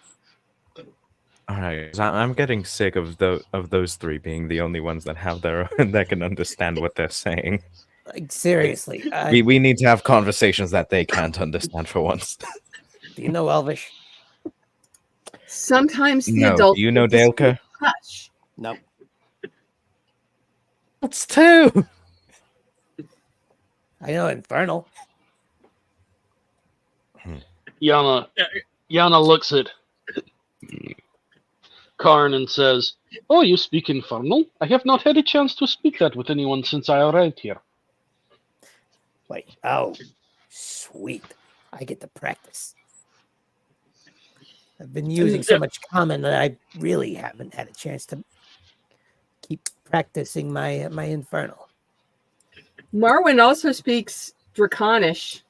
Speaker 3: All right, I'm getting sick of those three being the only ones that have their own that can understand what they're saying.
Speaker 1: Like, seriously.
Speaker 3: We need to have conversations that they can't understand for once.
Speaker 1: Do you know Elvish?
Speaker 5: Sometimes the
Speaker 3: No.
Speaker 5: adults...
Speaker 3: Do you know Daleka?
Speaker 5: Hush.
Speaker 1: No.
Speaker 3: That's two.
Speaker 1: I know Infernal.
Speaker 7: Yana looks at Karn and says, "Oh, you speak Infernal? I have not had a chance to speak that with anyone since I arrived here."
Speaker 1: Wait, oh, sweet. I get to practice. I've been using so much common that I really haven't had a chance to keep practicing my infernal.
Speaker 5: Marwyn also speaks Draconic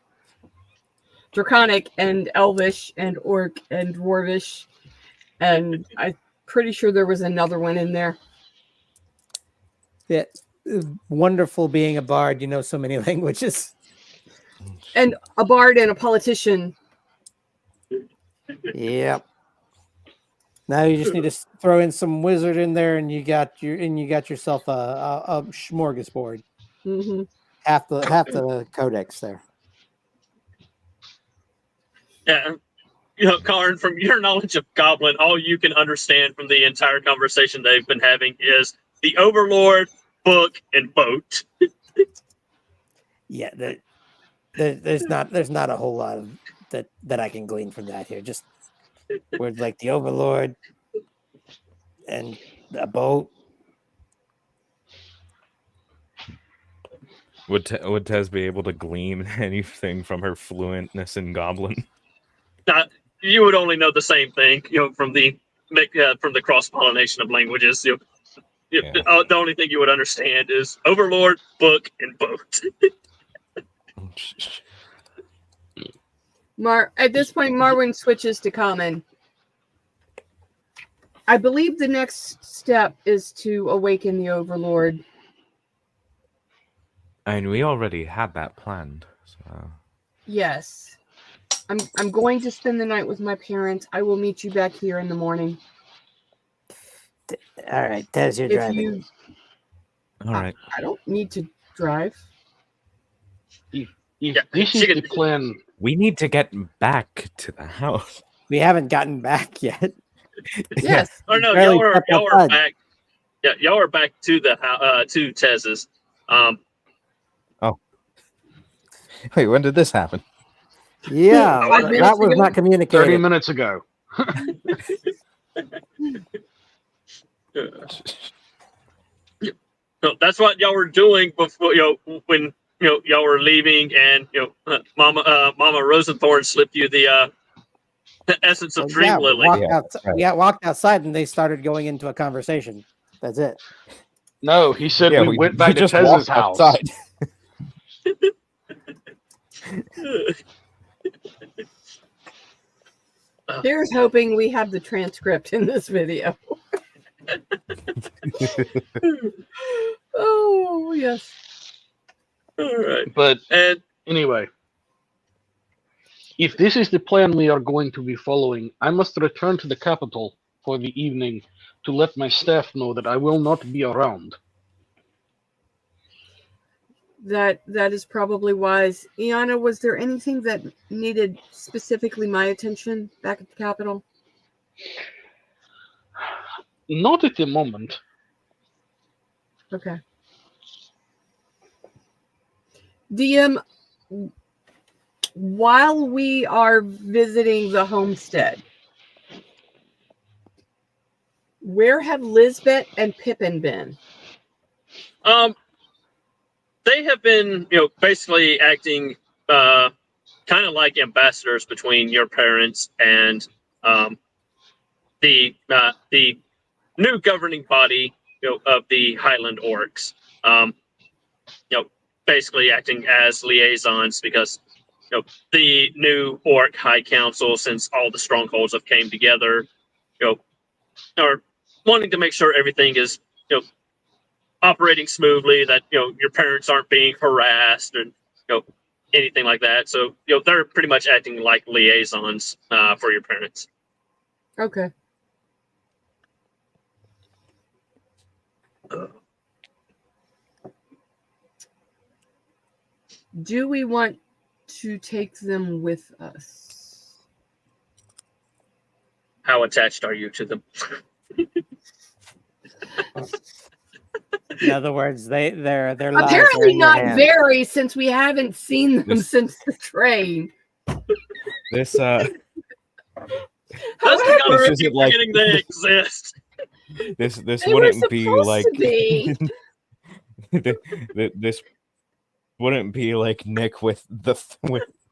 Speaker 5: and Elvish and Orc and Dwarvish, and I'm pretty sure there was another one in there.
Speaker 6: Yeah, wonderful being a bard. You know so many languages.
Speaker 5: And a bard and a politician.
Speaker 6: Yep. Now you just need to throw in some wizard in there, and you got yourself a smorgasbord.
Speaker 5: Mm-hmm.
Speaker 6: Half the codex there.
Speaker 2: Yeah. Karn, from your knowledge of Goblin, all you can understand from the entire conversation they've been having is the Overlord, book, and boat.
Speaker 1: Yeah, there's not a whole lot of that I can glean from that here. Just words like the Overlord and a boat.
Speaker 3: Would Tez be able to glean anything from her fluentness in Goblin?
Speaker 2: You would only know the same thing, from the cross pollination of languages. The only thing you would understand is Overlord, book, and boat.
Speaker 5: At this point, Marwyn switches to common. I believe the next step is to awaken the Overlord.
Speaker 3: I mean, we already had that planned. So.
Speaker 5: Yes. I'm going to spend the night with my parents. I will meet you back here in the morning.
Speaker 1: All right, Tez, you're driving.
Speaker 3: All right.
Speaker 5: I don't need to drive.
Speaker 7: If this is the plan,
Speaker 3: we need to get back to the house.
Speaker 6: We haven't gotten back yet.
Speaker 5: Yes.
Speaker 2: Oh no, y'all are back. Yeah, y'all are back to the to Tez's.
Speaker 3: Oh. Wait, when did this happen?
Speaker 6: Yeah, that was not communicated.
Speaker 7: 30 minutes ago.
Speaker 2: So that's what y'all were doing before, when y'all were leaving, and Mama Rosenthorn slipped you the essence of Dream Lily.
Speaker 6: Walked outside, and they started going into a conversation. That's it.
Speaker 7: No, he said we went back to Tez's house. Outside.
Speaker 5: Here's hoping we have the transcript in this video. Oh, yes.
Speaker 2: All right.
Speaker 7: But anyway, if this is the plan we are going to be following, I must return to the capital for the evening to let my staff know that I will not be around.
Speaker 5: That is probably wise. Iana, was there anything that needed specifically my attention back at the capital?
Speaker 7: Not at the moment.
Speaker 5: Okay. DM, while we are visiting the homestead, where have Lisbeth and Pippin been?
Speaker 2: They have been, basically acting kind of like ambassadors between your parents and the new governing body, of the Highland Orcs. Basically acting as liaisons, because the new Orc High Council, since all the strongholds have came together, are wanting to make sure everything is operating smoothly, that your parents aren't being harassed and anything like that. So they're pretty much acting like liaisons for your parents.
Speaker 5: Okay. Do we want to take them with us?
Speaker 2: How attached are you to them?
Speaker 6: In other words, their lives are
Speaker 5: apparently
Speaker 6: in your
Speaker 5: not
Speaker 6: hands.
Speaker 5: very, since we haven't seen them since the train.
Speaker 3: This
Speaker 5: How
Speaker 2: Let's be
Speaker 5: However,
Speaker 2: honest,
Speaker 3: This
Speaker 2: you
Speaker 3: isn't like-
Speaker 2: forgetting they exist.
Speaker 3: This
Speaker 5: They were
Speaker 3: wouldn't be
Speaker 5: supposed
Speaker 3: like
Speaker 5: to be.
Speaker 3: this wouldn't be like Nick with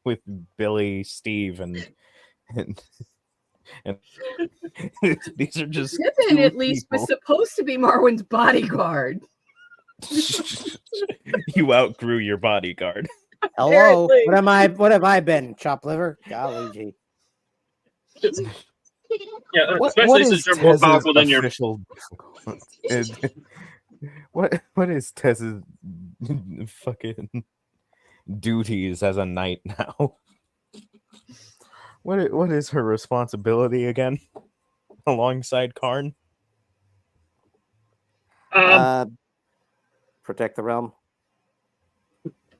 Speaker 3: with Billy, Steve, and these are just
Speaker 5: Pippin,
Speaker 3: two
Speaker 5: at least, was
Speaker 3: people.
Speaker 5: supposed to be Marwin's bodyguard.
Speaker 3: You outgrew your bodyguard.
Speaker 6: Hello.
Speaker 5: Apparently.
Speaker 6: What have I been? Chop liver? Golly gee.
Speaker 2: Yeah,
Speaker 3: What
Speaker 2: especially
Speaker 3: is
Speaker 2: since you're more
Speaker 3: Tez's
Speaker 2: powerful than your.
Speaker 3: official? What is Tez's fucking duties as a knight now? What is her responsibility again? Alongside Karn?
Speaker 6: Protect the realm.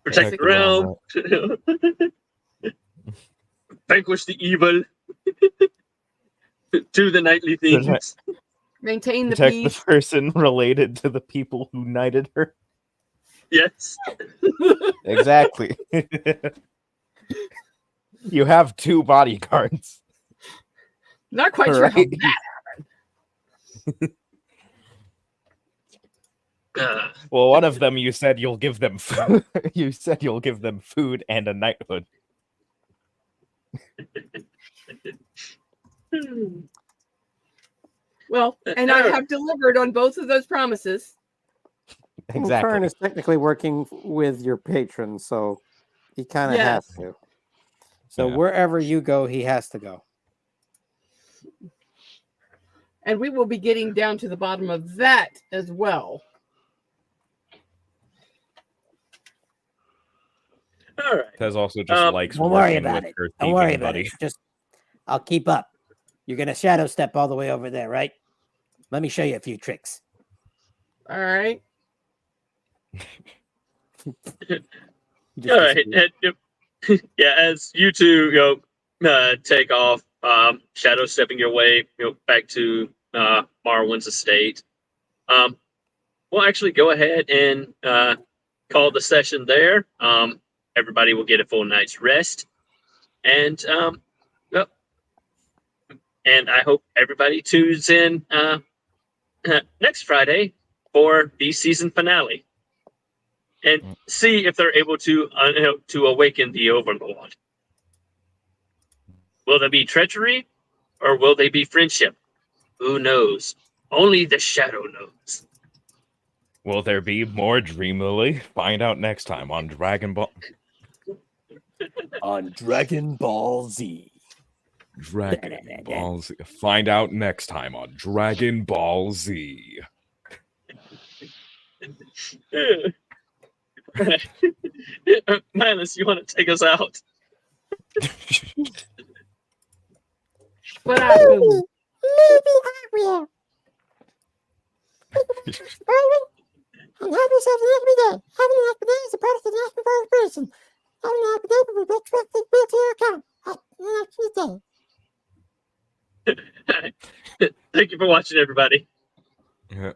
Speaker 2: Protect the realm. Vanquish the evil. Do the nightly things.
Speaker 5: Maintain the
Speaker 3: Protect
Speaker 5: peace.
Speaker 3: the person related to the people who knighted her.
Speaker 2: Yes.
Speaker 3: Exactly. You have 2 bodyguards.
Speaker 5: Not quite sure how
Speaker 3: Right.
Speaker 5: that.
Speaker 3: Well, one of them you said you'll give them food. You said you'll give them food and a knighthood.
Speaker 5: Well, and I have delivered on both of those promises.
Speaker 6: Well,
Speaker 3: Exactly.
Speaker 6: Karn is technically working with your patron, so he kind of has
Speaker 5: Yes.
Speaker 6: to. So
Speaker 3: Yeah.
Speaker 6: wherever you go, he has to go.
Speaker 5: And we will be getting down to the bottom of that as well.
Speaker 2: All right.
Speaker 3: Tez also just likes
Speaker 1: Don't worry
Speaker 3: working
Speaker 1: about
Speaker 3: with
Speaker 1: it.
Speaker 3: her
Speaker 1: Don't worry
Speaker 3: thieving
Speaker 1: about
Speaker 3: buddy.
Speaker 1: it. Just, I'll keep up. You're gonna shadow step all the way over there, right? Let me show you a few tricks.
Speaker 5: All right.
Speaker 2: All right. Yeah, as you two, take off, shadow stepping your way, back to Marwin's estate. We'll actually go ahead and call the session there. Everybody will get a full night's rest, and and I hope everybody tunes in next Friday for the season finale, and see if they're able to awaken the Overlord. Will there be treachery, or will they be friendship? Who knows? Only the shadow knows.
Speaker 3: Will there be more Dream Lily? Find out next time on Dragon Ball.
Speaker 1: On Dragon Ball Z.
Speaker 3: Dragon Ball Z. Find out next time on Dragon Ball Z.
Speaker 2: Manus, you want to take us out?
Speaker 5: What happened?
Speaker 9: Maybe I will. And have yourself an Acme day. Having an Acme day is a part of the Acme celebration. Having an Acme day will be retroactive bill to your account. Have an Acme day.
Speaker 2: Thank you for watching, everybody.
Speaker 3: Yeah.